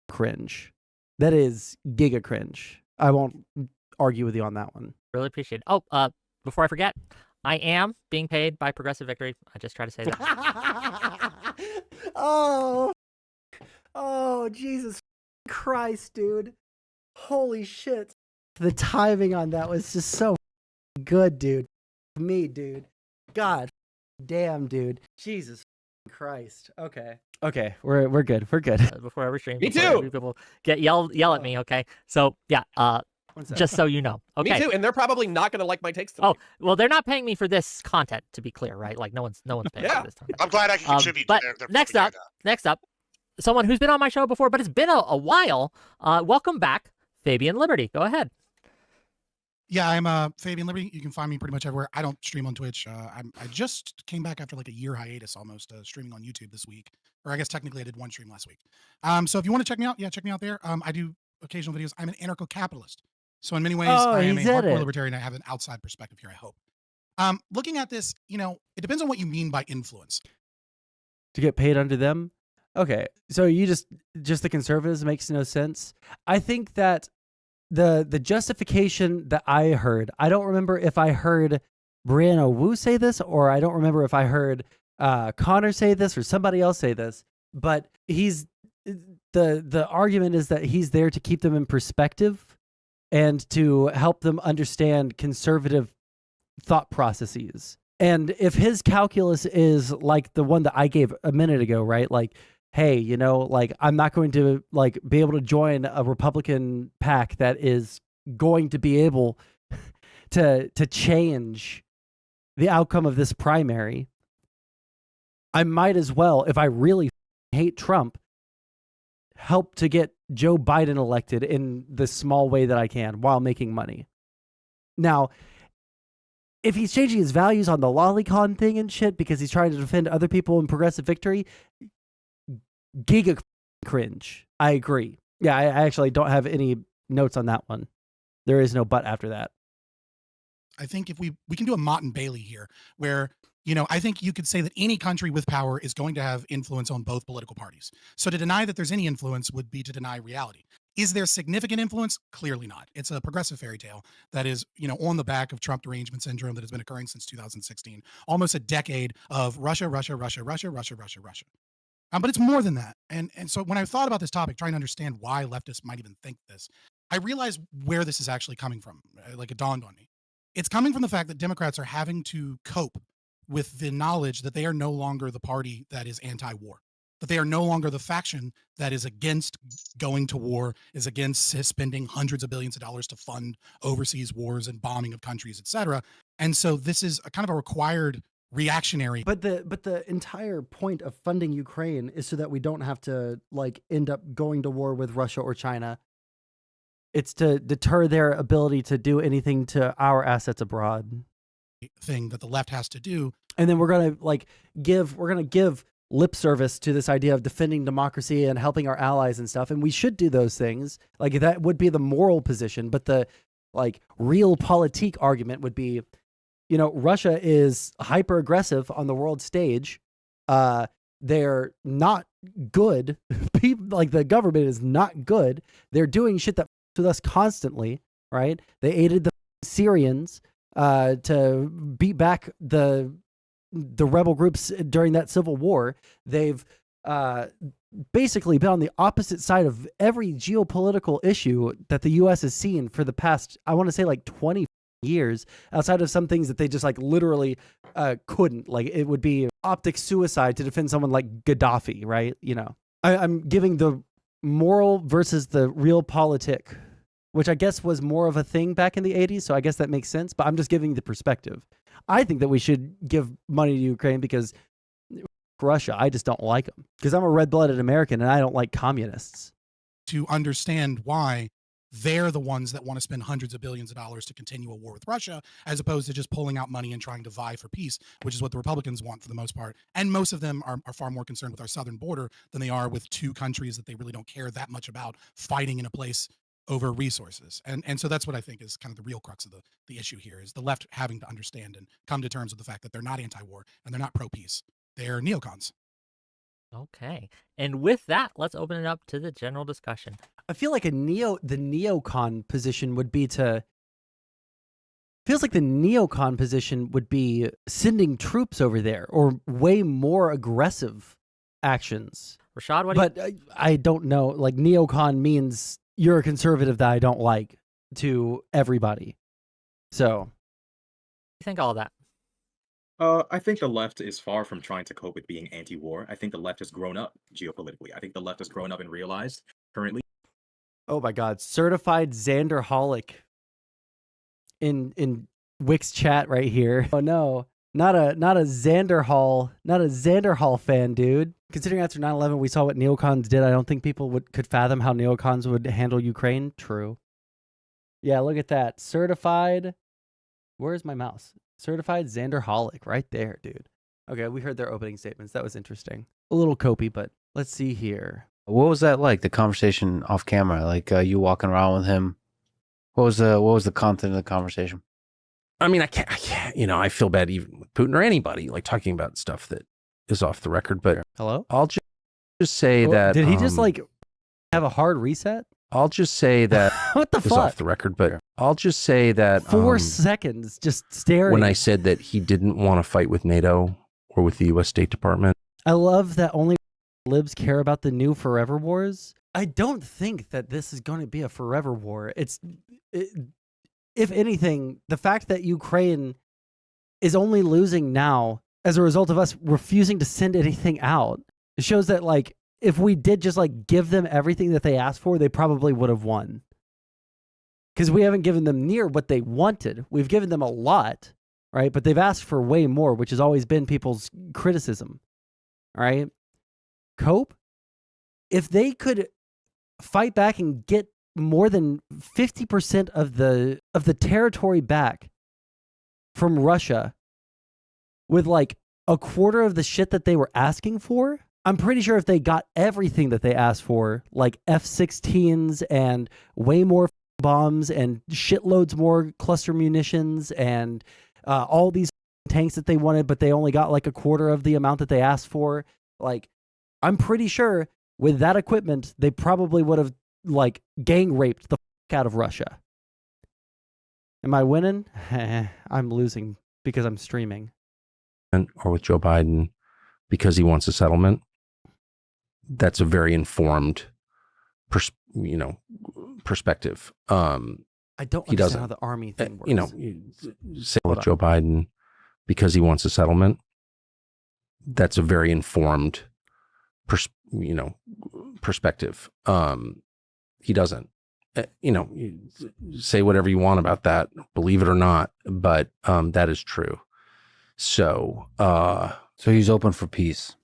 cringe. That is giga cringe. I won't argue with you on that one. Really appreciate it. Oh, before I forget, I am being paid by Progressive Victory. I just try to say that. Oh, Jesus Christ, dude. Holy shit. The timing on that was just so good, dude. Me, dude. God damn, dude. Jesus Christ. Okay. Okay, we're good. We're good. Before every stream. Me before too. every people yell at me, okay? So, yeah, just so you know. Okay. Me too, and they're probably not going to like my takes today. Oh, well, they're not paying me for this content, to be clear, right? Like, no one's paying for this content. I'm glad I can contribute But to their next up, someone who's been on my show before, but it's been a while. Welcome back, Fabian Liberty. Go ahead. Yeah, I'm Fabian Liberty. You can find me pretty much everywhere. I don't stream on Twitch. I just came back after like a year hiatus almost, streaming on YouTube this week. Or I guess technically I did one stream last week. So if you want to check me out, check me out there. I do occasional videos. I'm an anarcho-capitalist. So in many ways, I am a hardcore libertarian. I have an outside perspective here, I hope. Looking at this, it depends on what you mean by influence. To get paid under them? Okay, so you just the conservatives makes no sense. I think that the justification that I heard, I don't remember if I heard Brianna Wu say this, or I don't remember if I heard Connor say this or somebody else say this, but the argument is that he's there to keep them in perspective and to help them understand conservative thought processes. And if his calculus is like the one that I gave a minute ago, right? Like, hey, like I'm not going to like be able to join a Republican PAC that is going to be able to change the outcome of this primary. I might as well, if I really hate Trump, help to get Joe Biden elected in the small way that I can while making money. Now, if he's changing his values on the lolicon thing and shit because he's trying to defend other people in Progressive Victory, giga cringe. I agree. Yeah, I actually don't have any notes on that one. There is no but after that. I think if we can do a Mott and Bailey here, where I think you could say that any country with power is going to have influence on both political parties. So to deny that there's any influence would be to deny reality. Is there significant influence? Clearly not. It's a progressive fairy tale that is, on the back of Trump derangement syndrome that has been occurring since 2016. Almost a decade of Russia. But it's more than that. And so when I thought about this topic, trying to understand why leftists might even think this, I realized where this is actually coming from. Like it dawned on me. It's coming from the fact that Democrats are having to cope with the knowledge that they are no longer the party that is anti-war, that they are no longer the faction that is against going to war, is against spending hundreds of billions of dollars to fund overseas wars and bombing of countries, etc. And so this is a kind of a required reactionary. But the entire point of funding Ukraine is so that we don't have to like end up going to war with Russia or China. It's to deter their ability to do anything to our assets abroad. Thing that the left has to do. And then we're going to give lip service to this idea of defending democracy and helping our allies and stuff. And we should do those things. Like that would be the moral position. But the like real politique argument would be, Russia is hyper aggressive on the world stage. They're not good. People like the government is not good. They're doing shit that f***s with us constantly, right? They aided the Syrians to beat back the rebel groups during that civil war. They've basically been on the opposite side of every geopolitical issue that the U.S. has seen for the past, I want to say like 20 years, outside of some things that they just like literally couldn't. Like it would be optic suicide to defend someone like Gaddafi, right? I'm giving the moral versus the real politic which I guess was more of a thing back in the 80s. So I guess that makes sense. But I'm just giving you the perspective. I think that we should give money to Ukraine because Russia, I just don't like them. Because I'm a red-blooded American and I don't like communists. To understand why they're the ones that want to spend hundreds of billions of dollars to continue a war with Russia, as opposed to just pulling out money and trying to vie for peace, which is what the Republicans want for the most part. And most of them are far more concerned with our southern border than they are with two countries that they really don't care that much about fighting in a place over resources. And so that's what I think is kind of the real crux of the issue here, is the left having to understand and come to terms with the fact that they're not anti-war and they're not pro-peace. They're neocons. Okay. And with that, let's open it up to the general discussion. I feel like the neocon position would be feels like the neocon position would be sending troops over there or way more aggressive actions. Rashad, what do you... I don't know. Like, neocon means you're a conservative that I don't like to everybody. So. You think all that? I think the left is far from trying to cope with being anti-war. I think the left has grown up geopolitically. I think the left has grown up and realized currently. Oh my God, certified Xanderholic in Wix chat right here. Oh no, not a Xanderhall fan, dude. Considering after 9/11 we saw what neocons did, I don't think people could fathom how neocons would handle Ukraine. True. Yeah, look at that. Certified. Where's my mouse? Certified Xanderholic right there, dude. Okay, we heard their opening statements. That was interesting. A little copy, but let's see here. What was that like? The conversation off camera, like you walking around with him. What was the content of the conversation? I mean, I can't. I feel bad even with Putin or anybody like talking about stuff that is off the record. But hello, I'll just say that. Did he just like have a hard reset? I'll just say that what the is fuck? Off the record, but I'll just say that 4 seconds just staring. When I said that he didn't want to fight with NATO or with the U.S. State Department. I love that only libs care about the new forever wars. I don't think that this is going to be a forever war. If anything, the fact that Ukraine is only losing now as a result of us refusing to send anything out, it shows that like if we did just like give them everything that they asked for, they probably would have won. Because we haven't given them near what they wanted. We've given them a lot, right? But they've asked for way more, which has always been people's criticism, right? Cope, if they could fight back and get more than 50% of the territory back from Russia with like a quarter of the shit that they were asking for, I'm pretty sure if they got everything that they asked for, like F-16s and way more bombs and shitloads more cluster munitions and all these tanks that they wanted, but they only got like a quarter of the amount that they asked for, like, I'm pretty sure with that equipment, they probably would have like gang raped the fuck out of Russia. Am I winning? I'm losing because I'm streaming. Or with Joe Biden because he wants a settlement. That's a very informed, perspective. I don't understand how the army thing works. Say with Joe Biden because he wants a settlement. That's a very informed, perspective. He doesn't. Say whatever you want about that, believe it or not, but that is true. So he's open for peace.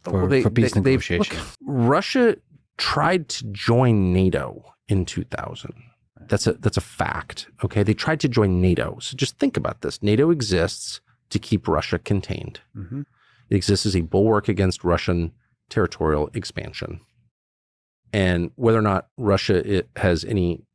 For peace negotiations. Look, Russia tried to join NATO in 2000. That's a fact. Okay, they tried to join NATO. So just think about this. NATO exists to keep Russia contained. Mm-hmm. It exists as a bulwark against Russian territorial expansion. And whether or not Russia has any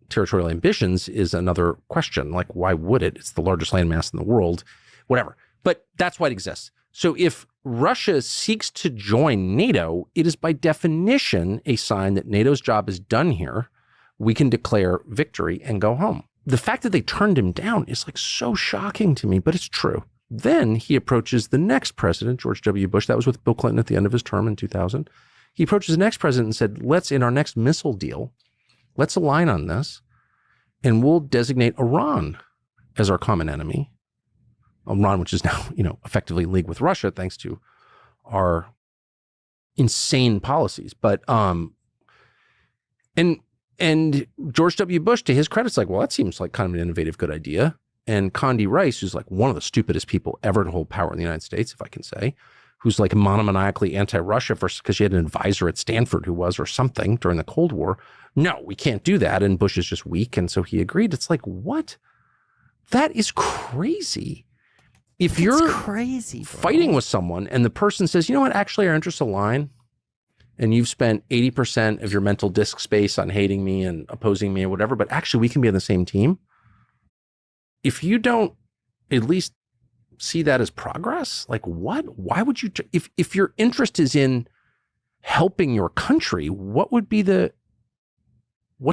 territorial ambitions is another question. Like, why would it? It's the largest landmass in the world. Whatever. But that's why it exists. So if Russia seeks to join NATO, it is by definition a sign that NATO's job is done here. We can declare victory and go home. The fact that they turned him down is like so shocking to me, but it's true. Then he approaches the next president, George W. Bush. That was with Bill Clinton at the end of his term in 2000. He approaches the next president and said, in our next missile deal, let's align on this and we'll designate Iran as our common enemy. Iran, which is now, effectively in league with Russia, thanks to our insane policies. But, and And George W. Bush, to his credit, is like, well, that seems like kind of an innovative, good idea. And Condi Rice, who's like one of the stupidest people ever to hold power in the United States, if I can say, who's like monomaniacally anti-Russia because she had an advisor at Stanford who was, or something during the Cold War. No, we can't do that. And Bush is just weak. And so he agreed. It's like, what? That is crazy. If you're crazy, fighting with someone and the person says, you know what, actually our interests align, and you've spent 80% of your mental disk space on hating me and opposing me or whatever, but actually we can be on the same team. If you don't at least see that as progress, like what? Why would you, if your interest is in helping your country, what's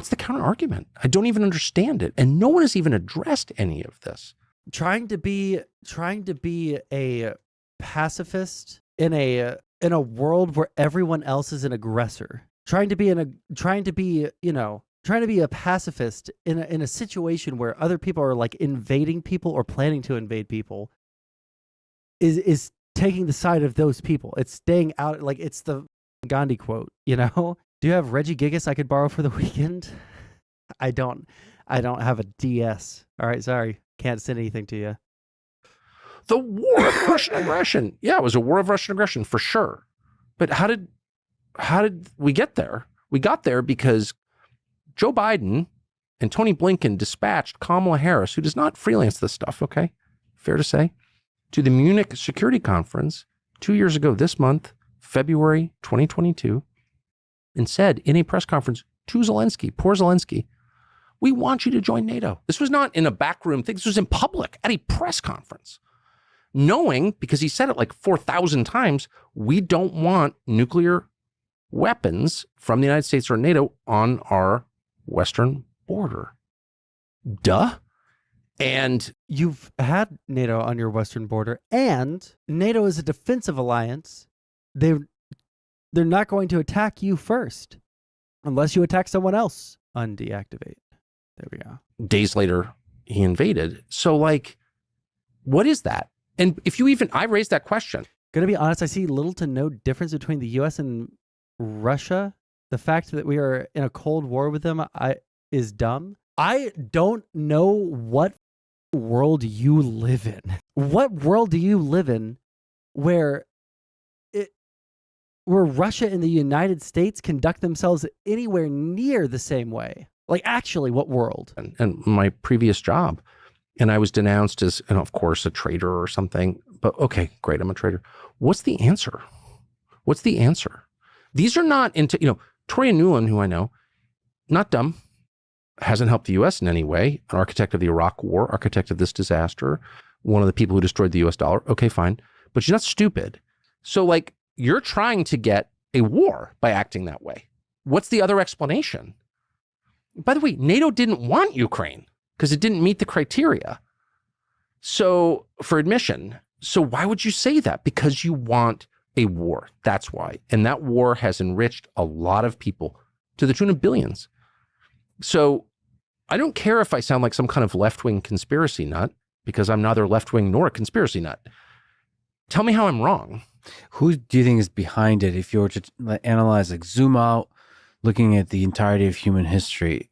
the counter argument? I don't even understand it. And no one has even addressed any of this. Trying to be a pacifist in a world where everyone else is an aggressor. Trying to be a pacifist in a situation where other people are like invading people or planning to invade people is taking the side of those people. It's staying out, like it's the Gandhi quote, you know? Do you have Reggie Gigas I could borrow for the weekend? I don't have a DS. All right, sorry. Can't send anything to you. The war of Russian aggression. Yeah, it was a war of Russian aggression for sure. But how did we get there? We got there because Joe Biden and Tony Blinken dispatched Kamala Harris, who does not freelance this stuff, okay? Fair to say, to the Munich Security Conference 2 years ago this month, February 2022, and said in a press conference to Zelensky, poor Zelensky, we want you to join NATO. This was not in a backroom thing. This was in public at a press conference. Knowing, because he said it like 4,000 times, we don't want nuclear weapons from the United States or NATO on our western border. Duh. And you've had NATO on your western border, and NATO is a defensive alliance. They're not going to attack you first unless you attack someone else. Undeactivate. There we go. Days later, he invaded. So like, what is that? And if you even, I raised that question. Gonna be honest, I see little to no difference between the US and Russia. The fact that we are in a Cold War with them is dumb. I don't know what world you live in. What world do you live in where Russia and the United States conduct themselves anywhere near the same way? Like, actually, what world? And my previous job, and I was denounced as, and of course, a traitor or something. But okay, great, I'm a traitor. What's the answer? What's the answer? These are not Toria Nuland, who I know, not dumb, hasn't helped the U.S. in any way, an architect of the Iraq War, architect of this disaster, one of the people who destroyed the U.S. dollar. Okay, fine. But she's not stupid. So, like, you're trying to get a war by acting that way. What's the other explanation? By the way, NATO didn't want Ukraine because it didn't meet the criteria. So, for admission. So why would you say that? Because you want a war. That's why. And that war has enriched a lot of people to the tune of billions. So I don't care if I sound like some kind of left-wing conspiracy nut, because I'm neither left-wing nor a conspiracy nut. Tell me how I'm wrong. Who do you think is behind it? If you were to analyze, like zoom out, looking at the entirety of human history,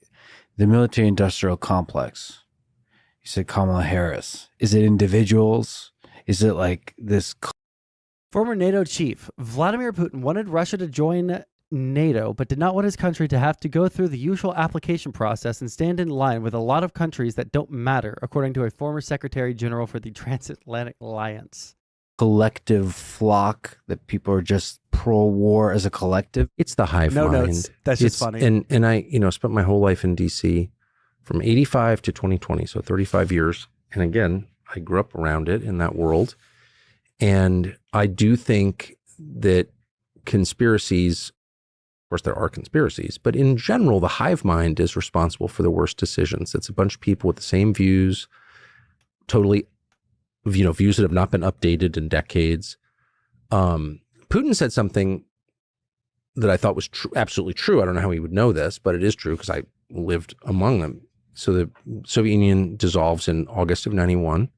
the military-industrial complex, you said Kamala Harris. Is it individuals? Is it like this? Former NATO chief Vladimir Putin wanted Russia to join NATO, but did not want his country to have to go through the usual application process and stand in line with a lot of countries that don't matter, according to a former Secretary General for the Transatlantic Alliance. Collective flock that people are just pro-war as a collective. It's the hive mind. No notes. That's just funny. And I, spent my whole life in D.C. from 85 to 2020, so 35 years. And again, I grew up around it in that world. And I do think that conspiracies, of course, there are conspiracies, but in general, the hive mind is responsible for the worst decisions. It's a bunch of people with the same views, totally, views that have not been updated in decades. Putin said something that I thought was absolutely true. I don't know how he would know this, but it is true because I lived among them. So the Soviet Union dissolves in August of 91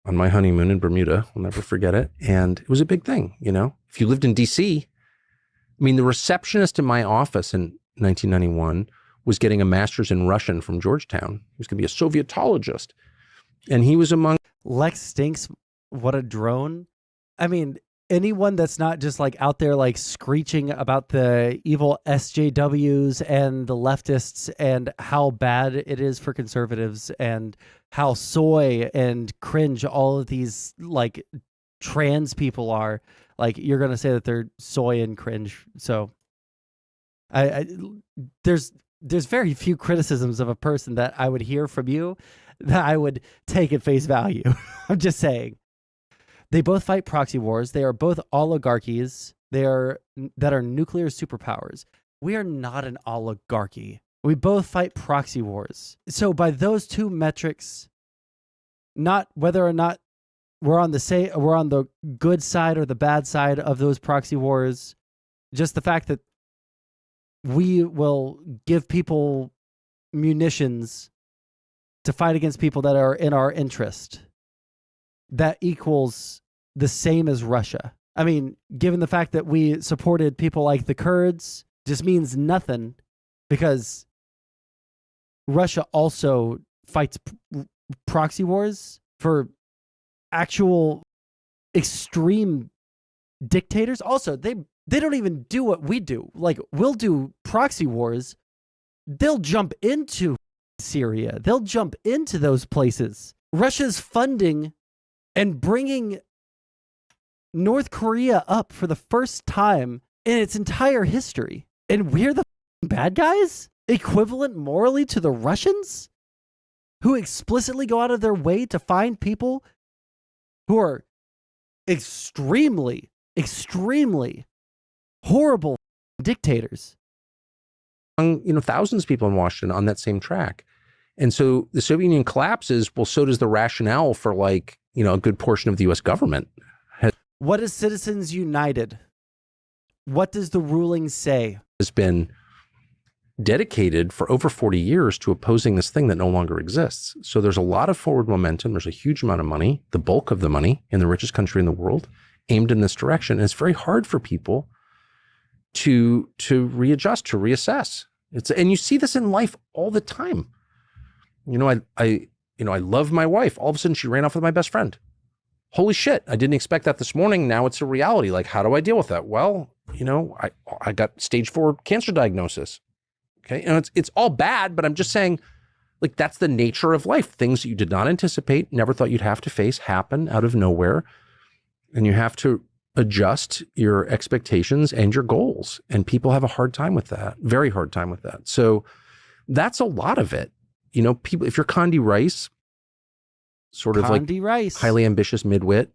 on my honeymoon in Bermuda. I'll never forget it. And it was a big thing, If you lived in D.C., I mean, the receptionist in my office in 1991 was getting a master's in Russian from Georgetown. He was going to be a Sovietologist. And he was among... Lex stinks. What a drone. I mean, anyone that's not just like out there like screeching about the evil SJWs and the leftists and how bad it is for conservatives and how soy and cringe all of these like trans people are, like you're going to say that they're soy and cringe. So there's very few criticisms of a person that I would hear from you that I would take at face value. I'm just saying. They both fight proxy wars. They are both oligarchies. That are nuclear superpowers. We are not an oligarchy. We both fight proxy wars. So by those two metrics, not whether or not we're on the good side or the bad side of those proxy wars, just the fact that we will give people munitions to fight against people that are in our interest, that equals the same as Russia. I mean, given the fact that we supported people like the Kurds, just means nothing, because Russia also fights proxy wars for actual extreme dictators. Also, they don't even do what we do. Like, we'll do proxy wars. They'll jump into Syria. They'll jump into those places. Russia's funding and bringing North Korea up for the first time in its entire history. And we're the bad guys? Equivalent morally to the Russians? Who explicitly go out of their way to find people who are extremely, extremely horrible dictators. Thousands of people in Washington on that same track. And so the Soviet Union collapses. Well, so does the rationale for a good portion of the U.S. government. What is Citizens United? What does the ruling say? Has been dedicated for over 40 years to opposing this thing that no longer exists. So there's a lot of forward momentum. There's a huge amount of money, the bulk of the money in the richest country in the world, aimed in this direction. And it's very hard for people to readjust, to reassess. And you see this in life all the time. I love my wife. All of a sudden she ran off with my best friend. Holy shit. I didn't expect that this morning. Now it's a reality. Like, how do I deal with that? Well, I got stage 4 cancer diagnosis. Okay. And it's all bad, but I'm just saying, like, that's the nature of life. Things that you did not anticipate, never thought you'd have to face, happen out of nowhere. And you have to adjust your expectations and your goals. And people have a hard time with that, very hard time with that. So that's a lot of it. People, if you're Condi Rice, sort of Condi Rice, highly ambitious midwit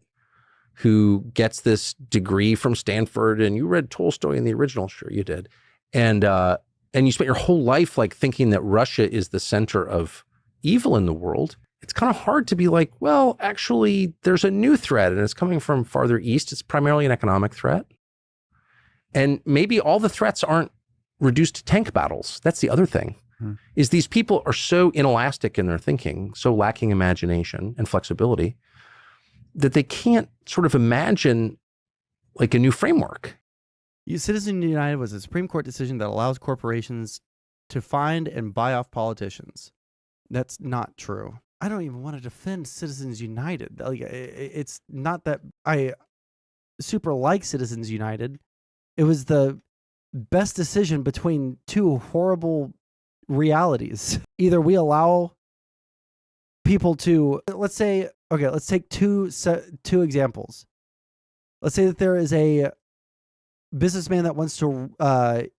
who gets this degree from Stanford, and you read Tolstoy in the original, sure you did. And you spent your whole life like thinking that Russia is the center of evil in the world. It's kind of hard to be like, well, actually, there's a new threat and it's coming from farther east. It's primarily an economic threat. And maybe all the threats aren't reduced to tank battles. That's the other thing, is these people are so inelastic in their thinking, so lacking imagination and flexibility, that they can't sort of imagine like a new framework. Citizens United was a Supreme Court decision that allows corporations to find and buy off politicians. That's not true. I don't even want to defend Citizens United. Like, it's not that I super like Citizens United. It was the best decision between two horrible realities. Either we allow people to, let's take two examples. Let's say that there is a businessman that wants to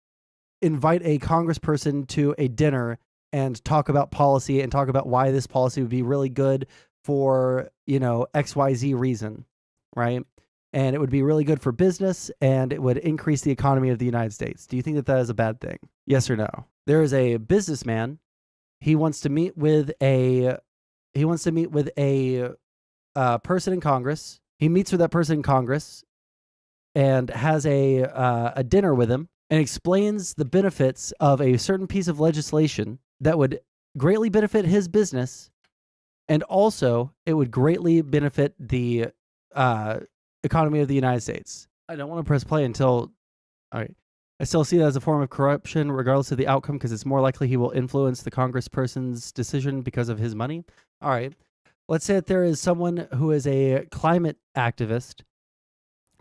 invite a congressperson to a dinner and talk about policy and talk about why this policy would be really good for, XYZ reason, right? And it would be really good for business and it would increase the economy of the United States. Do you think that that is a bad thing? Yes or no? There is a businessman. He wants to meet with a person in Congress. He meets with that person in Congress and has a dinner with him and explains the benefits of a certain piece of legislation that would greatly benefit his business, and also it would greatly benefit the economy of the United States. I don't want to press play until, all right. I still see that as a form of corruption, regardless of the outcome, because it's more likely he will influence the congressperson's decision because of his money. All right. Let's say that there is someone who is a climate activist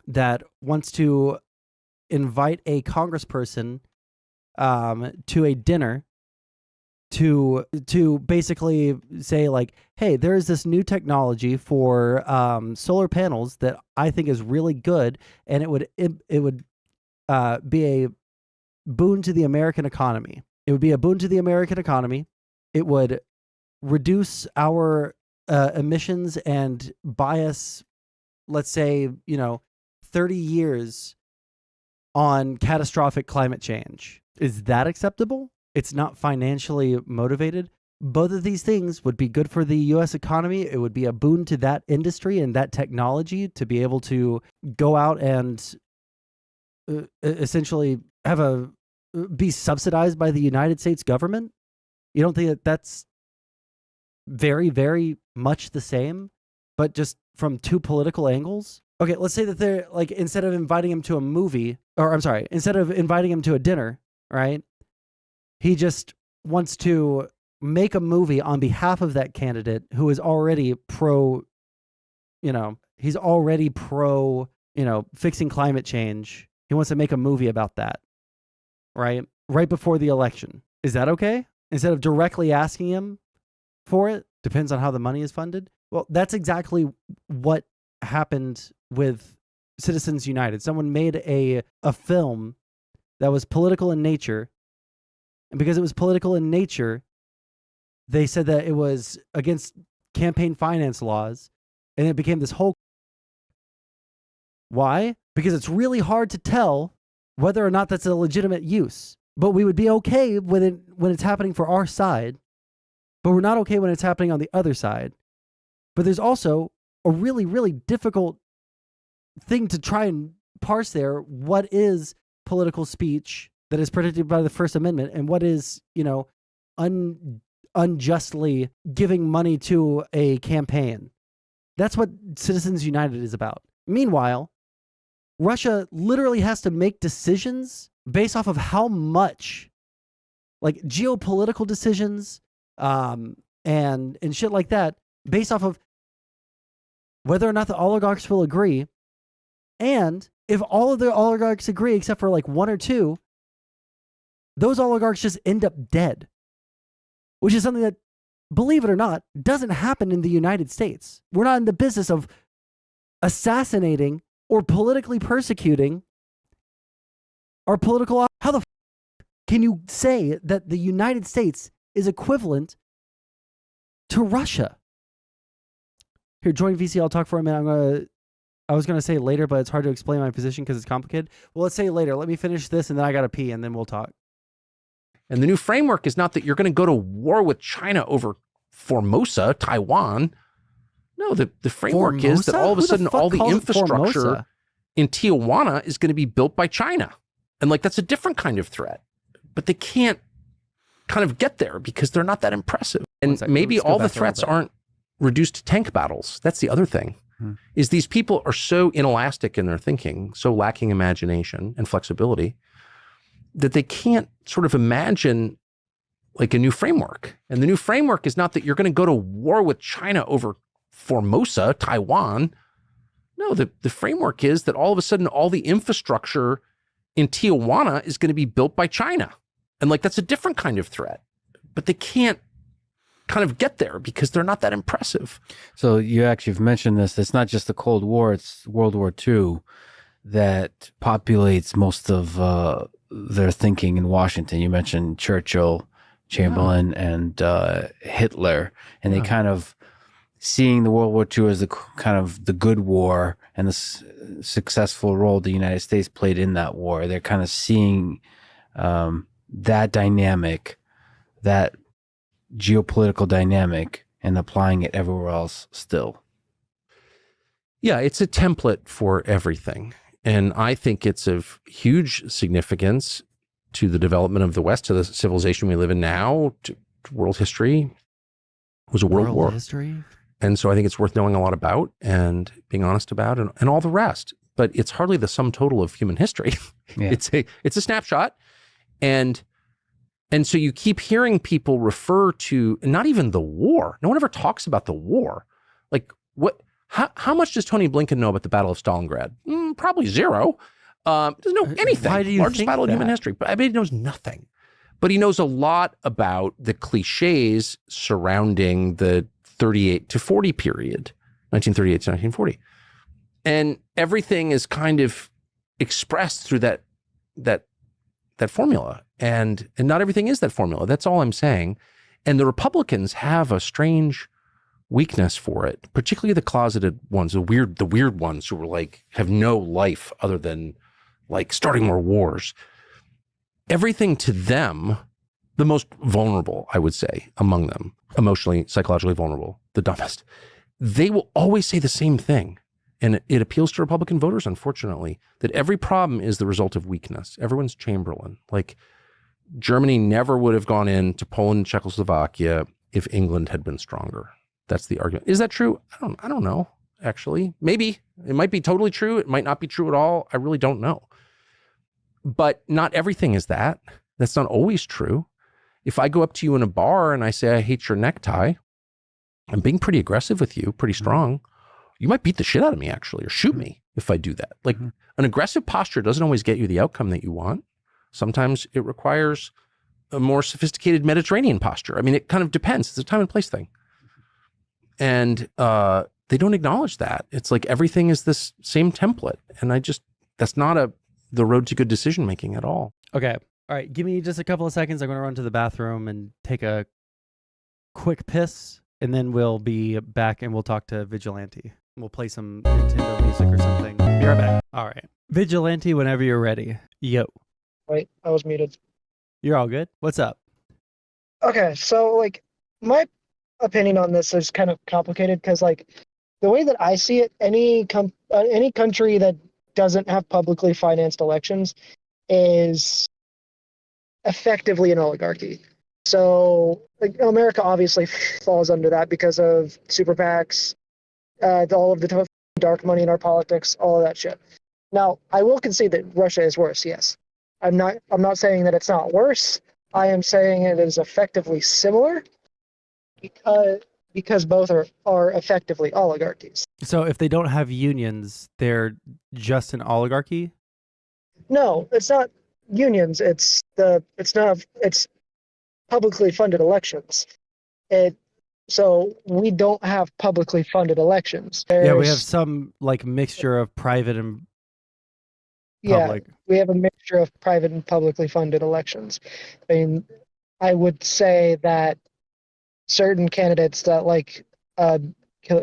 that wants to invite a congressperson to a dinner to basically say like, hey, there is this new technology for solar panels that I think is really good, and it would be a boon to the American economy. It would be a boon to the American economy. It would reduce our emissions and buy us, let's say, 30 years on catastrophic climate change. Is that acceptable? It's not financially motivated. Both of these things would be good for the U.S. economy. It would be a boon to that industry and that technology to be able to go out and essentially be subsidized by the United States government. You don't think that that's very, very much the same, but just from two political angles? Okay, let's say that they're like, instead of inviting him to a movie, or I'm sorry, instead of inviting him to a dinner, right? He just wants to make a movie on behalf of that candidate who is already he's already pro, fixing climate change. He wants to make a movie about that, right? Right before the election. Is that okay? Instead of directly asking him for it, depends on how the money is funded. Well, that's exactly what happened with Citizens United. Someone made a film that was political in nature. And because it was political in nature, they said that it was against campaign finance laws, and it became this whole... Why? Because it's really hard to tell whether or not that's a legitimate use. But we would be okay with it when it's happening for our side, but we're not okay when it's happening on the other side. But there's also a really, really difficult thing to try and parse there. What is political speech that is protected by the First Amendment, and what is, unjustly giving money to a campaign? That's what Citizens United is about. Meanwhile, Russia literally has to make decisions based off of how much, like geopolitical decisions, and shit like that, based off of whether or not the oligarchs will agree. And if all of the oligarchs agree except for like one or two, those oligarchs just end up dead, which is something that, believe it or not, doesn't happen in the United States. We're not in the business of assassinating or politically persecuting our political... How the can you say that the United States is equivalent to Russia? Here, join VC. I'll talk for a minute. I was going to say later, but it's hard to explain my position because it's complicated. Well, let's say later. Let me finish this, and then I got to pee, and then we'll talk. And the new framework is not that you're going to go to war with China over Formosa, Taiwan. No, the framework is that all of a sudden all the infrastructure in Tijuana is going to be built by China. And like, that's a different kind of threat. But they can't kind of get there because they're not that impressive. And maybe all the threats aren't reduced to tank battles. That's the other thing, is these people are so inelastic in their thinking, so lacking imagination and flexibility, that they can't sort of imagine like a new framework. And the new framework is not that you're going to go to war with China over Formosa, Taiwan. No, the framework is that all of a sudden all the infrastructure in Tijuana is going to be built by China. And like, that's a different kind of threat. But they can't kind of get there because they're not that impressive. So you've mentioned this. It's not just the Cold War, it's World War II that populates most of their thinking in Washington. You mentioned Churchill, Chamberlain, and Hitler, and they kind of seeing the World War II as the kind of the good war and the successful role the United States played in that war. They're kind of seeing that dynamic, that geopolitical dynamic, and applying it everywhere else still. Yeah, it's a template for everything. And I think it's of huge significance to the development of the West, to the civilization we live in now, to world history. It was a world war. History. And so I think it's worth knowing a lot about and being honest about and all the rest. but it's hardly the sum total of human history. Yeah. It's a snapshot. And so you keep hearing people refer to not even the war. No one ever talks about the war. Like how much does Tony Blinken know about the Battle of Stalingrad? Probably zero. Doesn't know anything. Why do you Largest think battle in human that? history. But I bet he knows nothing. But he knows a lot about the cliches surrounding the 38 to 40 period, 1938 to 1940. And everything is kind of expressed through that formula. And not everything is that formula. That's all I'm saying. And the Republicans have a strange weakness for it, particularly the closeted ones, the weird ones who were like, have no life other than like starting more wars. Everything to them, the most vulnerable, I would say, among them, emotionally, psychologically vulnerable, the dumbest, they will always say the same thing. And it appeals to Republican voters, unfortunately, that every problem is the result of weakness. Everyone's Chamberlain. Like Germany never would have gone into Poland and Czechoslovakia if England had been stronger. That's the argument. Is that true? I don't know, actually. Maybe. It might be totally true. It might not be true at all. I really don't know. But not everything is that. That's not always true. If I go up to you in a bar and I say, I hate your necktie, I'm being pretty aggressive with you, pretty strong. You might beat the shit out of me, actually, or shoot me if I do that. Like an aggressive posture doesn't always get you the outcome that you want. Sometimes it requires a more sophisticated Mediterranean posture. I mean, it kind of depends. It's a time and place thing. And they don't acknowledge that. It's like everything is this same template. And that's not the road to good decision making at all. Okay. All right. Give me just a couple of seconds. I'm going to run to the bathroom and take a quick piss, and then we'll be back and we'll talk to Vigilante. We'll play some Nintendo music or something. Be right back. All right. Vigilante, whenever you're ready. Yo. Wait, I was muted. You're all good? What's up? Okay, so like my opinion on this is kind of complicated because like the way that I see it, any country that doesn't have publicly financed elections is effectively an oligarchy. So like America obviously falls under that because of super PACs, all of the dark money in our politics, all of that shit. Now, I will concede that Russia is worse, yes. I'm not saying that it's not worse. I am saying it is effectively similar because both are effectively oligarchies. So if they don't have unions, they're just an oligarchy? No, it's not unions. It's publicly funded elections. So we don't have publicly funded elections. Yeah, we have some like mixture of private and public. Yeah, we have a mixture of private and publicly funded elections. I mean, I would say that certain candidates that like,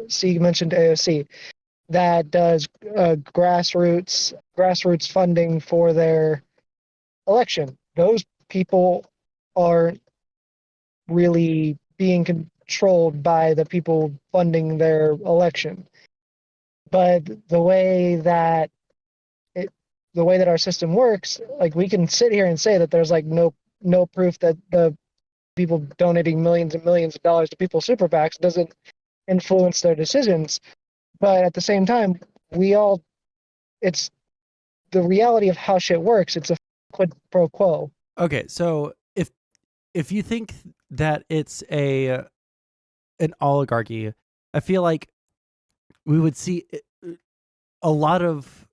see, you mentioned AOC, that does grassroots funding for their election. Those people aren't really being controlled by the people funding their election. But the way that our system works, like we can sit here and say that there's like no proof that the people donating millions and millions of dollars to people's super PACs doesn't influence their decisions. But at the same time, it's the reality of how shit works. It's a quid pro quo. Okay, so if you think that it's an oligarchy, I feel like we would see a lot of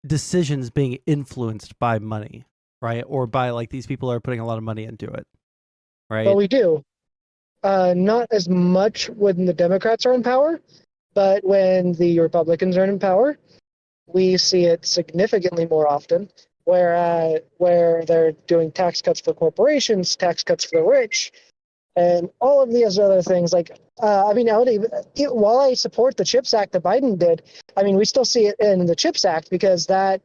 decisions being influenced by money, right? Or by like these people are putting a lot of money into it, right? Well, we do. Not as much when the Democrats are in power, but when the Republicans are in power, we see it significantly more often, where they're doing tax cuts for corporations, tax cuts for the rich, and all of these other things. Like, I mean, while I support the CHIPS Act that Biden did, I mean, we still see it in the CHIPS Act because that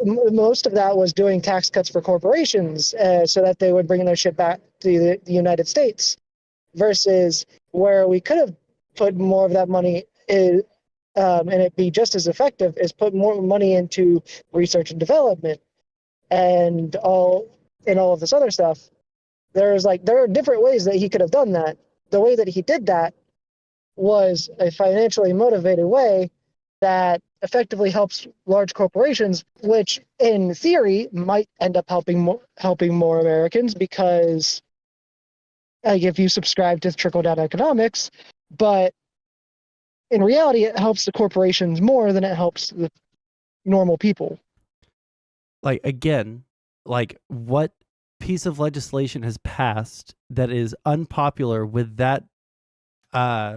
most of that was doing tax cuts for corporations so that they would bring their shit back to the United States, versus where we could have put more of that money in, and it be just as effective, is put more money into research and development and all of this other stuff. There are different ways that he could have done that. The way that he did that was a financially motivated way that effectively helps large corporations, which in theory might end up helping more Americans because like if you subscribe to trickle down economics, but in reality it helps the corporations more than it helps the normal people. Like again, like what piece of legislation has passed that is unpopular with that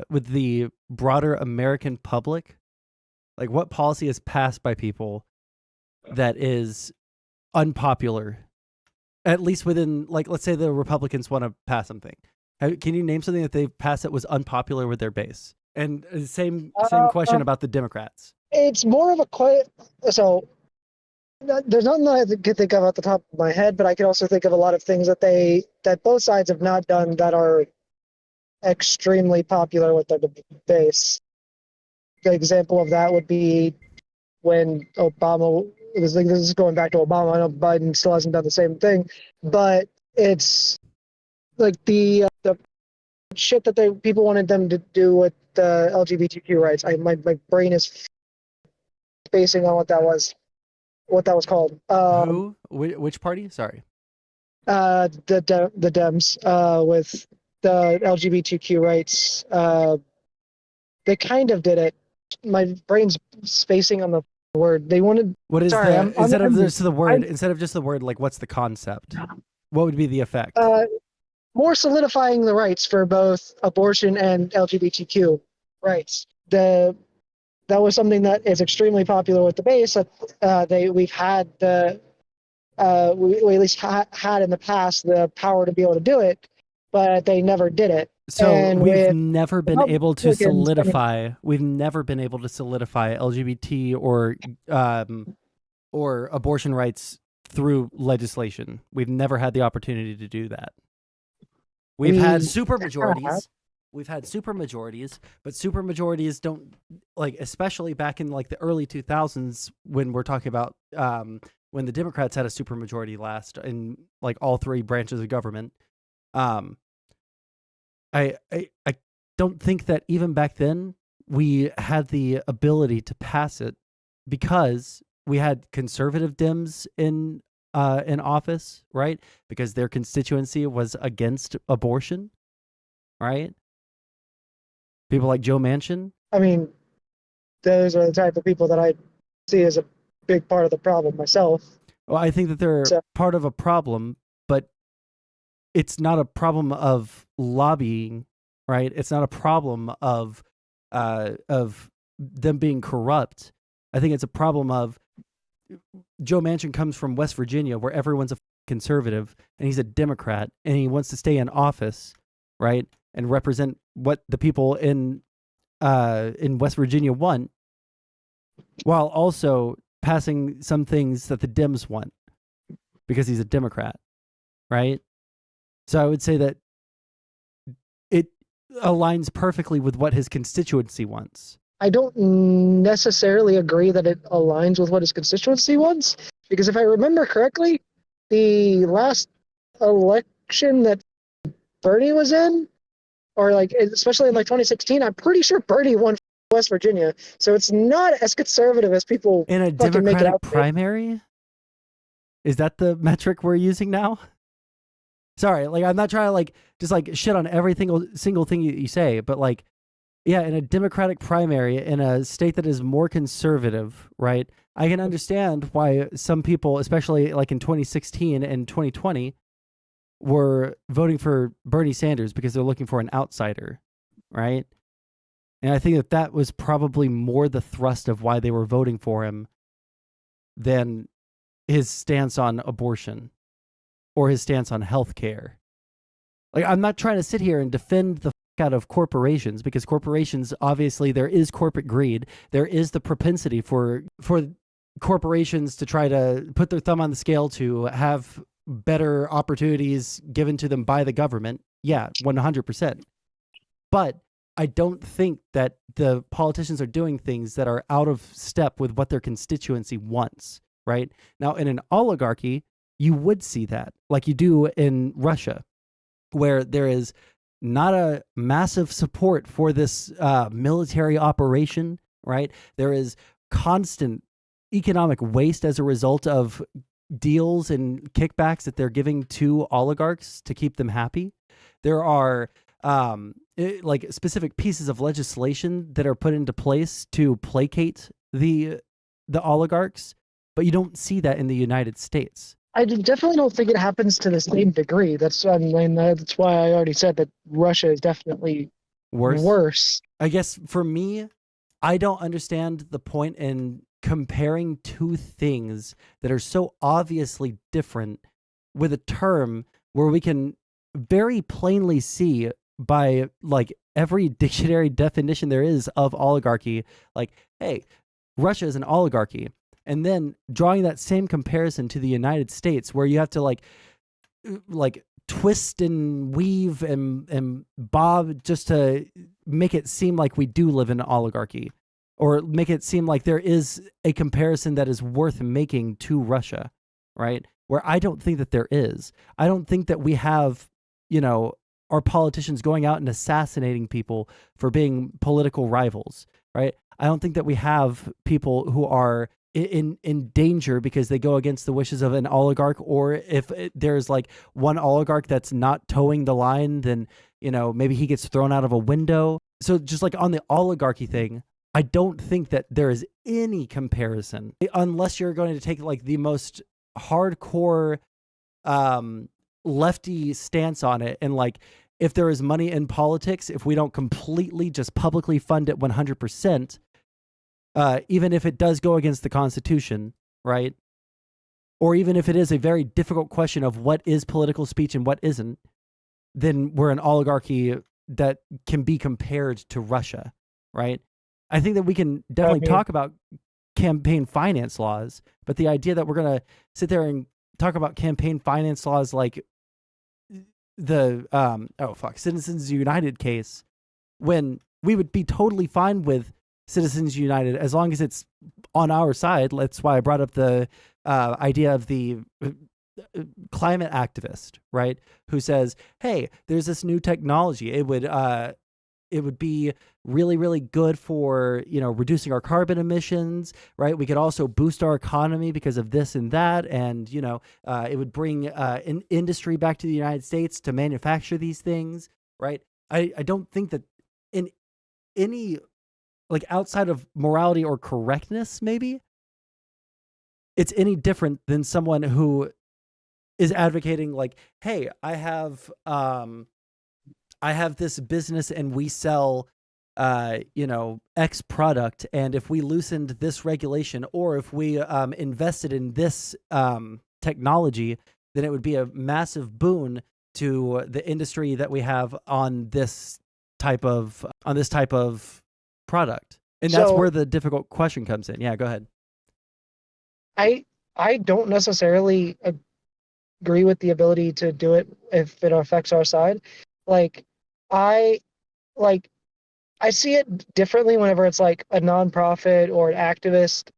with the broader American public? Like what policy is passed by people that is unpopular, at least within, like, let's say the Republicans want to pass something. Can you name something that they've passed that was unpopular with their base? And same question about the Democrats. It's more of a so there's nothing that I can think of at the top of my head, but I can also think of a lot of things that both sides have not done that are extremely popular with their base. The example of that would be when Obama, this is going back to Obama, I know Biden still hasn't done the same thing, but it's like the shit that people wanted them to do with the LGBTQ rights. My brain is spacing on what that was called. Who? Which party? Sorry. The Dems with the LGBTQ rights. They kind of did it. My brain's spacing on the word. They wanted. What is sorry, instead of just the word? Like, what's the concept? What would be the effect? More solidifying the rights for both abortion and LGBTQ rights. That was something that is extremely popular with the base. We've had we at least had in the past the power to be able to do it, but they never did it. So and we've never been able to solidify. We've never been able to solidify LGBT or abortion rights through legislation. We've never had the opportunity to do that. We've had supermajorities. We've had supermajorities, but supermajorities don't, like, especially back in like the early 2000s when we're talking about when the Democrats had a supermajority last in like all three branches of government. I don't think that even back then we had the ability to pass it because we had conservative Dems in office, right? Because their constituency was against abortion, right? People like Joe Manchin. I mean, those are the type of people that I see as a big part of the problem myself. Well, I think that they're part of a problem, but it's not a problem of lobbying, right? It's not a problem of them being corrupt. I think it's a problem of Joe Manchin comes from West Virginia, where everyone's a conservative, and he's a Democrat, and he wants to stay in office, right, and represent what the people in West Virginia want, while also passing some things that the Dems want, because he's a Democrat, right? So I would say that it aligns perfectly with what his constituency wants. I don't necessarily agree that it aligns with what his constituency wants, because if I remember correctly, the last election that Bernie was in, or like especially in like 2016, I'm pretty sure Bernie won West Virginia. So it's not as conservative as people in a fucking make it Democratic out. primary. Is that the metric we're using now? Sorry, like I'm not trying to like just like shit on every single thing you say, but like, yeah, in a Democratic primary in a state that is more conservative, right? I can understand why some people, especially like in 2016 and 2020, were voting for Bernie Sanders because they're looking for an outsider, right? And I think that was probably more the thrust of why they were voting for him than his stance on abortion or his stance on healthcare. Like, I'm not trying to sit here and defend the out of corporations, because corporations, obviously there is corporate greed. There is the propensity for corporations to try to put their thumb on the scale to have better opportunities given to them by the government. Yeah, 100%. But I don't think that the politicians are doing things that are out of step with what their constituency wants, right? Now, in an oligarchy, you would see that, like you do in Russia, where there is not a massive support for this military operation, right? There is constant economic waste as a result of deals and kickbacks that they're giving to oligarchs to keep them happy. There are like specific pieces of legislation that are put into place to placate the oligarchs, but you don't see that in the United States. I definitely don't think it happens to the same degree. That's why I already said that Russia is definitely worse. I guess for me, I don't understand the point in comparing two things that are so obviously different with a term where we can very plainly see by like every dictionary definition there is of oligarchy, like, hey, Russia is an oligarchy. And then drawing that same comparison to the United States, where you have to like twist and weave and bob just to make it seem like we do live in an oligarchy, or make it seem like there is a comparison that is worth making to Russia, right? Where I don't think that there is. I don't think that we have, our politicians going out and assassinating people for being political rivals, right? I don't think that we have people who are in danger because they go against the wishes of an oligarch, or if there's like one oligarch that's not towing the line, then maybe he gets thrown out of a window. So just like on the oligarchy thing, I don't think that there is any comparison unless you're going to take like the most hardcore lefty stance on it, and like if there is money in politics, if we don't completely just publicly fund it 100%, even if it does go against the Constitution, right? Or even if it is a very difficult question of what is political speech and what isn't, then we're an oligarchy that can be compared to Russia, right? I think that we can definitely talk about campaign finance laws, but the idea that we're going to sit there and talk about campaign finance laws like the Citizens United case, when we would be totally fine with Citizens United as long as it's on our side. That's why I brought up the idea of the climate activist, right? Who says, hey, there's this new technology. It would be really, really good for, reducing our carbon emissions, right? We could also boost our economy because of this and that. And, it would bring an industry back to the United States to manufacture these things, right? I don't think that in any, like outside of morality or correctness, maybe, it's any different than someone who is advocating like, hey, I have this business and we sell, X product. And if we loosened this regulation, or if we invested in this technology, then it would be a massive boon to the industry that we have on this type of product. And that's where the difficult question comes in. Yeah, go ahead. I don't necessarily agree with the ability to do it if it affects our side. I see it differently whenever it's like a nonprofit or an activist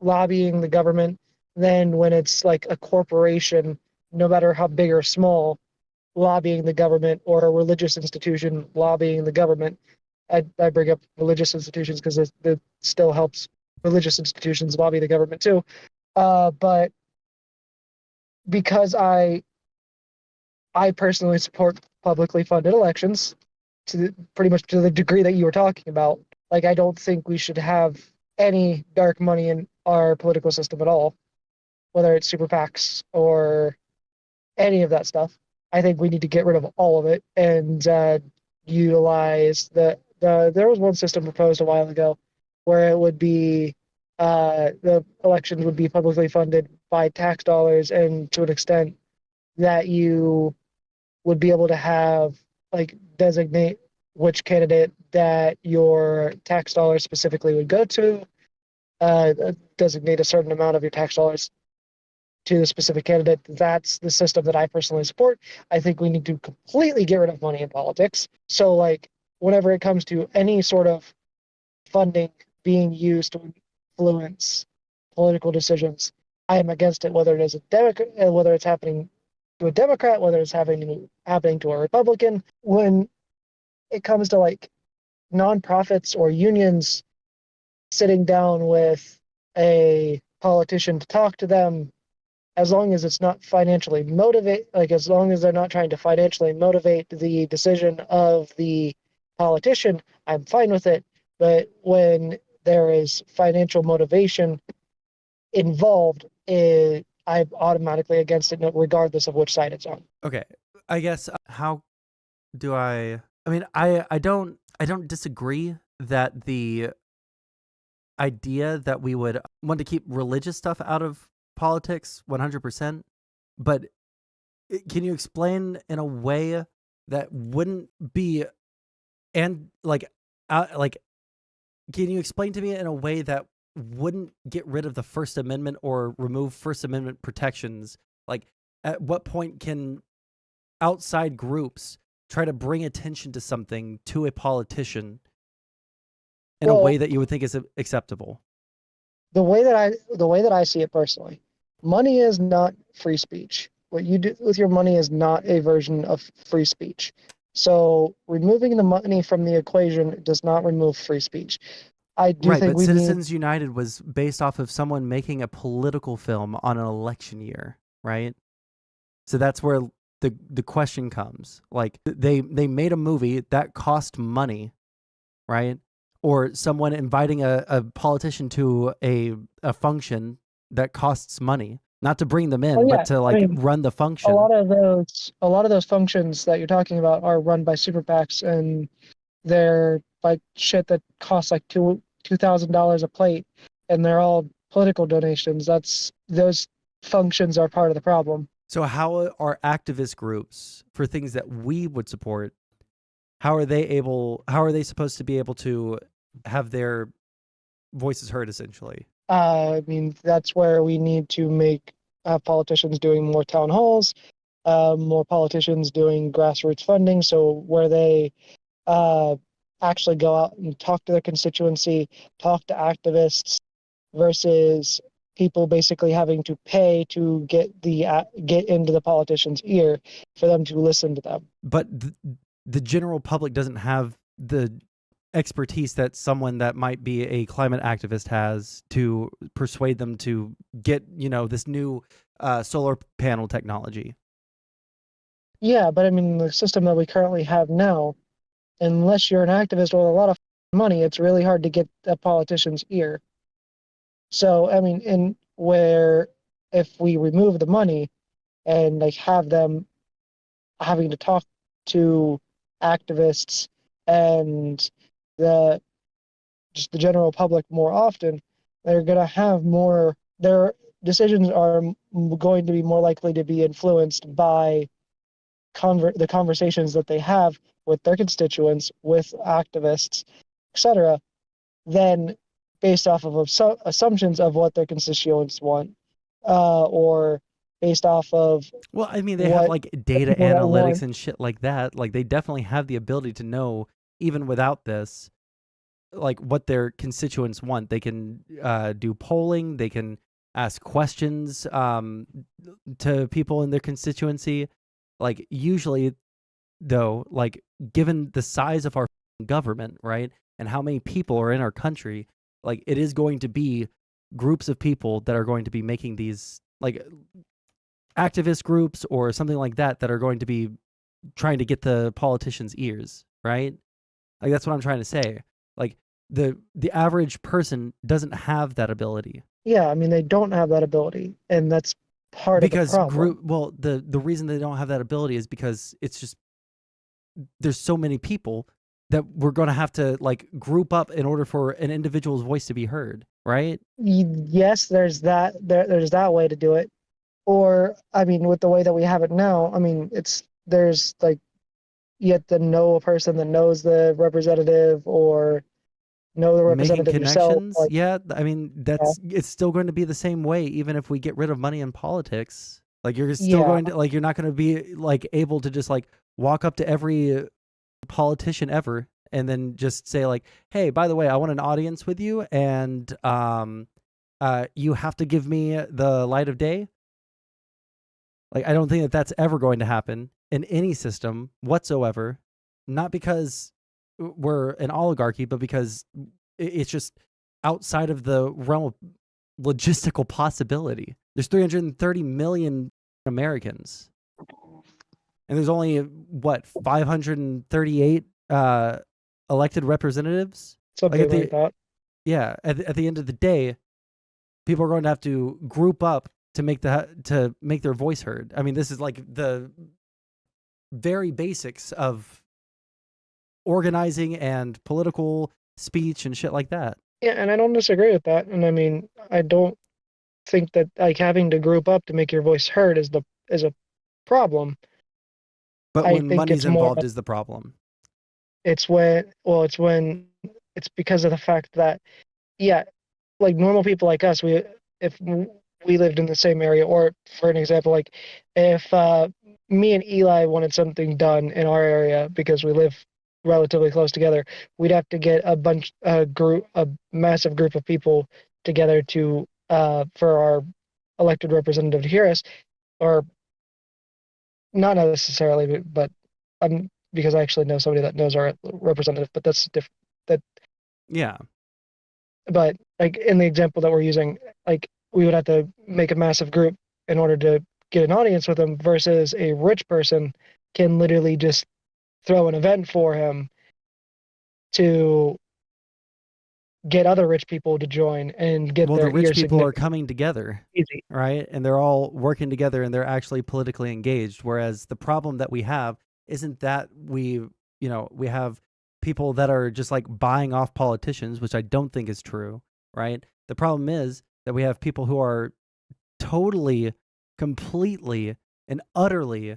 lobbying the government than when it's like a corporation, no matter how big or small, lobbying the government, or a religious institution lobbying the government. I bring up religious institutions because it still helps religious institutions lobby the government too. But because I personally support publicly funded elections pretty much to the degree that you were talking about, like I don't think we should have any dark money in our political system at all, whether it's super PACs or any of that stuff. I think we need to get rid of all of it and utilize there was one system proposed a while ago where it would be the elections would be publicly funded by tax dollars, and to an extent that you would be able to have like designate which candidate that your tax dollars specifically would go to, designate a certain amount of your tax dollars to the specific candidate. That's the system that I personally support. I think we need to completely get rid of money in politics. So like whenever it comes to any sort of funding being used to influence political decisions, I am against it, whether it is a Democrat, whether it's happening to a Democrat, whether it's happening to a Republican. When it comes to like nonprofits or unions sitting down with a politician to talk to them, as long as it's not financially motivate, like as long as they're not trying to financially motivate the decision of the politician, I'm fine with it. But when there is financial motivation involved, I'm automatically against it, regardless of which side it's on. Okay, I guess how do I mean, I don't disagree that the idea that we would want to keep religious stuff out of politics 100%, but can you explain in a way that wouldn't be, and like can you explain to me in a way that wouldn't get rid of the First Amendment or remove First Amendment protections? Like, at what point can outside groups try to bring attention to something to a politician in a way that you would think is acceptable? The way that I see it personally, money is not free speech. What you do with your money is not a version of free speech. So removing the money from the equation does not remove free speech. I do Right, think but we Citizens United was based off of someone making a political film on an election year, right? So that's where the question comes. Like, they made a movie that cost money, right? Or someone inviting a politician to a function that costs money, not to bring them in, Oh, yeah. but to like I mean, run the function. a lot of those functions that you're talking about are run by super PACs, and they're like shit that costs like $2,000 a plate, and they're all political donations. Those functions are part of the problem. So how are activist groups for things that we would support? How are they supposed to be able to have their voices heard, essentially? I mean, that's where we need to make politicians doing more town halls, more politicians doing grassroots funding. So where they actually go out and talk to their constituency, talk to activists, versus people basically having to pay to get into the politician's ear for them to listen to them. But the general public doesn't have the expertise that someone that might be a climate activist has to persuade them to get, this new solar panel technology. Yeah, but I mean, the system that we currently have now, unless you're an activist with a lot of money, it's really hard to get a politician's ear. So, I mean, if we remove the money and like have them having to talk to activists and the general public more often, they're going to have their decisions are going to be more likely to be influenced by the conversations that they have with their constituents, with activists, etc., than based off of assumptions of what their constituents want, or based off of. Well, I mean, they have like data analytics and shit like that. Like, they definitely have the ability to know, even without this, like what their constituents want. They can do polling. They can ask questions to people in their constituency. Like, usually, though, like, given the size of our government, right, and how many people are in our country, like, it is going to be groups of people that are going to be making these, like, activist groups or something like that are going to be trying to get the politicians' ears, right? Like, that's what I'm trying to say. Like, the average person doesn't have that ability. Yeah, I mean, they don't have that ability, and that's part of the problem. The reason they don't have that ability is because it's just there's so many people that we're going to have to like group up in order for an individual's voice to be heard, right? Yes, there's that. There's that way to do it. Or, I mean, with the way that we have it now, I mean, there's like, you have to know a person that knows the representative, or know the representative making yourself. Connections, like, yeah. I mean, it's still going to be the same way, even if we get rid of money in politics. Like, you're still going to, like, you're not going to be like able to just like walk up to every politician ever and then just say like, hey, by the way, I want an audience with you, and you have to give me the light of day. Like, I don't think that that's ever going to happen in any system whatsoever. Not because we're an oligarchy, but because it's just outside of the realm of logistical possibility. There's 330 million Americans, and there's only what 538 elected representatives. Something like that. Yeah, at the end of the day, people are going to have to group up to make their voice heard. I mean, this is like the very basics of organizing and political speech and shit like that. Yeah, and I don't disagree with that. And I mean, I don't think that like having to group up to make your voice heard is a problem. But I when think money's it's more involved is the problem. it's because of the fact that, yeah, like normal people like us, if we lived in the same area, or for an example, like if me and Eli wanted something done in our area because we live relatively close together, we'd have to get a massive group of people together to for our elected representative to hear us, or not necessarily, but because I actually know somebody that knows our representative, but that's different. Yeah. But like in the example that we're using, like we would have to make a massive group in order to get an audience with him, versus a rich person can literally just throw an event for him to get other rich people to join and get Well, their the rich ear people are significant. coming together, Easy. right? And they're all working together and they're actually politically engaged. Whereas the problem that we have isn't that we have people that are just like buying off politicians, which I don't think is true, right? The problem is that we have people who are totally, completely, and utterly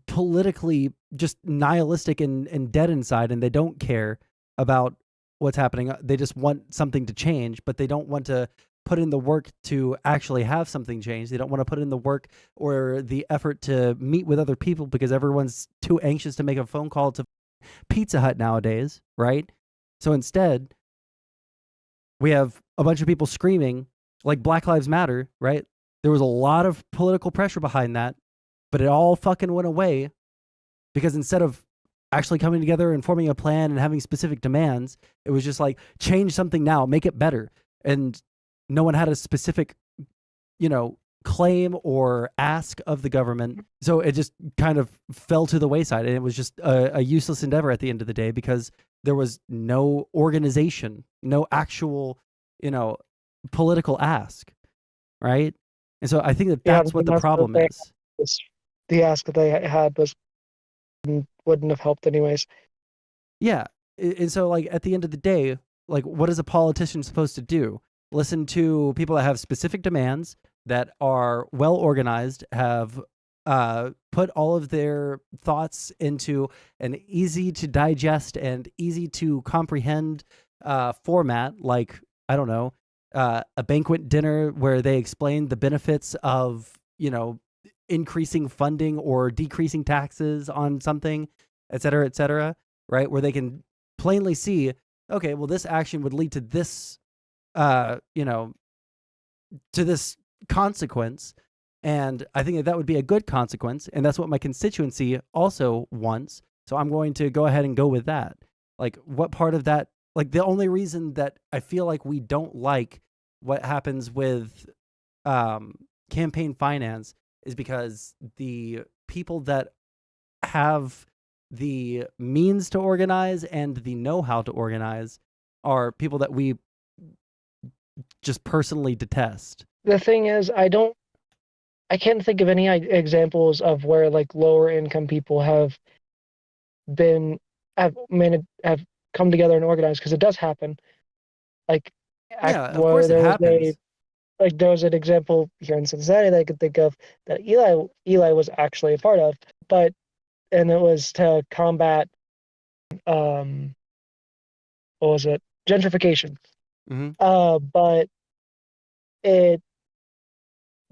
politically just nihilistic and dead inside, and they don't care about what's happening. They just want something to change, but they don't want to put in the work to actually have something change. They don't want to put in the work or the effort to meet with other people because everyone's too anxious to make a phone call to Pizza Hut nowadays, right? So instead, we have a bunch of people screaming like Black Lives Matter, right? There was a lot of political pressure behind that, but it all fucking went away because instead of actually coming together and forming a plan and having specific demands, it was just like, change something now, make it better. And no one had a specific, claim or ask of the government. So it just kind of fell to the wayside, and it was just a useless endeavor at the end of the day because there was no organization, no actual, political ask, right? And so I think that that's what the problem is. The ask that they had wouldn't have helped anyways. Yeah. And so like at the end of the day, like what is a politician supposed to do? Listen to people that have specific demands, that are well organized, have put all of their thoughts into an easy to digest and easy to comprehend format, like, I don't know, a banquet dinner where they explain the benefits of, increasing funding or decreasing taxes on something, et cetera, right? Where they can plainly see, okay, well, this action would lead to this, to this consequence. And I think that would be a good consequence. And that's what my constituency also wants. So I'm going to go ahead and go with that. Like, what part of that, like, the only reason that I feel like we don't like what happens with campaign finance is because the people that have the means to organize and the know-how to organize are people that we just personally detest. The thing is, I can't think of any examples of where like lower income people have come together and organized, because it does happen. Like, yeah, of course it happens. There was an example here in Cincinnati that I could think of that Eli was actually a part of, and it was to combat what was it? Gentrification. Mm-hmm. But it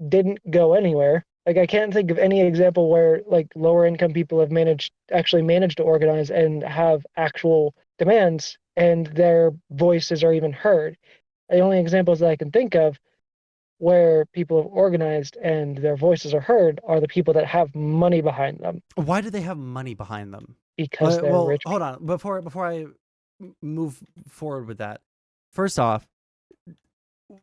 didn't go anywhere. Like, I can't think of any example where like lower income people have actually managed to organize and have actual demands and their voices are even heard. The only examples that I can think of where people have organized and their voices are heard are the people that have money behind them. Why do they have money behind them? Because they're rich. Hold on. Before I move forward with that, first off,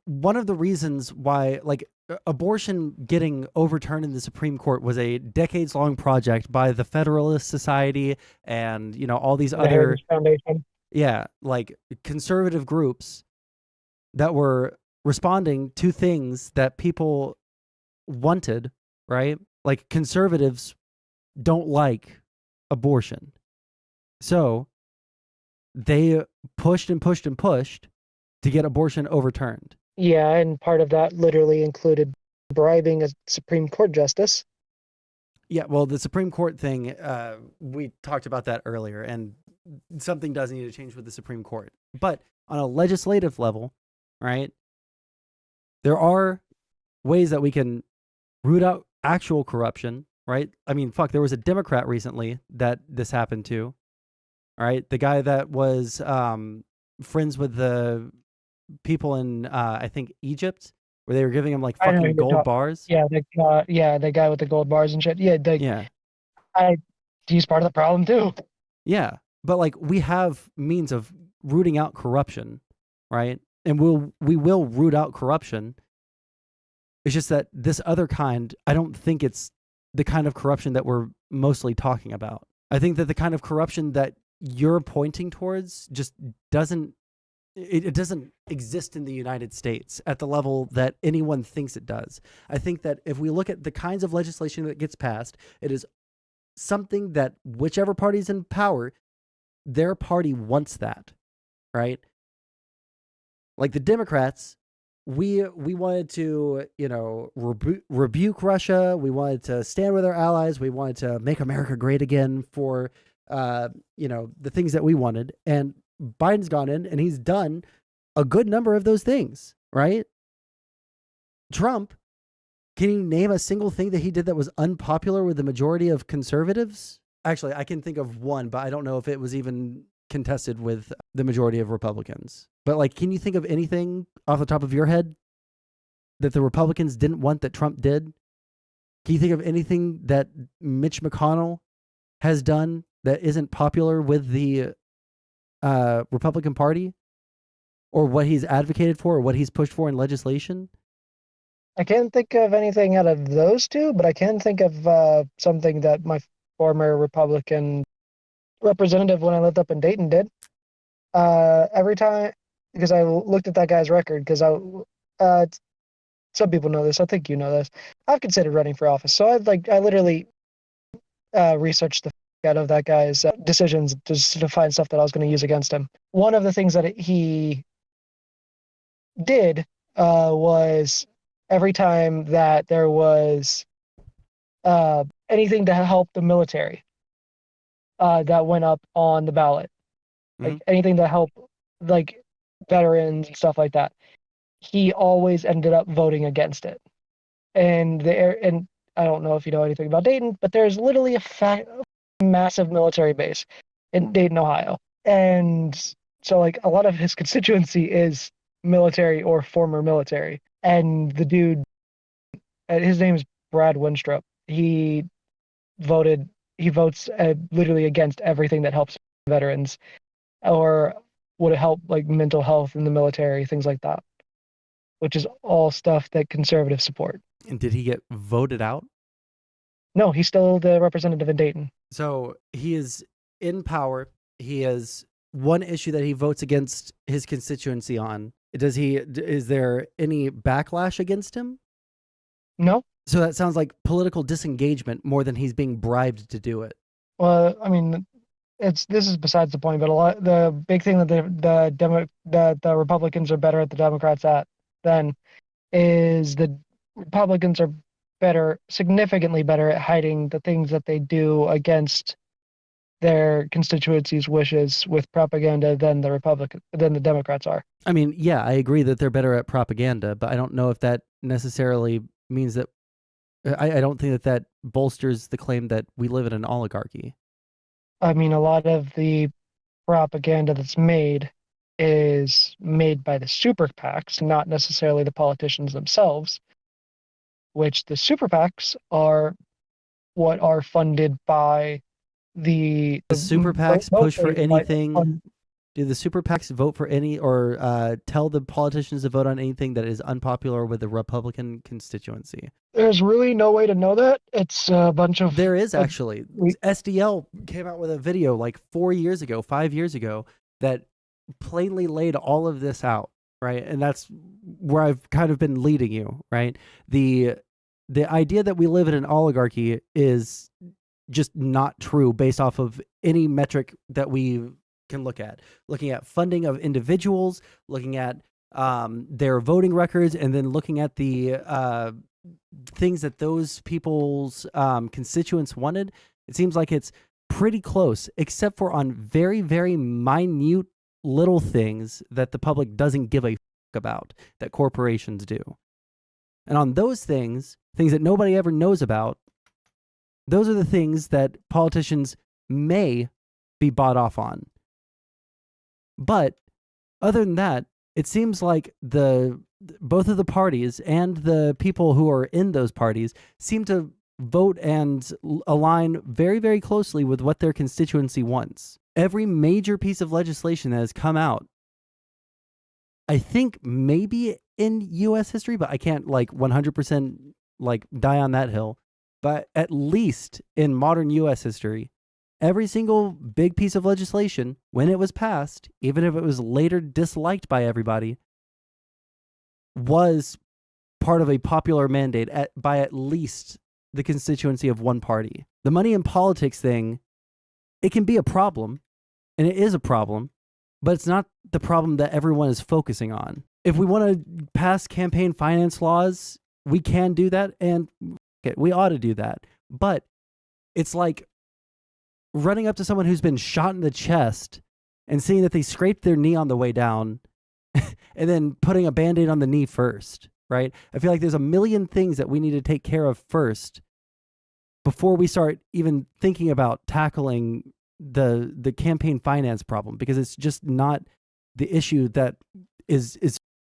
one of the reasons why, like, abortion getting overturned in the Supreme Court was a decades-long project by the Federalist Society and, you know, all these The other, Heritage Foundation. yeah, like conservative groups that were responding to things that people wanted, right? Like conservatives don't like abortion. So they pushed and pushed and pushed to get abortion overturned. Yeah, and part of that literally included bribing a Supreme Court justice. Yeah, well, the Supreme Court thing, we talked about that earlier, and something does need to change with the Supreme Court. But on a legislative level, right, there are ways that we can root out actual corruption, right? I mean, fuck, there was a Democrat recently that this happened to, all right? The guy that was friends with the people in, I think, Egypt, where they were giving him like I know fucking you're gold bars. Yeah, the guy with the gold bars and shit. Yeah, Yeah. He's part of the problem too. Yeah, but like we have means of rooting out corruption, right? And we will root out corruption. It's just that this other kind, I don't think it's the kind of corruption that we're mostly talking about. I think that the kind of corruption that you're pointing towards just doesn't exist in the United States at the level that anyone thinks it does. I think that if we look at the kinds of legislation that gets passed, it is something that whichever party's in power, their party wants that, right? Like the Democrats, we wanted to, you know, rebuke Russia. We wanted to stand with our allies. We wanted to make America great again for, you know, the things that we wanted. And Biden's gone in and he's done a good number of those things, right? Trump, can you name a single thing that he did that was unpopular with the majority of conservatives? Actually, I can think of one, but I don't know if it was even contested with the majority of Republicans. But like, can you think of anything off the top of your head that the Republicans didn't want that Trump did? Can you think of anything that Mitch McConnell has done that isn't popular with the Republican Party, or what he's advocated for, or what he's pushed for in legislation? I can't think of anything out of those two, but I can think of something that my former Republican representative when I lived up in Dayton did. Every time, because I looked at that guy's record, because some people know this, I think you know this, I've considered running for office. So I literally researched the out of that guy's decisions just to find stuff that I was going to use against him. One of the things that he did was every time that there was anything to help the military that went up on the ballot, like anything to help like veterans and stuff like that, he always ended up voting against it. And I don't know if you know anything about Dayton, but there's literally a massive military base in Dayton, Ohio. And so like a lot of his constituency is military or former military. And the dude, his name is Brad Winstrup. He votes literally against everything that helps veterans or would help like mental health in the military, things like that, which is all stuff that conservatives support. And did he get voted out? No, he's still the representative in Dayton. So he is in power. He has one issue that he votes against his constituency on. Is there any backlash against him? No. So that sounds like political disengagement more than he's being bribed to do it. Well, I mean, this is besides the point, but the big thing that the Republicans are better at the Democrats at then is the Republicans are significantly better at hiding the things that they do against their constituencies' wishes with propaganda than the Democrats are. I mean, yeah, I agree that they're better at propaganda, but I don't know if that necessarily means that. I don't think that bolsters the claim that we live in an oligarchy. I mean, a lot of the propaganda that's made is made by the super PACs, not necessarily the politicians themselves, which the super PACs are what are funded by the super PACs push for anything. Do the super PACs vote for any or tell the politicians to vote on anything that is unpopular with the Republican constituency? There's really no way to know that. It's a bunch of. There is actually. SDL came out with a video like 4 years ago, 5 years ago, that plainly laid all of this out, right? And that's where I've kind of been leading you, right? The idea that we live in an oligarchy is just not true based off of any metric that we can look at. Looking at funding of individuals, looking at their voting records, and then looking at the things that those people's constituents wanted, it seems like it's pretty close, except for on very, very minute little things that the public doesn't give a fuck about, that corporations do. And on those things that nobody ever knows about, those are the things that politicians may be bought off on. But other than that, it seems like both of the parties and the people who are in those parties seem to vote and align very, very closely with what their constituency wants. Every major piece of legislation that has come out, I think maybe in U.S. history, but I can't like 100% like die on that hill, but at least in modern U.S. history, every single big piece of legislation, when it was passed, even if it was later disliked by everybody, was part of a popular mandate by at least the constituency of one party. The money in politics thing, it can be a problem, and it is a problem, but it's not the problem that everyone is focusing on. If we want to pass campaign finance laws, we can do that, and we ought to do that. But it's like running up to someone who's been shot in the chest and seeing that they scraped their knee on the way down and then putting a Band-Aid on the knee first, right? I feel like there's a million things that we need to take care of first before we start even thinking about tackling the campaign finance problem, because it's just not the issue that is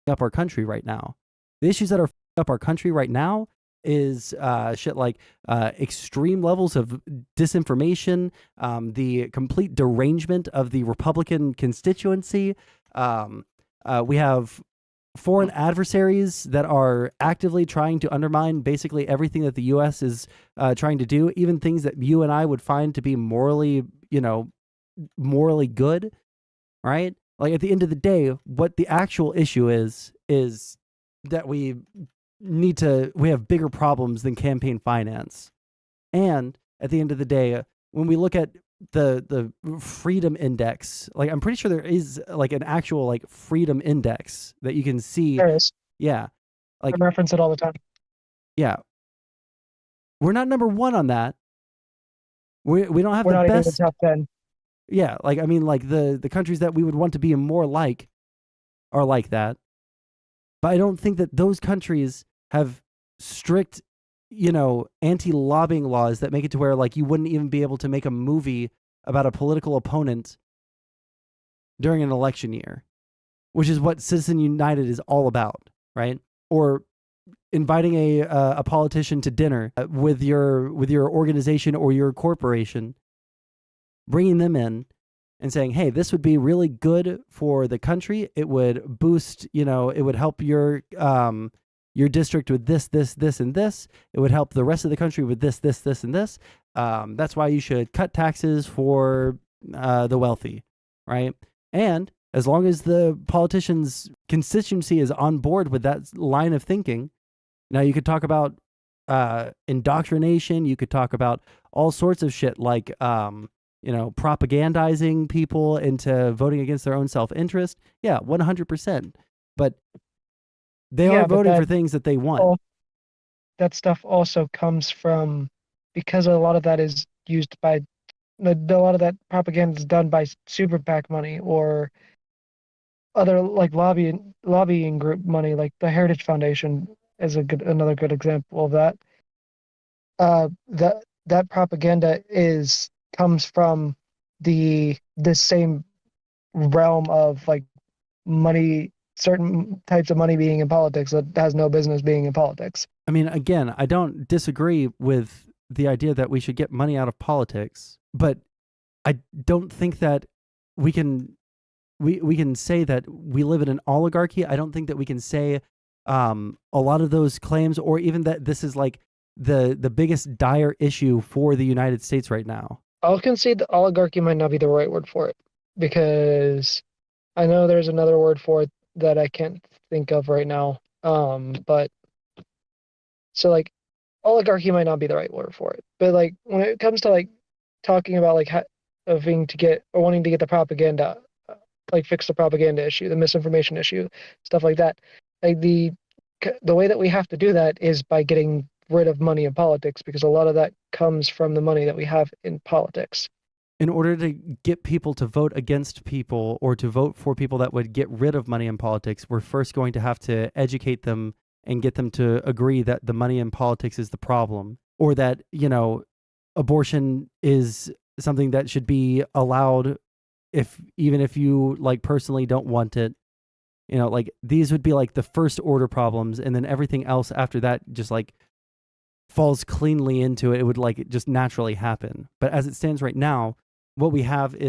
up our country right now. The issues that are up our country right now is shit like extreme levels of disinformation, the complete derangement of the Republican constituency. We have foreign adversaries that are actively trying to undermine basically everything that the U.S. is trying to do, even things that you and I would find to be morally good, right? Like at the end of the day, what the actual issue is that we have bigger problems than campaign finance. And at the end of the day, when we look at the freedom index, like I'm pretty sure there is like an actual like freedom index that you can see. There is. Yeah. Like I reference it all the time. Yeah. We're not number one on that. We don't have We're the not even in best the top 10. Yeah, like I mean like the countries that we would want to be more like are like that. But I don't think that those countries have strict, anti-lobbying laws that make it to where like you wouldn't even be able to make a movie about a political opponent during an election year, which is what Citizen United is all about, right? Or inviting a politician to dinner with your organization or your corporation, bringing them in and saying, hey, this would be really good for the country. It would boost, it would help your district with this, and this. It would help the rest of the country with this, and this. That's why you should cut taxes for the wealthy, right? And as long as the politician's constituency is on board with that line of thinking, now you could talk about indoctrination. You could talk about all sorts of shit like, propagandizing people into voting against their own self-interest. Yeah, 100%. But they are voting for things that they want. That stuff also comes from, because a lot of that is used by, a lot of that propaganda is done by super PAC money or other like lobbying group money, like the Heritage Foundation is another good example of that. That propaganda comes from the same realm of like money, certain types of money being in politics that has no business being in politics. I mean, again, I don't disagree with the idea that we should get money out of politics, but I don't think that we can we can say that we live in an oligarchy. I don't think that we can say a lot of those claims, or even that this is like the biggest dire issue for the United States right now. I'll concede that oligarchy might not be the right word for it, because I know there's another word for it that I can't think of right now. But so like oligarchy might not be the right word for it. But like when it comes to like talking about like having to get or wanting to get the propaganda, like fix the propaganda issue, the misinformation issue, stuff like that. Like the way that we have to do that is by getting rid of money in politics, because a lot of that comes from the money that we have in politics. In order to get people to vote against people or to vote for people that would get rid of money in politics, we're first going to have to educate them and get them to agree that the money in politics is the problem, or that, you know, abortion is something that should be allowed even if you like personally don't want it. You know, like these would be like the first order problems, and then everything else after that just like falls cleanly into it. It would like just naturally happen. But as it stands right now, what we have right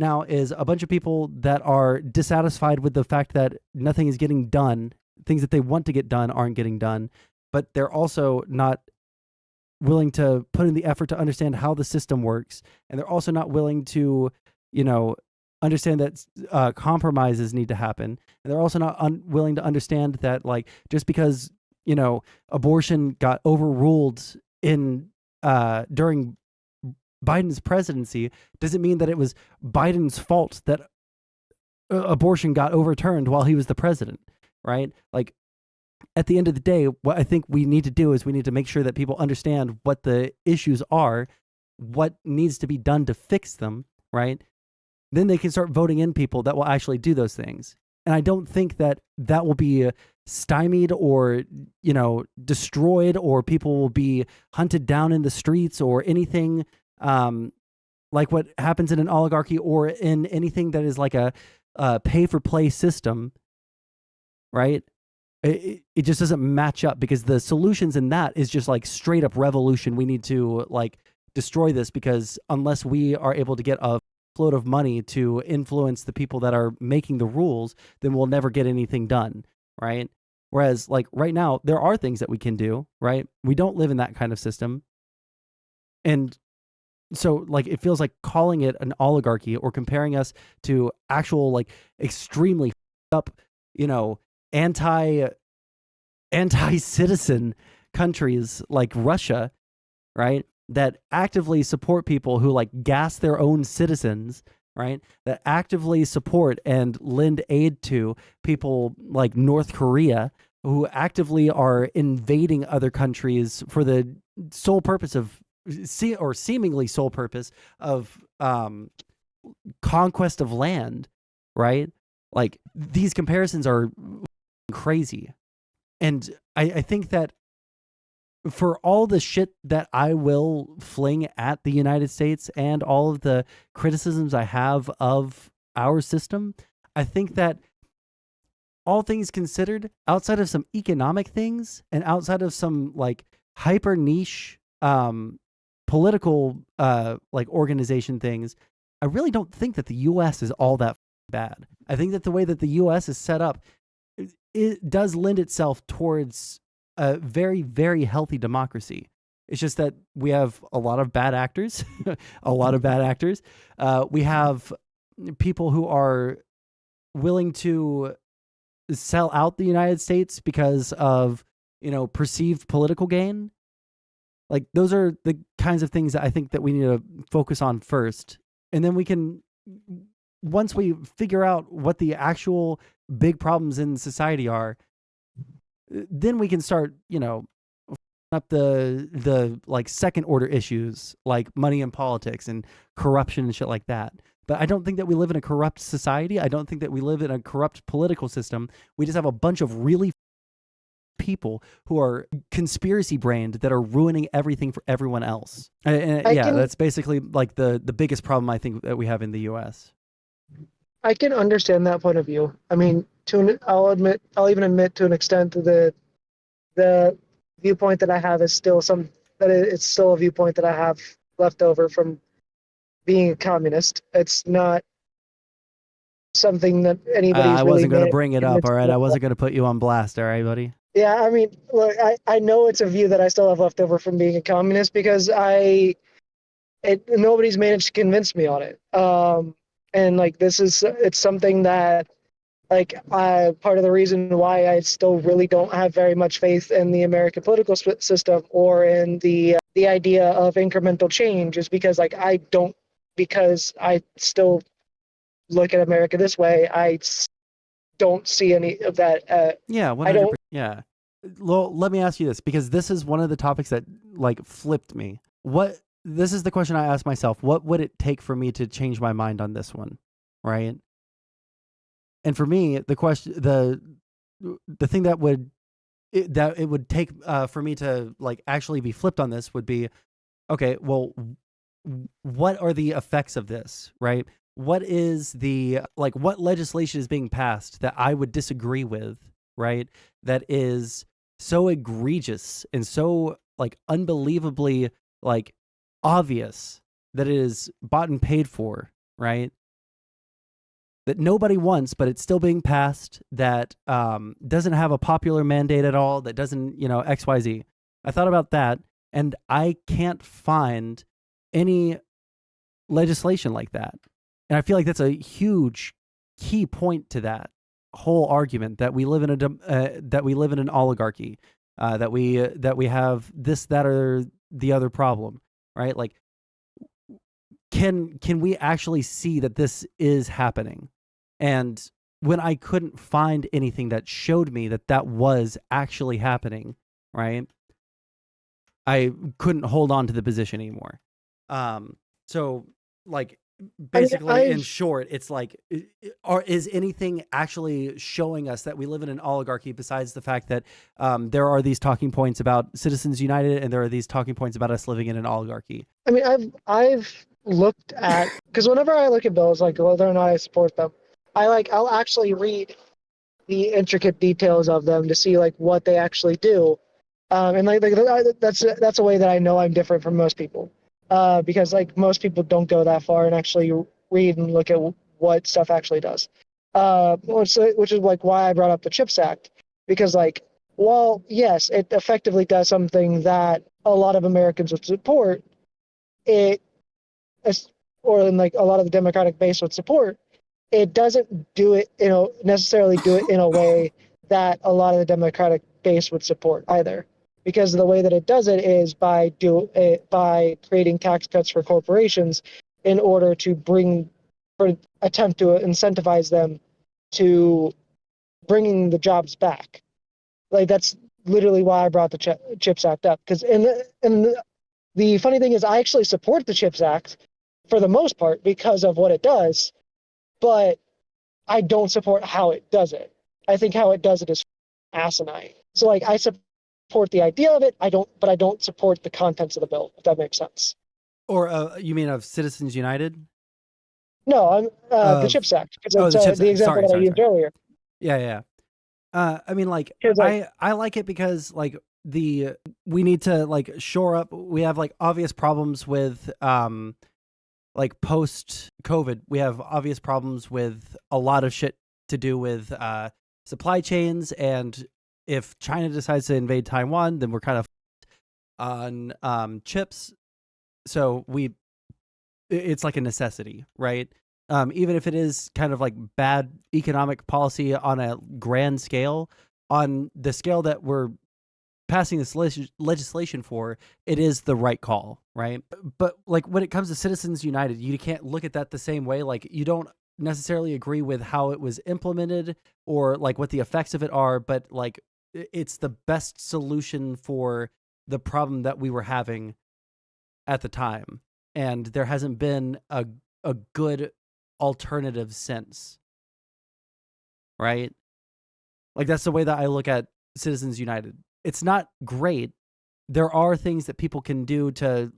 now is a bunch of people that are dissatisfied with the fact that nothing is getting done. Things that they want to get done aren't getting done, but they're also not willing to put in the effort to understand how the system works. And they're also not willing to, you know, understand that compromises need to happen. And they're also not willing to understand that, like, just because, you know, abortion got overruled during Biden's presidency doesn't mean that it was Biden's fault that abortion got overturned while he was the president, right? Like, at the end of the day, what I think we need to do is we need to make sure that people understand what the issues are, what needs to be done to fix them, right? Then they can start voting in people that will actually do those things. And I don't think that that will be stymied or, you know, destroyed, or people will be hunted down in the streets or anything like what happens in an oligarchy or in anything that is like a pay-for-play system, right? It just doesn't match up, because the solutions in that is just like straight up revolution. We need to like destroy this, because unless we are able to get a float of money to influence the people that are making the rules, then we'll never get anything done, right? Whereas like right now, there are things that we can do, right? We don't live in that kind of system. And so like it feels like calling it an oligarchy or comparing us to actual like extremely up, you know, anti-citizen countries like Russia, right? That actively support people who like gas their own citizens, right? That actively support and lend aid to people like North Korea, who actively are invading other countries for the sole purpose of seemingly sole purpose of conquest of land, right? Like these comparisons are crazy. And I think that for all the shit that I will fling at the United States and all of the criticisms I have of our system, I think that all things considered, outside of some economic things and outside of some like hyper niche political like organization things, I really don't think that the US is all that bad. I think that the way that the US is set up, it does lend itself towards a very, very healthy democracy. It's just that we have a lot of bad actors, we have people who are willing to sell out the United States because of, you know, perceived political gain. Like those are the kinds of things that I think that we need to focus on first. And then we can, once we figure out what the actual big problems in society are, then we can start, you know, up the like second order issues like money in politics and corruption and shit like that. But I don't think that we live in a corrupt society. I don't think that we live in a corrupt political system. We just have a bunch of really people who are conspiracy brained that are ruining everything for everyone else. That's basically like the biggest problem I think that we have in the US. I can understand that point of view. I mean, I'll even admit to an extent that the viewpoint that I have is still it's still a viewpoint that I have left over from being a communist. It's not something that anybody's I really wasn't going to made- bring it up, all right? I wasn't going to put you on blast, all right, buddy? Yeah, I mean, look, I know it's a view that I still have left over from being a communist because nobody's managed to convince me on it. And like it's something that like part of the reason why I still really don't have very much faith in the American political system or in the idea of incremental change is because because I still look at America this way. I don't see any of that. Yeah, 100%. Yeah. Well, let me ask you this, because this is one of the topics that like flipped me. This is the question I asked myself. What would it take for me to change my mind on this one? Right. And for me, the question, the thing that it would take for me to like actually be flipped on this would be, okay, well, what are the effects of this? Right. What is what legislation is being passed that I would disagree with? Right. That is so egregious and so like unbelievably like obvious that it is bought and paid for, right? That nobody wants, but it's still being passed, that doesn't have a popular mandate at all, that doesn't, XYZ. I thought about that, and I can't find any legislation like that. And I feel like that's a huge key point to that whole argument, that we live in an oligarchy, that we have this, that, or the other problem, right? Like, can we actually see that this is happening? And when I couldn't find anything that showed me that was actually happening, right, I couldn't hold on to the position anymore. So, like, basically, in short, it's like, is anything actually showing us that we live in an oligarchy besides the fact that there are these talking points about Citizens United and there are these talking points about us living in an oligarchy? I mean, I've looked at, because whenever I look at bills, like whether or not I support them, I'll actually read the intricate details of them to see like what they actually do, and that's a way that I know I'm different from most people, because like most people don't go that far and actually read and look at what stuff actually does, which is like why I brought up the CHIPS Act, because like, well, yes, it effectively does something that a lot of Americans would support, or like a lot of the Democratic base would support. It doesn't do it, necessarily do it in a way that a lot of the Democratic base would support either, because the way that it does it is by creating tax cuts for corporations in order to attempt to incentivize them to bringing the jobs back. Like that's literally why I brought the CHIPS Act up, because the funny thing is I actually support the CHIPS Act for the most part because of what it does. But I don't support how it does it. I think how it does it is asinine. So like I support the idea of it, but I don't support the contents of the bill, if that makes sense. Or you mean of Citizens United? No, I'm the CHIPS Act, because it's the example that I used earlier. Yeah. I mean, like, I like it because like we need to like shore up. We have like obvious problems with like post COVID, we have obvious problems with a lot of shit to do with supply chains. And if China decides to invade Taiwan, then we're kind of on chips. So it's like a necessity, right? Even if it is kind of like bad economic policy on a grand scale, on the scale that we're passing this legislation for, it is the right call, right? But like when it comes to Citizens United, you can't look at that the same way. Like you don't necessarily agree with how it was implemented or like what the effects of it are, but like it's the best solution for the problem that we were having at the time. And there hasn't been a good alternative since, right? Like that's the way that I look at Citizens United. It's not great. There are things that people can do to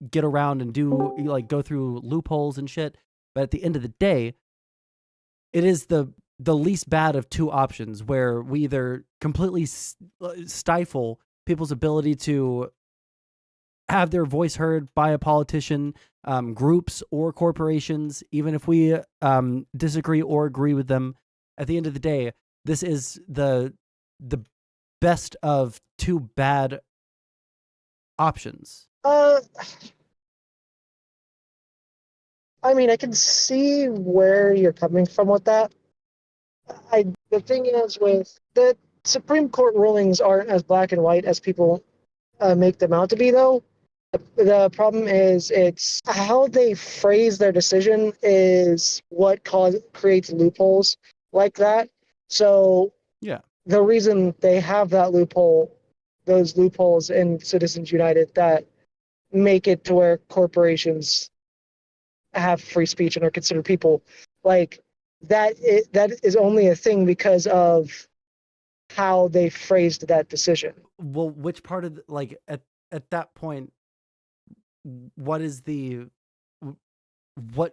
get around and do like go through loopholes and shit. But at the end of the day, it is the least bad of two options where we either completely stifle people's ability to have their voice heard by a politician, groups or corporations, even if we disagree or agree with them, at the end of the day, this is the best of two bad options. I mean, I can see where you're coming from with that. The thing is, with the Supreme Court rulings aren't as black and white as people make them out to be, though. The problem is it's how they phrase their decision is what creates loopholes like that. So yeah, the reason they have those loopholes in Citizens United that make it to where corporations have free speech and are considered people, like that is only a thing because of how they phrased that decision. Well, which part of at that point, what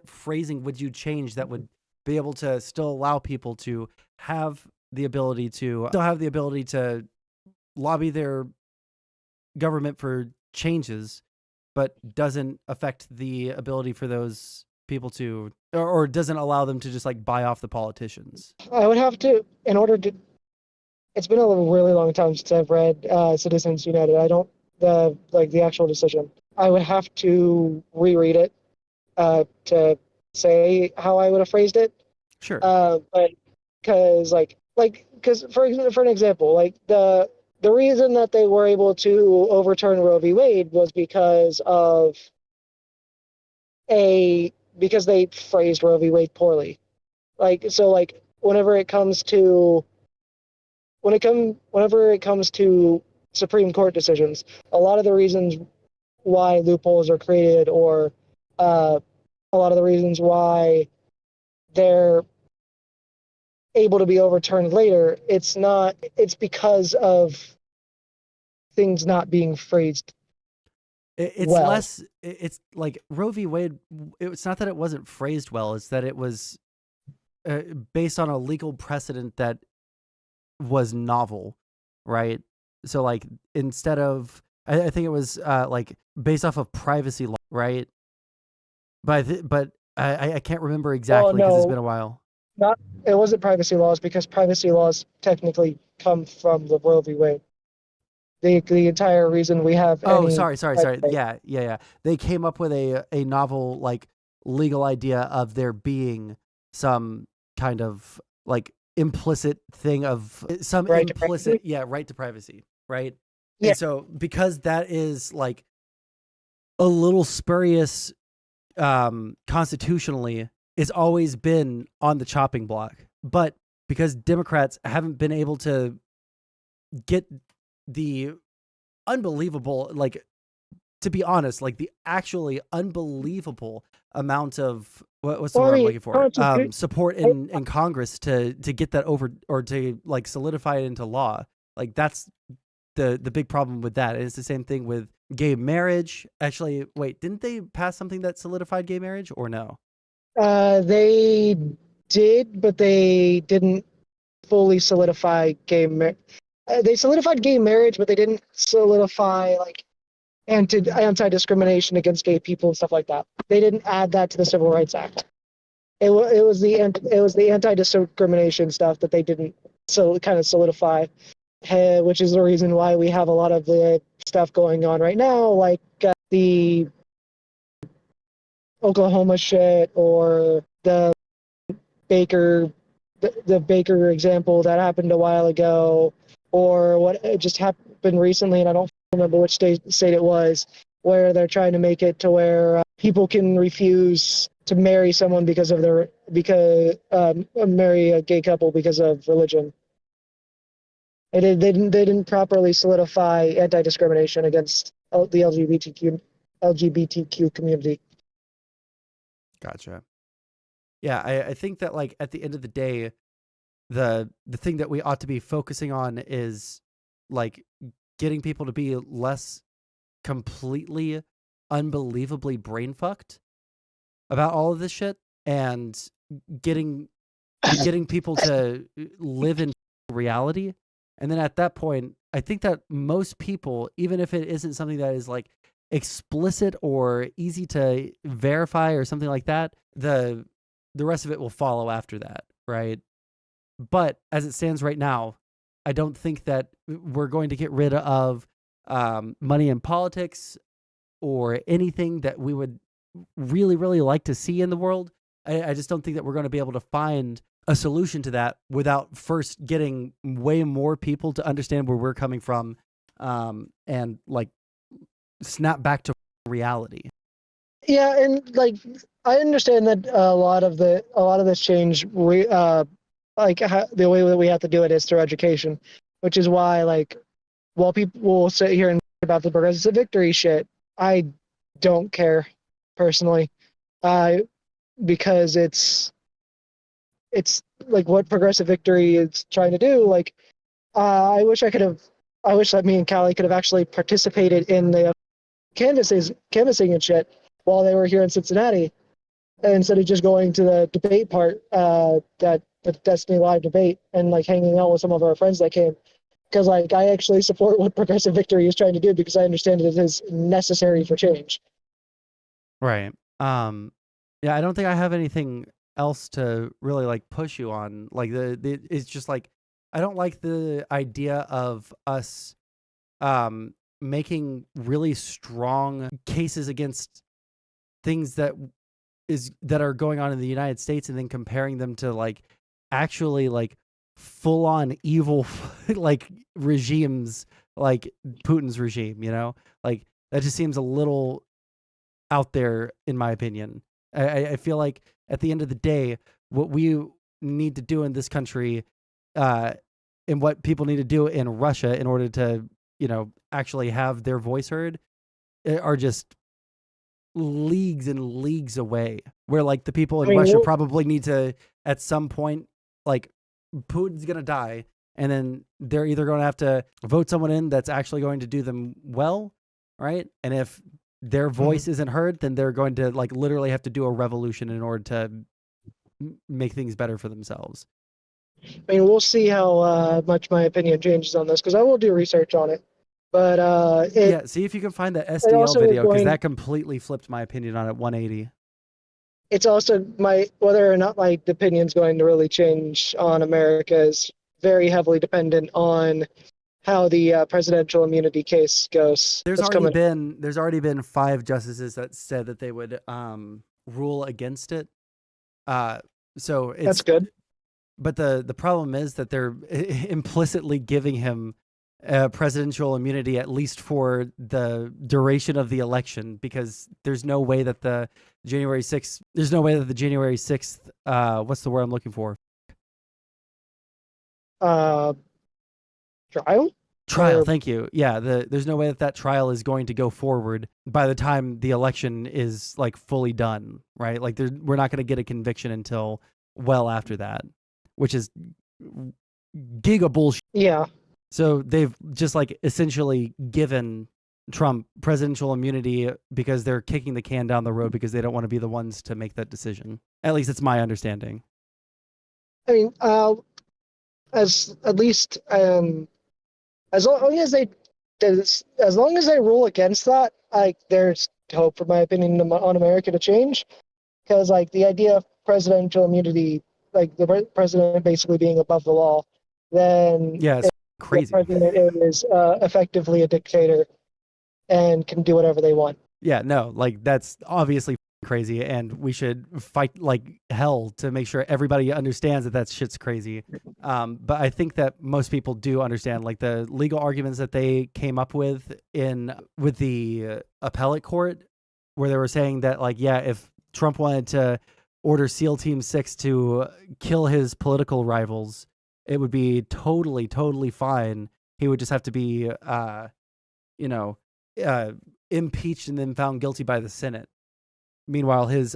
phrasing would you change that would be able to still allow people to have the ability to lobby their government for changes, but doesn't affect the ability for those people to, or doesn't allow them to just like buy off the politicians? I would have to, in order to, it's been a really long time since I've read Citizens United. I don't, the actual decision. I would have to reread it to say how I would have phrased it. Sure. But because for an example, like the reason that they were able to overturn Roe v. Wade was because they phrased Roe v. Wade poorly. Whenever it comes to Supreme Court decisions, a lot of the reasons why loopholes are created, or a lot of the reasons why they're able to be overturned later, it's because of things not being phrased. It's well. less. It's like Roe v. Wade. It's not that it wasn't phrased well. It's that it was based on a legal precedent that was novel, right? So like instead of, I think it was like based off of privacy law, right? But I can't remember exactly because it's been a while. It wasn't privacy laws, because privacy laws technically come from the Roe v. Wade. The entire reason we have sorry. Yeah. They came up with a novel like legal idea of there being some kind of like implicit thing of some right implicit right to privacy, right? Yeah. And so because that is like a little spurious constitutionally, it's always been on the chopping block. But because Democrats haven't been able to get the unbelievable, like, to be honest, like the actually unbelievable amount of what's the word I'm looking for? Support in Congress to get that over, or to like solidify it into law. Like that's the big problem with that. And it's the same thing with gay marriage. Actually, wait, didn't they pass something that solidified gay marriage, or no? They did, but they didn't fully solidify gay marriage. They solidified gay marriage, but they didn't solidify like anti-discrimination against gay people and stuff like that. They didn't add that to the Civil Rights Act. It was the anti-discrimination stuff that they didn't kind of solidify, which is the reason why we have a lot of the stuff going on right now, like the Oklahoma shit, or the Baker example that happened a while ago, or what just happened recently, and I don't remember which state it was, where they're trying to make it to where people can refuse to marry someone marry a gay couple because of religion. They didn't properly solidify anti-discrimination against the LGBTQ community. Gotcha. Yeah, I think that like at the end of the day, the thing that we ought to be focusing on is like getting people to be less completely unbelievably brain fucked about all of this shit, and getting people to live in reality. And then at that point, I think that most people, even if it isn't something that is like explicit or easy to verify or something like that, the rest of it will follow after that, right? But as it stands right now, I don't think that we're going to get rid of money in politics or anything that we would really, really like to see in the world. I just don't think that we're going to be able to find a solution to that without first getting way more people to understand where we're coming from, and like snap back to reality. Yeah, and like I understand that a lot of this change, the way that we have to do it is through education, which is why, like, while people will sit here and talk about the progressive victory shit, I don't care personally, because it's like what progressive victory is trying to do. Like, I wish that me and Callie could have actually participated in the canvassing and shit while they were here in Cincinnati, instead of just going to the debate part, the Destiny Live debate, and like hanging out with some of our friends that came. Because like I actually support what progressive victory is trying to do, because I understand it is necessary for change. Right. Yeah, I don't think I have anything else to really like push you on. Like it's just like I don't like the idea of us making really strong cases against things that are going on in the United States and then comparing them to like actually like full on evil like regimes, like Putin's regime, you know? Like that just seems a little out there in my opinion. I feel like at the end of the day, what we need to do in this country, and what people need to do in Russia in order to, you know, actually have their voice heard, are just leagues and leagues away. Where like the people in Russia probably need to, at some point, like Putin's gonna die, and then they're either going to have to vote someone in that's actually going to do them well, right? And if their voice isn't heard, then they're going to like literally have to do a revolution in order to make things better for themselves. I mean, we'll see how much my opinion changes on this, because I will do research on it. But yeah, see if you can find the SDL video, because that completely flipped my opinion on it 180. It's also whether or not my opinion's going to really change on America is very heavily dependent on how the presidential immunity case goes. There's already been 5 justices that said that they would rule against it. So it's, that's good. But the problem is that they're implicitly giving him presidential immunity, at least for the duration of the election, because there's no way that the January 6th, what's the word I'm looking for? Trial, thank you. Yeah, there's no way that trial is going to go forward by the time the election is like fully done, right? Like we're not going to get a conviction until well after that, which is giga bullshit. Yeah. So they've just like essentially given Trump presidential immunity because they're kicking the can down the road because they don't want to be the ones to make that decision. At least it's my understanding. I mean, as long as they rule against that, like there's hope, for my opinion, on America to change. Because like the idea of presidential immunity, like the president basically being above the law, then yeah, it's crazy. The president is effectively a dictator and can do whatever they want. Yeah, no, like that's obviously crazy, and we should fight like hell to make sure everybody understands that shit's crazy. But I think that most people do understand like the legal arguments that they came up with the appellate court, where they were saying that like, yeah, if Trump wanted to order SEAL Team 6 to kill his political rivals, it would be totally, totally fine. He would just have to be, impeached and then found guilty by the Senate. Meanwhile, his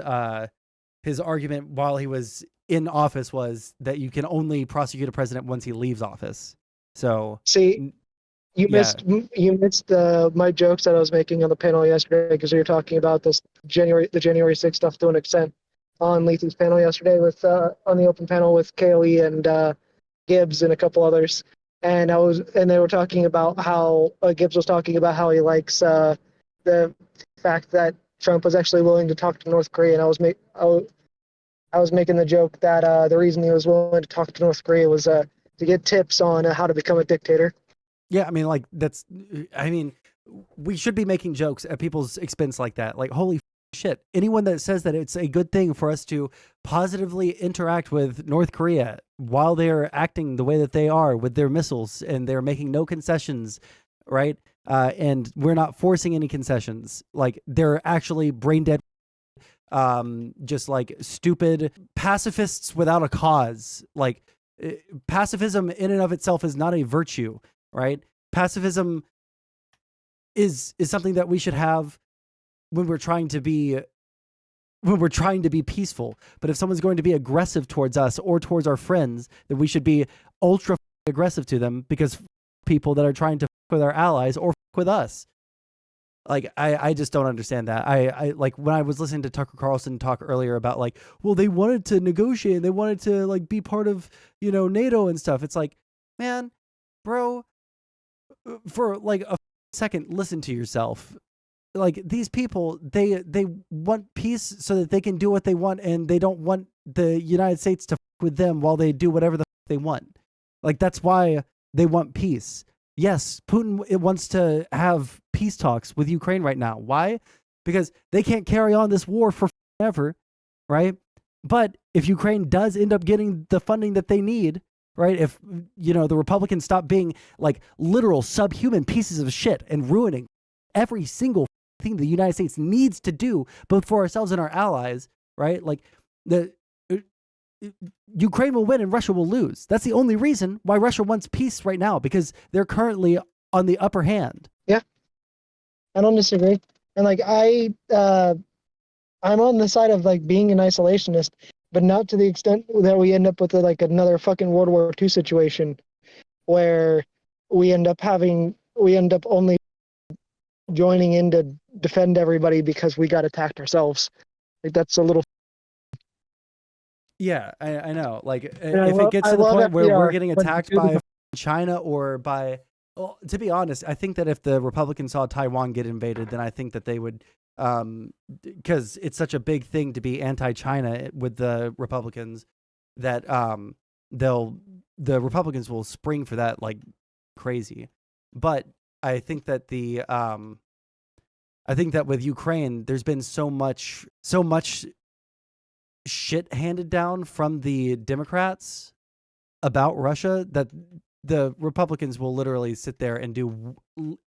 argument while he was in office was that you can only prosecute a president once he leaves office. So see, you missed my jokes that I was making on the panel yesterday, because we were talking about the January 6th stuff to an extent on Lethy's panel yesterday with on the open panel with KOE and Gibbs and a couple others. And they were talking about how Gibbs was talking about how he likes the fact that Trump was actually willing to talk to North Korea, and I was making the joke that the reason he was willing to talk to North Korea was to get tips on how to become a dictator. Yeah, I mean, like we should be making jokes at people's expense like that. Like, holy shit! Anyone that says that it's a good thing for us to positively interact with North Korea while they are acting the way that they are with their missiles and they're making no concessions, right? And we're not forcing any concessions. Like, they're actually brain dead, just like stupid pacifists without a cause. Like, pacifism in and of itself is not a virtue, right? Pacifism is something that we should have when we're trying to be peaceful. But if someone's going to be aggressive towards us or towards our friends, then we should be ultra aggressive to them, because people that are trying to with our allies or with us. Like, I just don't understand that. I like, when I was listening to Tucker Carlson talk earlier about, like, well, they wanted to negotiate and they wanted to, like, be part of, NATO and stuff. It's like, man, bro, for like a second, listen to yourself. Like, these people, they want peace so that they can do what they want, and they don't want the United States to with them while they do whatever the they want. Like, that's why they want peace. Yes, Putin wants to have peace talks with Ukraine right now. Why? Because they can't carry on this war forever, right? But if Ukraine does end up getting the funding that they need, right? If, the Republicans stop being like literal subhuman pieces of shit and ruining every single thing the United States needs to do, both for ourselves and our allies, right? Like, Ukraine will win and Russia will lose. That's the only reason why Russia wants peace right now, because they're currently on the upper hand. Yeah, I don't disagree. And like, I'm on the side of like being an isolationist, but not to the extent that we end up with like another fucking World War II situation where we end up only joining in to defend everybody because we got attacked ourselves. Like, that's a little. Yeah, I know. Like, if it gets to the point where we're getting attacked by China or by, well, to be honest, I think that if the Republicans saw Taiwan get invaded, then I think that they would, because it's such a big thing to be anti-China with the Republicans, that the Republicans will spring for that like crazy. But I think that with Ukraine, there's been so much shit handed down from the Democrats about Russia that the Republicans will literally sit there and do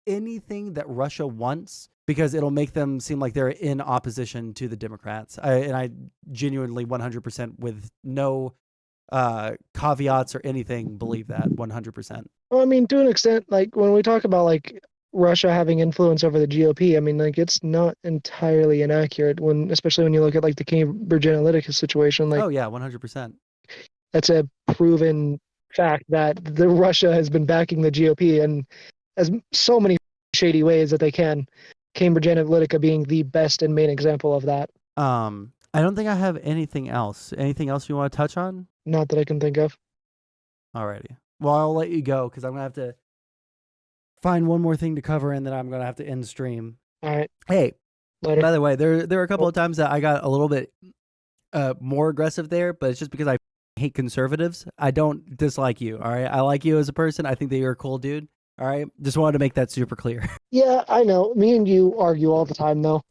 anything that Russia wants, because it'll make them seem like they're in opposition to the Democrats. I genuinely 100% with no caveats or anything believe that 100%. Well, I mean, to an extent, like when we talk about like Russia having influence over the GOP, I mean, like, it's not entirely inaccurate especially when you look at like the Cambridge Analytica situation. Like, oh yeah, 100%. That's a proven fact that the Russia has been backing the GOP in as so many shady ways that they can. Cambridge Analytica being the best and main example of that. I don't think I have anything else. Anything else you want to touch on? Not that I can think of. Alrighty. Well, I'll let you go because I'm gonna have to find one more thing to cover, and then I'm gonna have to end stream. All right. Hey, later. By the way, there were a couple of times that I got a little bit more aggressive there, but it's just because I hate conservatives. I don't dislike you. All right, I like you as a person. I think that you're a cool dude. All right, just wanted to make that super clear. Yeah, I know. Me and you argue all the time, though.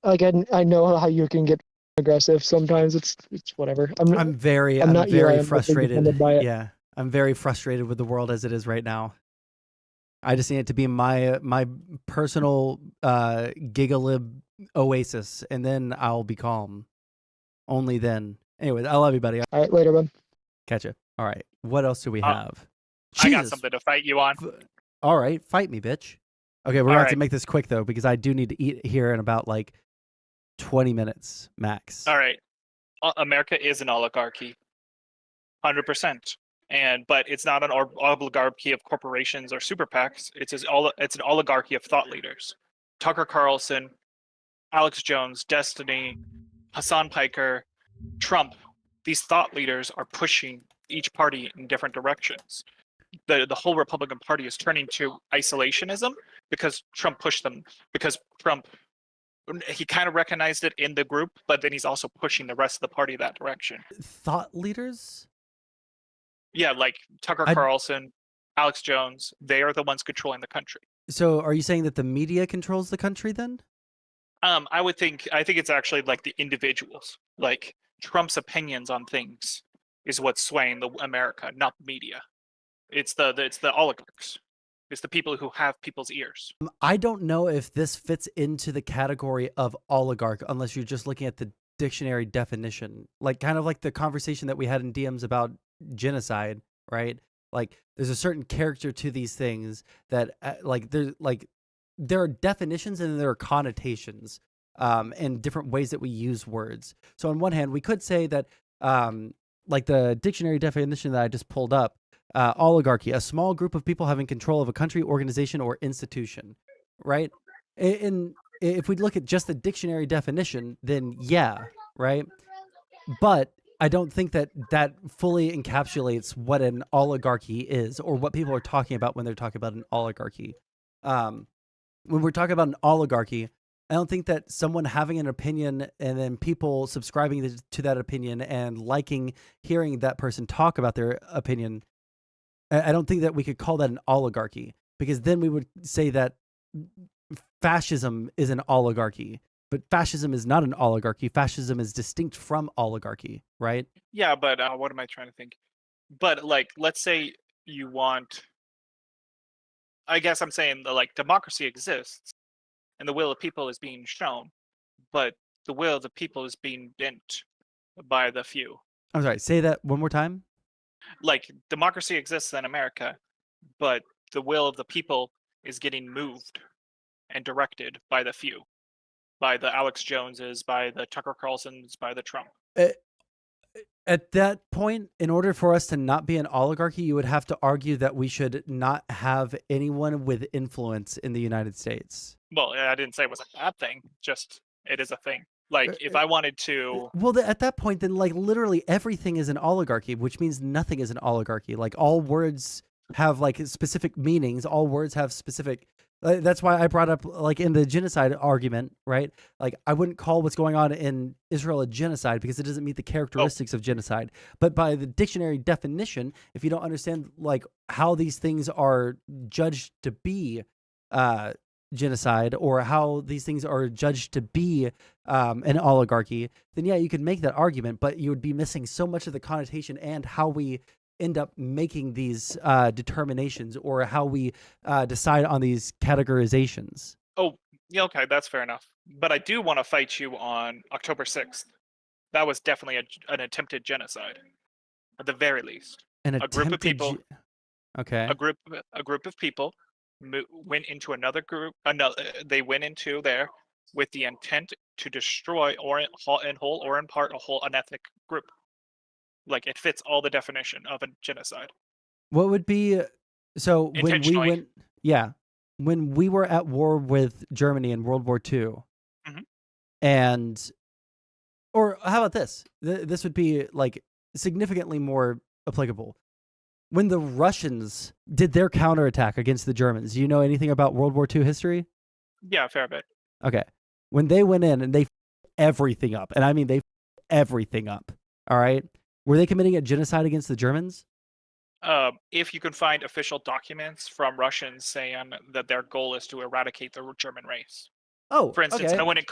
Like, I know how you can get aggressive. Sometimes it's whatever. I'm very frustrated. Yeah, I'm very frustrated with the world as it is right now. I just need it to be my personal gigalib oasis, and then I'll be calm. Only then. Anyways, I love you, buddy. All right, later, bud. Catch you. All right. What else do we have? I got something to fight you on. All right, fight me, bitch. Okay, we're gonna have to right. make this quick though, because I do need to eat here in about like 20 minutes max. All right. America is an oligarchy. 100%. But it's not an oligarchy of corporations or super PACs. It's an oligarchy of thought leaders. Tucker Carlson, Alex Jones, Destiny, Hassan Piker, Trump. These thought leaders are pushing each party in different directions. The whole Republican Party is turning to isolationism because Trump pushed them, because Trump, he kind of recognized it in the group, but then he's also pushing the rest of the party that direction. Thought leaders? Yeah, like Tucker Carlson, Alex Jones, they are the ones controlling the country. So are you saying that the media controls the country then? I think it's actually like the individuals, like Trump's opinions on things is what's swaying the America, not the media. It's the oligarchs. It's the people who have people's ears. I don't know if this fits into the category of oligarch unless you're just looking at the dictionary definition, like kind of like the conversation that we had in DMs about genocide, right? Like there's a certain character to these things that there are definitions and there are connotations and different ways that we use words. So on one hand, we could say that like the dictionary definition that I just pulled up, oligarchy, a small group of people having control of a country, organization, or institution, right? And if we look at just the dictionary definition, then yeah, right? But I don't think that that fully encapsulates what an oligarchy is or what people are talking about when they're talking about an oligarchy. When we're talking about an oligarchy, I don't think that someone having an opinion and then people subscribing to that opinion and liking hearing that person talk about their opinion, I don't think that we could call that an oligarchy, because then we would say that fascism is an oligarchy. But fascism is not an oligarchy. Fascism is distinct from oligarchy, right? Yeah, but what am I trying to think? But like, let's say you want, I guess I'm saying that like democracy exists and the will of people is being shown, but the will of the people is being bent by the few. I'm sorry, say that one more time. Like democracy exists in America, but the will of the people is getting moved and directed by the few. By the Alex Joneses, by the Tucker Carlsons, by the Trump. At that point, in order for us to not be an oligarchy, you would have to argue that we should not have anyone with influence in the United States. Well, I didn't say it was a bad thing, just it is a thing. Like, if I wanted to... Well, at that point, then, like, literally everything is an oligarchy, which means nothing is an oligarchy. Like, all words have, like, specific meanings. All words have specific... That's why I brought up, like, in the genocide argument, right? Like, I wouldn't call what's going on in Israel a genocide because it doesn't meet the characteristics of genocide. But by the dictionary definition, if you don't understand, like, how these things are judged to be genocide or how these things are judged to be an oligarchy, then yeah, you could make that argument, but you would be missing so much of the connotation and how we end up making these determinations or how we decide on these categorizations. Oh, yeah, okay, that's fair enough. But I do want to fight you on October 6th. That was definitely an attempted genocide, at the very least. A group of people. Okay. A group of people went into another group. They went into there with the intent to destroy, or in whole or in part, an ethnic group. Like, it fits all the definition of a genocide. What would be, so when we went, when we were at war with Germany in World War II, and, or how about this? This would be like significantly more applicable. When the Russians did their counterattack against the Germans, do you know anything about World War II history? Yeah, a fair bit. Okay. When they went in and they everything up, and I mean they everything up, all right? Were they committing a genocide against the Germans? If you can find official documents from Russians saying that their goal is to eradicate the German race. Oh, for instance, okay. I wouldn't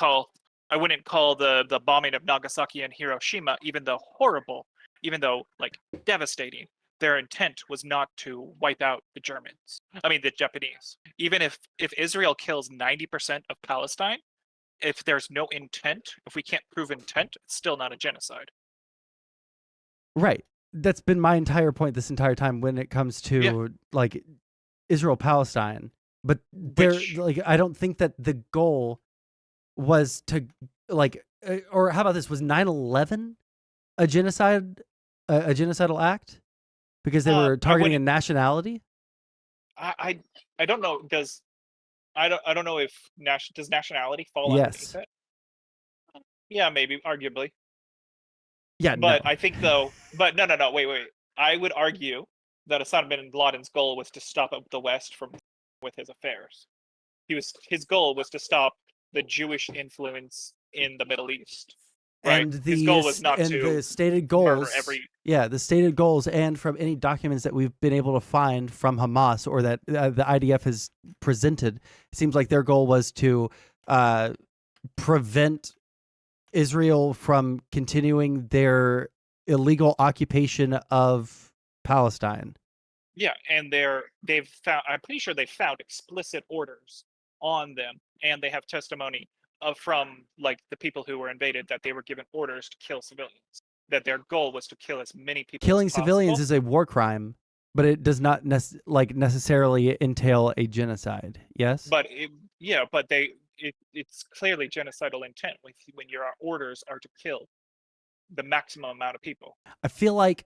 call the bombing of Nagasaki and Hiroshima, even though horrible, even though like devastating, their intent was not to wipe out the Germans. I mean the Japanese. Even if Israel kills 90% of Palestine, if there's no intent, if we can't prove intent, it's still not a genocide. Right. That's been my entire point this entire time when it comes to like Israel Palestine. But like I don't think that the goal was to like, or how about this? Was 9/11 a genocide, a genocidal act because they were targeting a nationality? I don't know. I don't know if does nationality fall underneath it? Yeah, maybe, arguably. Yeah, but I think though, but no, wait. I would argue that Osama bin Laden's goal was to stop the West from with his affairs. his goal was to stop the Jewish influence in the Middle East. Right? And His goal was not to the stated murder goals. every. Yeah, the stated goals, and from any documents that we've been able to find from Hamas or that the IDF has presented, it seems like their goal was to prevent Israel from continuing their illegal occupation of Palestine. Yeah, and they've found. I'm pretty sure they found explicit orders on them, and they have testimony from like the people who were invaded that they were given orders to kill civilians. That their goal was to kill as many people. Killing as possible. civilians is a war crime, but it does not necessarily entail a genocide. Yes. But it's clearly genocidal intent when your orders are to kill the maximum amount of people. I feel like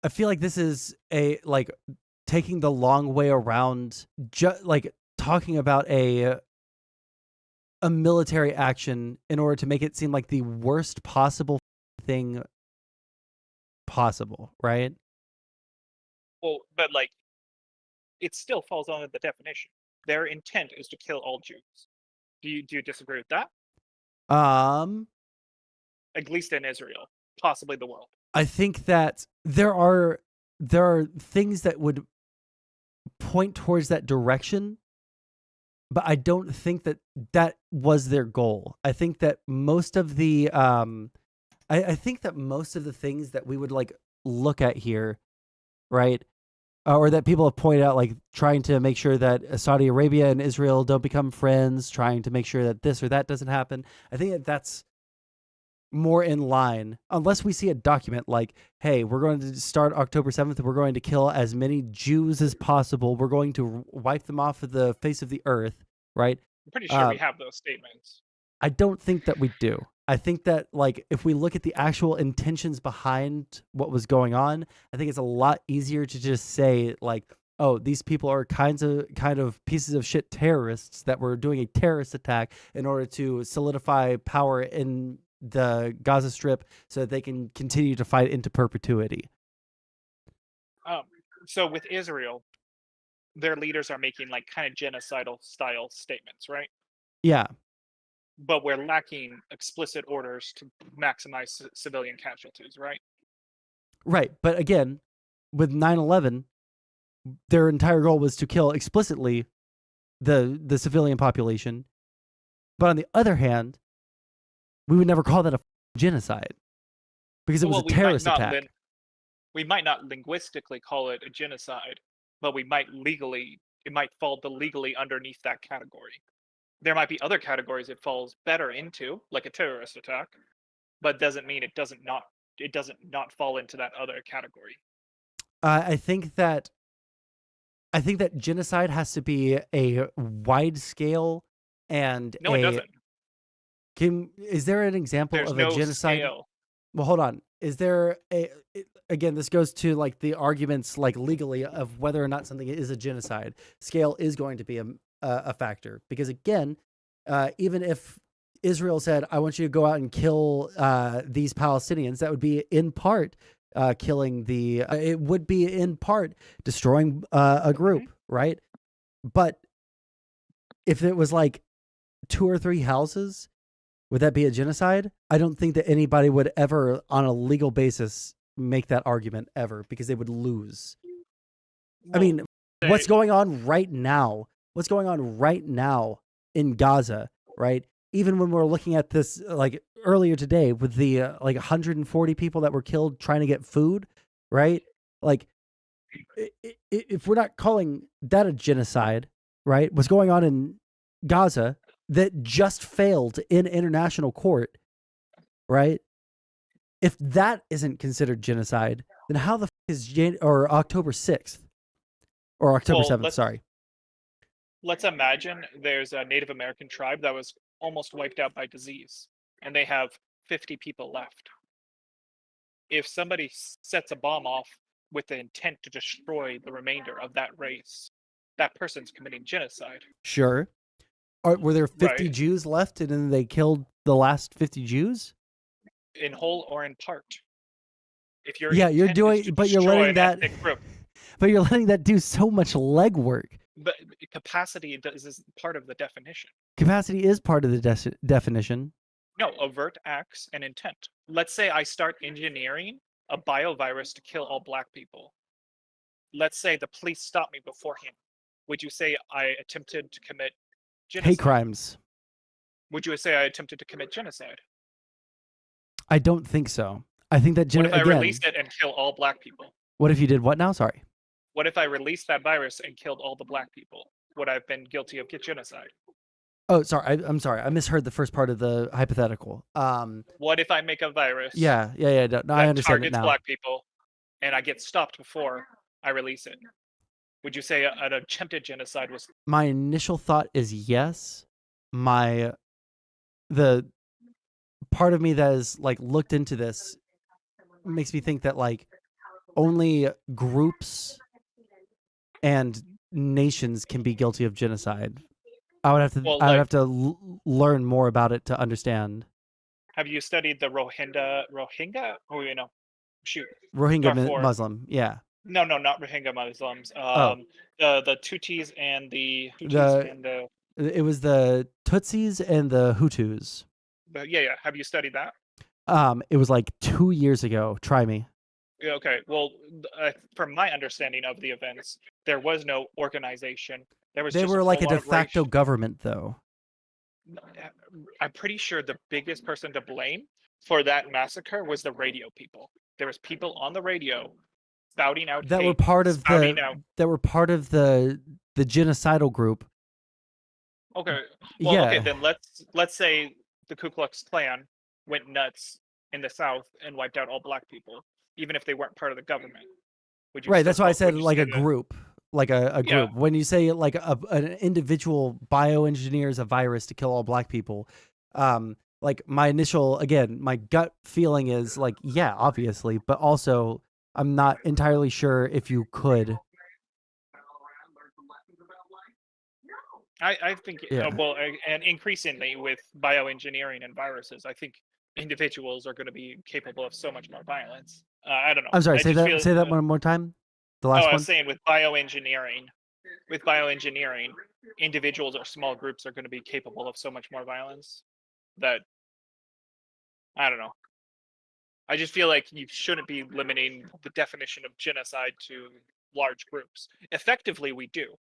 this is taking the long way around, talking about a military action in order to make it seem like the worst possible thing possible, right? Well, but it still falls under the definition. Their intent is to kill all Jews. Do you disagree with that? At least in Israel, possibly the world. I think that there are things that would point towards that direction, but I don't think that was their goal. I think that most of the I think that most of the things that we would look at here, right, or that people have pointed out, like trying to make sure that Saudi Arabia and Israel don't become friends, trying to make sure that this or that doesn't happen. I think that's more in line, unless we see a document like, hey, we're going to start October 7th and we're going to kill as many Jews as possible. We're going to wipe them off of the face of the earth, right? I'm pretty sure we have those statements. I don't think that we do. I think that if we look at the actual intentions behind what was going on, I think it's a lot easier to just say oh, these people are kind of pieces of shit terrorists that were doing a terrorist attack in order to solidify power in the Gaza Strip so that they can continue to fight into perpetuity. So with Israel, their leaders are making kind of genocidal style statements, right? Yeah. But we're lacking explicit orders to maximize civilian casualties, right? Right. But again, with 9/11, their entire goal was to kill explicitly the civilian population. But on the other hand, we would never call that a genocide because it was a terrorist attack. We might not linguistically call it a genocide, but it might fall legally underneath that category. There might be other categories it falls better into, like a terrorist attack, but doesn't mean it doesn't not fall into that other category. I think that genocide has to be a wide scale and no, it doesn't. Is there an example There's of no a genocide? Scale. Well, hold on. Is there again, this goes to the arguments legally of whether or not something is a genocide. Scale is going to be a factor because again, even if Israel said, I want you to go out and kill these Palestinians, that would be in part killing it would be in part destroying a group, right? But if it was 2 or 3 houses, would that be a genocide? I don't think that anybody would ever, on a legal basis, make that argument ever because they would lose. I mean, what's going on right now? What's going on right now in Gaza, right? Even when we're looking at this, earlier today with the 140 people that were killed trying to get food, right? If we're not calling that a genocide, right? What's going on in Gaza that just failed in international court, right? If that isn't considered genocide, then how the is October 6th or October 7th? Sorry. Let's imagine there's a Native American tribe that was almost wiped out by disease, and they have 50 people left. If somebody sets a bomb off with the intent to destroy the remainder of that race, that person's committing genocide. Sure. Were there 50 Right. Jews left and then they killed the last 50 Jews? In whole or in part. If you're you're doing, but you're letting that, ethnic group. but you're letting that do so much legwork. But capacity is part of the definition. Capacity is part of the definition. No, overt acts and intent. Let's say I start engineering a biovirus to kill all black people. Let's say the police stop me beforehand. Would you say I attempted to commit genocide? Hate crimes. Would you say I attempted to commit genocide? I don't think so. I think that What if I again, released it and kill all black people? what if you did what now? Sorry. What if I released that virus and killed all the black people? Would I have been guilty of genocide? Oh, sorry. I'm sorry. I misheard the first part of the hypothetical. What if I make a virus? Yeah. No, I that understand it targets now. black people, and I get stopped before I release it? Would you say an attempted genocide was? My initial thought is yes. The part of me that is like looked into this makes me think that like only groups and nations can be guilty of genocide. I would have to Well, I would like- have to learn more about it to understand. Have you studied the Rohingya? Oh, you know, shoot. Rohingya Darfur. Muslim, yeah. No, not Rohingya Muslims. Oh. The Tutsis and the It was the Tutsis and the Hutus. yeah. Have you studied that? It was like 2 years ago. Try me. Yeah, okay. Well, from my understanding of the events, there was no organization. There was. They just were like a lot de of facto government, though. I'm pretty sure the biggest person to blame for that massacre was the radio people. There was people on the radio spouting out That were hate, part of spouting the out. that were part of the genocidal group. Okay. Well, Yeah. okay, then let's say the Ku Klux Klan went nuts in the South and wiped out all black people, even if they weren't part of the government. Would you Right. still That's why I would said you like say a that- group, like a Yeah. group. When you say like an individual bioengineers a virus to kill all black people, like my gut feeling is like, yeah, obviously, but also I'm not entirely sure if you could. I think Yeah. and increasingly with bioengineering and viruses, I think individuals are going to be capable of so much more violence. I don't know. I'm sorry. I Say just that. feel- Say that one more time. The Oh, last I one. was saying with bioengineering, individuals or small groups are going to be capable of so much more violence that I don't know. I just feel like you shouldn't be limiting the definition of genocide to large groups. Effectively, we do.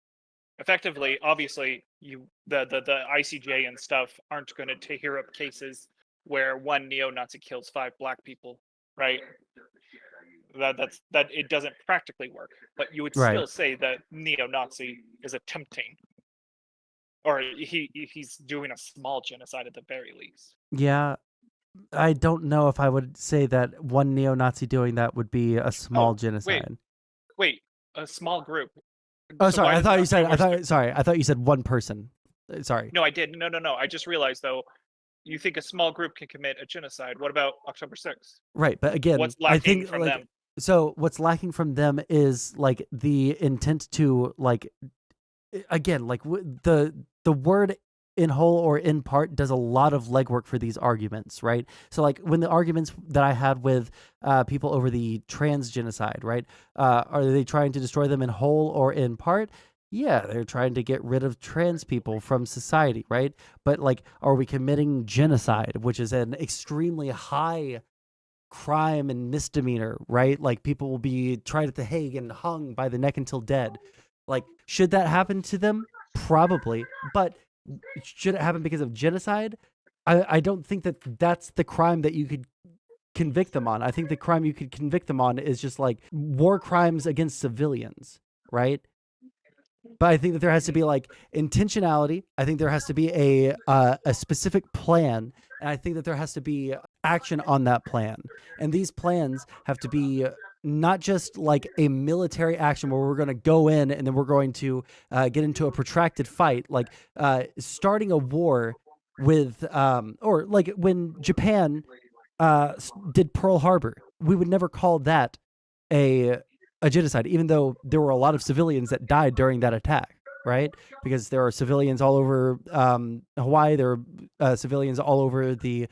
Effectively, obviously, the ICJ and stuff aren't going to hear up cases where one neo-Nazi kills 5 black people, right? That it doesn't practically work, but you would Right. still say that neo-Nazi is attempting, or he's doing a small genocide at the very least. Yeah. I don't know if I would say that one neo-Nazi doing that would be a small genocide. Wait, a small group. Oh, So sorry. why I does thought it you not said. say we're I thought you said one person. Sorry. No, I did. No. I just realized though, you think a small group can commit a genocide. What about October 6th? Right, but again, What's I lacking think from like them? so. What's lacking from them is like the intent to like again like the word in whole or in part does a lot of legwork for these arguments, right? So like when the arguments that I had with people over the trans genocide, right? Are they trying to destroy them in whole or in part? Yeah, they're trying to get rid of trans people from society, right? But like, are we committing genocide, which is an extremely high crime and misdemeanor, right? Like people will be tried at the Hague and hung by the neck until dead. Like, should that happen to them? Probably. But should it happen because of genocide? I don't think that that's the crime that you could convict them on. I think the crime you could convict them on is just like war crimes against civilians, right? But I think that there has to be like intentionality. I think there has to be a specific plan, and I think that there has to be action on that plan. And these plans have to be not just like a military action where we're going to go in and then we're going to get into a protracted fight, like starting a war with, or like when Japan did Pearl Harbor, we would never call that a genocide, even though there were a lot of civilians that died during that attack, right? Because there are civilians all over Hawaii. There are civilians all over the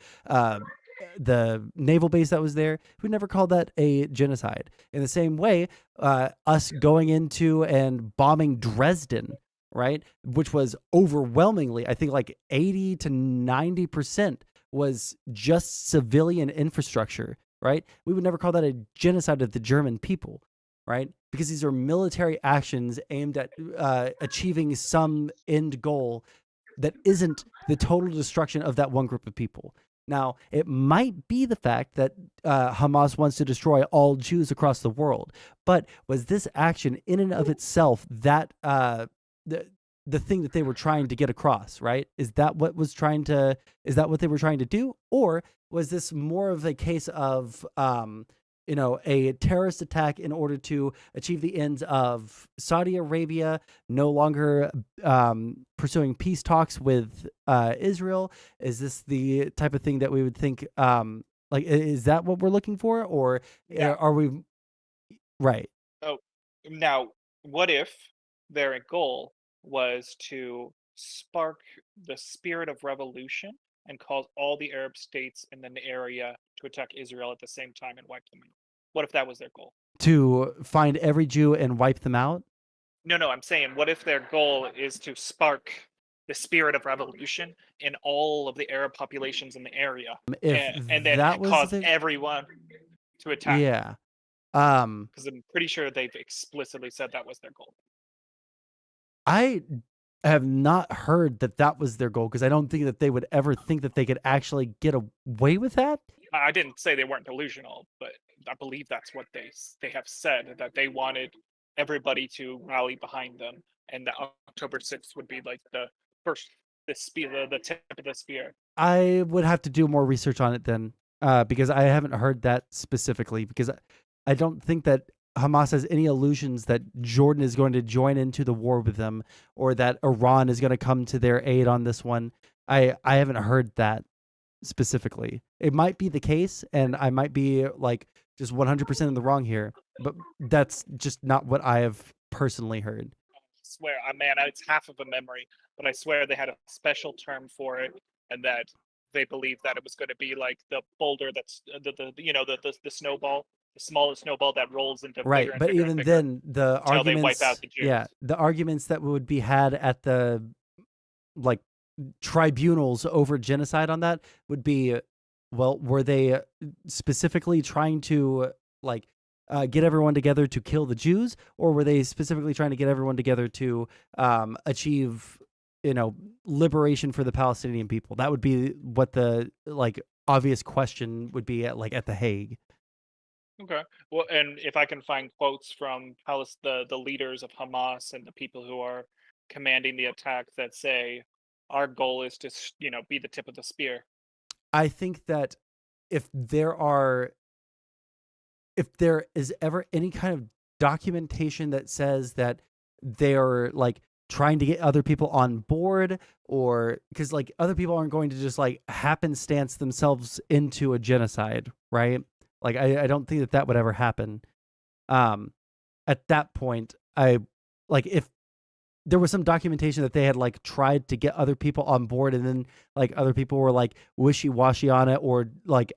naval base that was there. We never called that a genocide. In the same way, us going into and bombing Dresden right? Which was overwhelmingly, I think like 80 to 90% was just civilian infrastructure, right? We would never call that a genocide of the German people, right? Because these are military actions aimed at achieving some end goal that isn't the total destruction of that one group of people. Now, it might be the fact that Hamas wants to destroy all Jews across the world, but was this action in and of itself that the thing that they were trying to get across, right? Is that what they were trying to do? Or was this more of a case of a terrorist attack in order to achieve the ends of Saudi Arabia no longer pursuing peace talks with Israel? Is this the type of thing that we would think, is that what we're looking for? Or are we, right? Oh, now, what if their goal was to spark the spirit of revolution and cause all the Arab states in the area to attack Israel at the same time and wipe them out? What if that was their goal? To find every Jew and wipe them out? No, I'm saying, what if their goal is to spark the spirit of revolution in all of the Arab populations in the area, and then cause everyone to attack? Yeah. Because I'm pretty sure they've explicitly said that was their goal. I have not heard that was their goal, because I don't think that they would ever think that they could actually get away with that. I didn't say they weren't delusional, but I believe that's what they have said, that they wanted everybody to rally behind them, and that October 6th would be like the tip of the spear. I would have to do more research on it then, because I haven't heard that specifically, because I don't think that Hamas has any illusions that Jordan is going to join into the war with them, or that Iran is going to come to their aid on this one. I haven't heard that specifically. It might be the case, and I might be like just 100% in the wrong here, but that's just not what I have personally heard. I swear, man, it's half of a memory, but I swear they had a special term for it, and that they believed that it was going to be like the boulder that's the snowball, the smallest snowball that rolls into right. bigger and But bigger even and bigger then, the until they arguments, wipe out the Jews. yeah, the arguments that would be had at the like tribunals over genocide on that would be, well, were they specifically trying to get everyone together to kill the Jews, or were they specifically trying to get everyone together to achieve, liberation for the Palestinian people? That would be what the obvious question would be at the Hague. Okay. Well, and if I can find quotes from the leaders of Hamas and the people who are commanding the attack that say, our goal is to, be the tip of the spear. I think that if there is ever any kind of documentation that says that they're trying to get other people on board, or because other people aren't going to just happenstance themselves into a genocide, right? I don't think that would ever happen. At that point, if there was some documentation that they had tried to get other people on board, and then other people were wishy-washy on it, or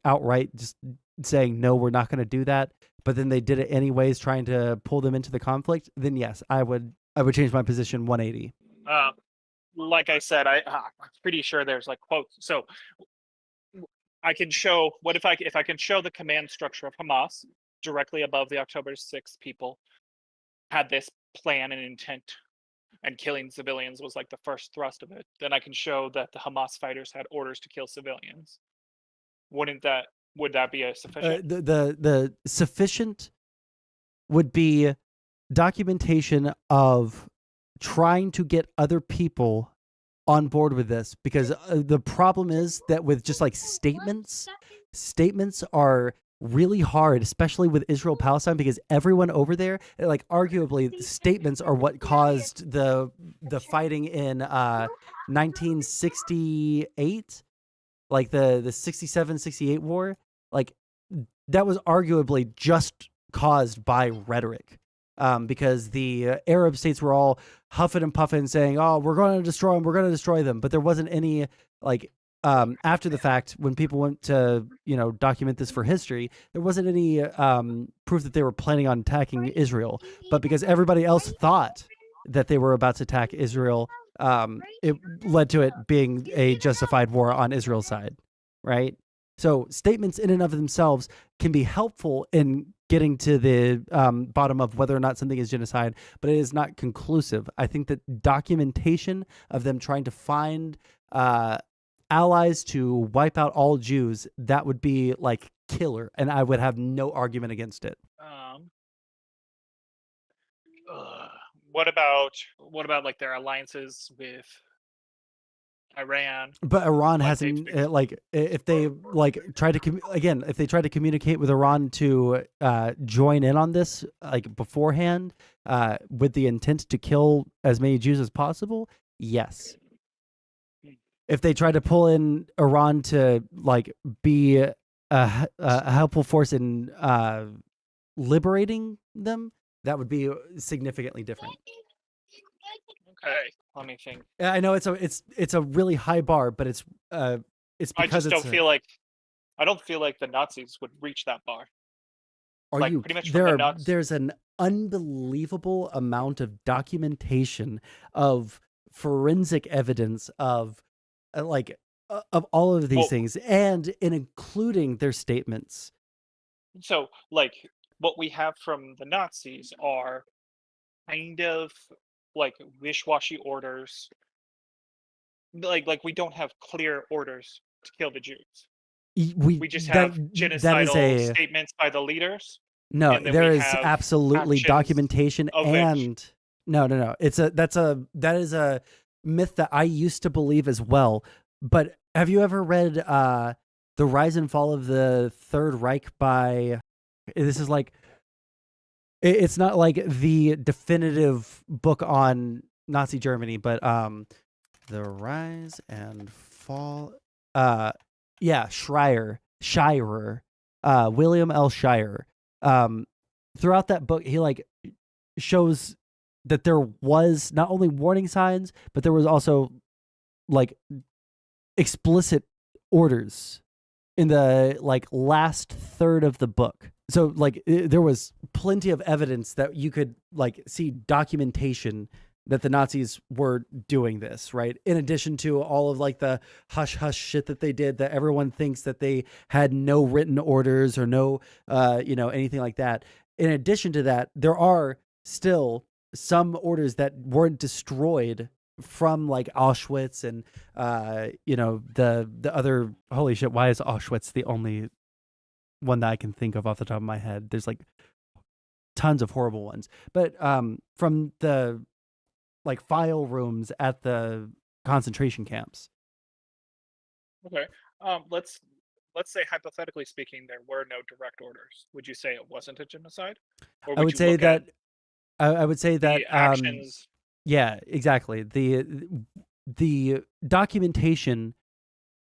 outright just saying, no, we're not going to do that, but then they did it anyways, trying to pull them into the conflict, then yes, I would change my position 180. Like I said, I'm pretty sure there's quotes. So I can show, what if I can show the command structure of Hamas directly above the October 6th people had this plan and intent, and killing civilians was the first thrust of it, then I can show that the Hamas fighters had orders to kill civilians. Would that be a sufficient? The sufficient would be documentation of trying to get other people on board with this, because the problem is that with just statements are really hard, especially with Israel-Palestine, because everyone over there, arguably, the statements are what caused the fighting in 1968, the 67-68 war. That was arguably just caused by rhetoric, because the Arab states were all huffing and puffing, saying, "Oh, we're going to destroy them. We're going to destroy them." But there wasn't any after the fact, when people went to document this for history, there wasn't any proof that they were planning on attacking Israel. But because everybody else thought that they were about to attack Israel, it led to it being a justified war on Israel's side, right? So statements in and of themselves can be helpful in getting to the bottom of whether or not something is genocide, but it is not conclusive. I think that documentation of them trying to find allies to wipe out all Jews, that would be like killer, and I would have no argument against it. What about like their alliances with Iran? But Iran Like, hasn't like if they like tried to if they tried to communicate with Iran to join in on this like beforehand with the intent to kill as many Jews as possible, yes. If they tried to pull in Iran to like be a helpful force in liberating them, that would be significantly different. Okay, let me think. I know it's a really high bar, but it's I because just don't feel like the Nazis would reach that bar. Are like, you pretty much from the nuts. there's an unbelievable amount of documentation of forensic evidence of of all of these Well- things, and in including their statements. So, like, what we have from the Nazis are kind of like wish-washy orders. Like we don't have clear orders to kill the Jews. We just have that genocidal is a statements by the leaders. no. and then There we is have absolutely actions documentation, of which- and no. That is a myth that I used to believe as well. But have you ever read The Rise and Fall of the Third Reich by? This is like it's not like the definitive book on Nazi Germany, but The Rise and Fall. Yeah, Shirer, William L. Shirer. Throughout that book, he like shows that there was not only warning signs, but there was also like explicit orders in the like last third of the book. So like there was plenty of evidence that you could like see documentation that the Nazis were doing this, right? In addition to all of like the hush hush shit that they did, that everyone thinks that they had no written orders or no anything like that. In addition to that, there are still some orders that weren't destroyed from like Auschwitz and the other. Holy shit, why is Auschwitz the only one that I can think of off the top of my head? There's like tons of horrible ones, but from the like file rooms at the concentration camps. Okay. Let's say hypothetically speaking, there were no direct orders. Would you say it wasn't a genocide? Or I would you say look that at I would say that the actions. yeah, exactly. The documentation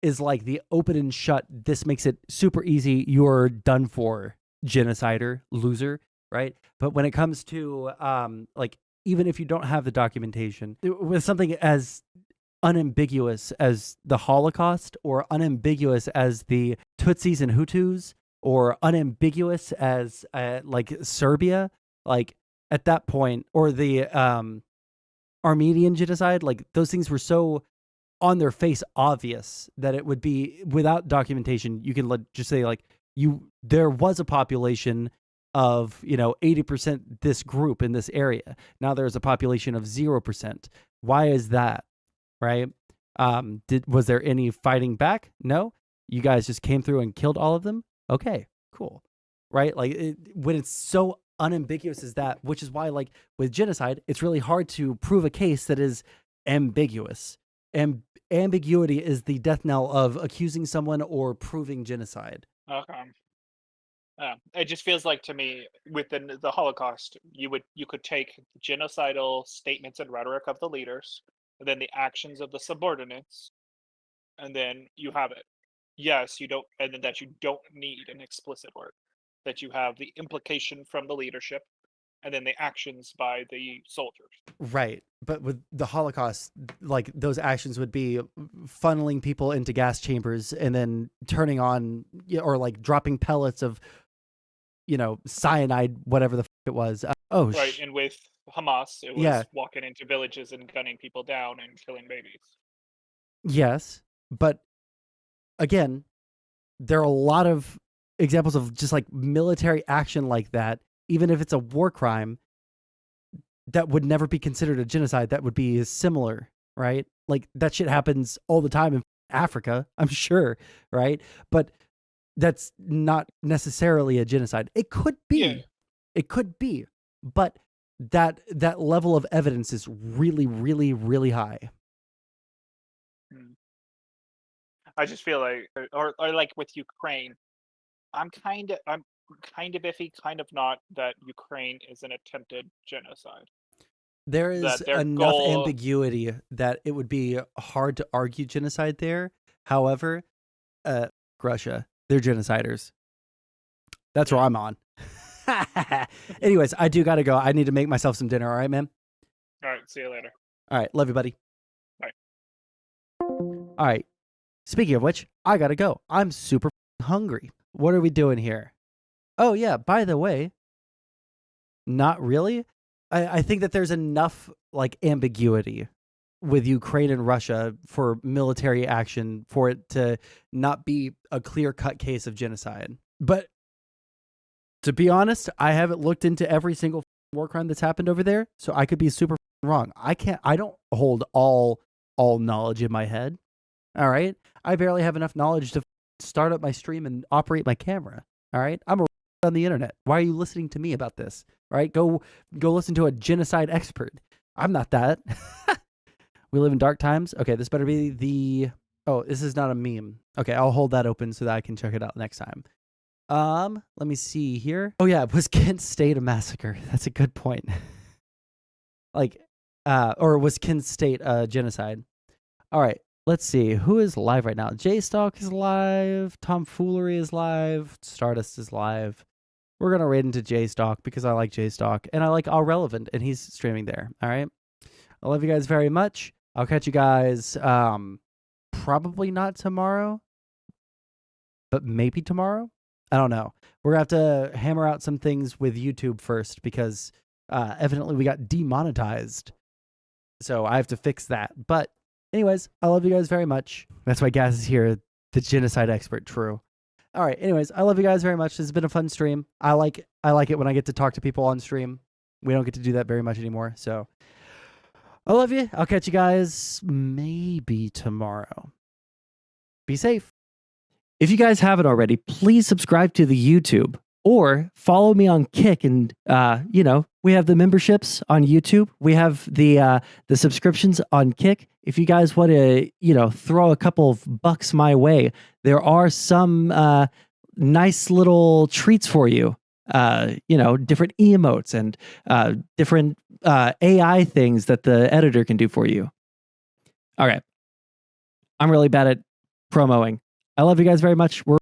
is like the open and shut. This makes it super easy. You're done for, genocider, loser, right? But when it comes to like, even if you don't have the documentation, with something as unambiguous as the Holocaust, or unambiguous as the Tutsis and Hutus, or unambiguous as like Serbia, like at that point, or the Armenian genocide, like those things were so on their face obvious that it would be, without documentation, you can just say like there was a population of 80% this group in this area. Now there's a population of 0%. Why is that? Right? Was there any fighting back? No. You guys just came through and killed all of them. Okay, cool. Right? Like when it's so unambiguous as that, which is why like with genocide, it's really hard to prove a case that is ambiguous. And ambiguity is the death knell of accusing someone or proving genocide. Okay. It just feels like to me, within the Holocaust, you could take genocidal statements and rhetoric of the leaders, and then the actions of the subordinates, and then you have it. Yes, you don't, and then that you don't need an explicit word. That you have the implication from the leadership, and then the actions by the soldiers. Right. But with the Holocaust, like those actions would be funneling people into gas chambers and then turning on, or like dropping pellets of, cyanide, whatever the fuck it was. Right. And with Hamas. It was Yeah. walking into villages and gunning people down and killing babies. Yes, but again, there are a lot of examples of just like military action like that, even if it's a war crime, that would never be considered a genocide. That would be similar, right? Like that shit happens all the time in Africa, I'm sure, right? But that's not necessarily a genocide. It could be. It could be. But that level of evidence is really, really, really high. I just feel like, or like with Ukraine, I'm kind of iffy, kind of not, that Ukraine is an attempted genocide. There is That their enough goal- ambiguity that it would be hard to argue genocide there. However, Russia, they're genociders. That's where I'm on. Anyways, I do got to go. I need to make myself some dinner. All right, man? All right, see you later. All right. Love you, buddy. Bye. All right. Speaking of which, I got to go. I'm super hungry. What are we doing here? Oh, yeah. By the way, not really. I think that there's enough like ambiguity with Ukraine and Russia for military action for it to not be a clear-cut case of genocide. But to be honest, I haven't looked into every single war crime that's happened over there, so I could be super wrong. I don't hold all knowledge in my head. All right? I barely have enough knowledge to start up my stream and operate my camera. All right? I'm on the internet. Why are you listening to me about this? All right? Go listen to a genocide expert. I'm not that. We live in dark times. Okay, this better be the... Oh, this is not a meme. Okay, I'll hold that open so that I can check it out next time. Let me see here. Oh yeah, was Kent State a massacre? That's a good point. Like, or was Kent State a genocide? All right, let's see. Who is live right now? J-Stalk is live. Tomfoolery is live. Stardust is live. We're going to raid into J-Stalk because I like J-Stalk and I like All Relevant and he's streaming there. All right. I love you guys very much. I'll catch you guys probably not tomorrow, but maybe tomorrow. I don't know. We're going to have to hammer out some things with YouTube first because evidently we got demonetized. So I have to fix that. But anyways, I love you guys very much. That's why Gaz is here, the genocide expert, true. All right, anyways, I love you guys very much. This has been a fun stream. I like it when I get to talk to people on stream. We don't get to do that very much anymore. So I love you. I'll catch you guys maybe tomorrow. Be safe. If you guys haven't already, please subscribe to the YouTube or follow me on Kick. And, we have the memberships on YouTube. We have the subscriptions on Kick. If you guys want to, throw a couple of bucks my way, there are some nice little treats for you. Different emotes and different AI things that the editor can do for you. All right. I'm really bad at promoing. I love you guys very much.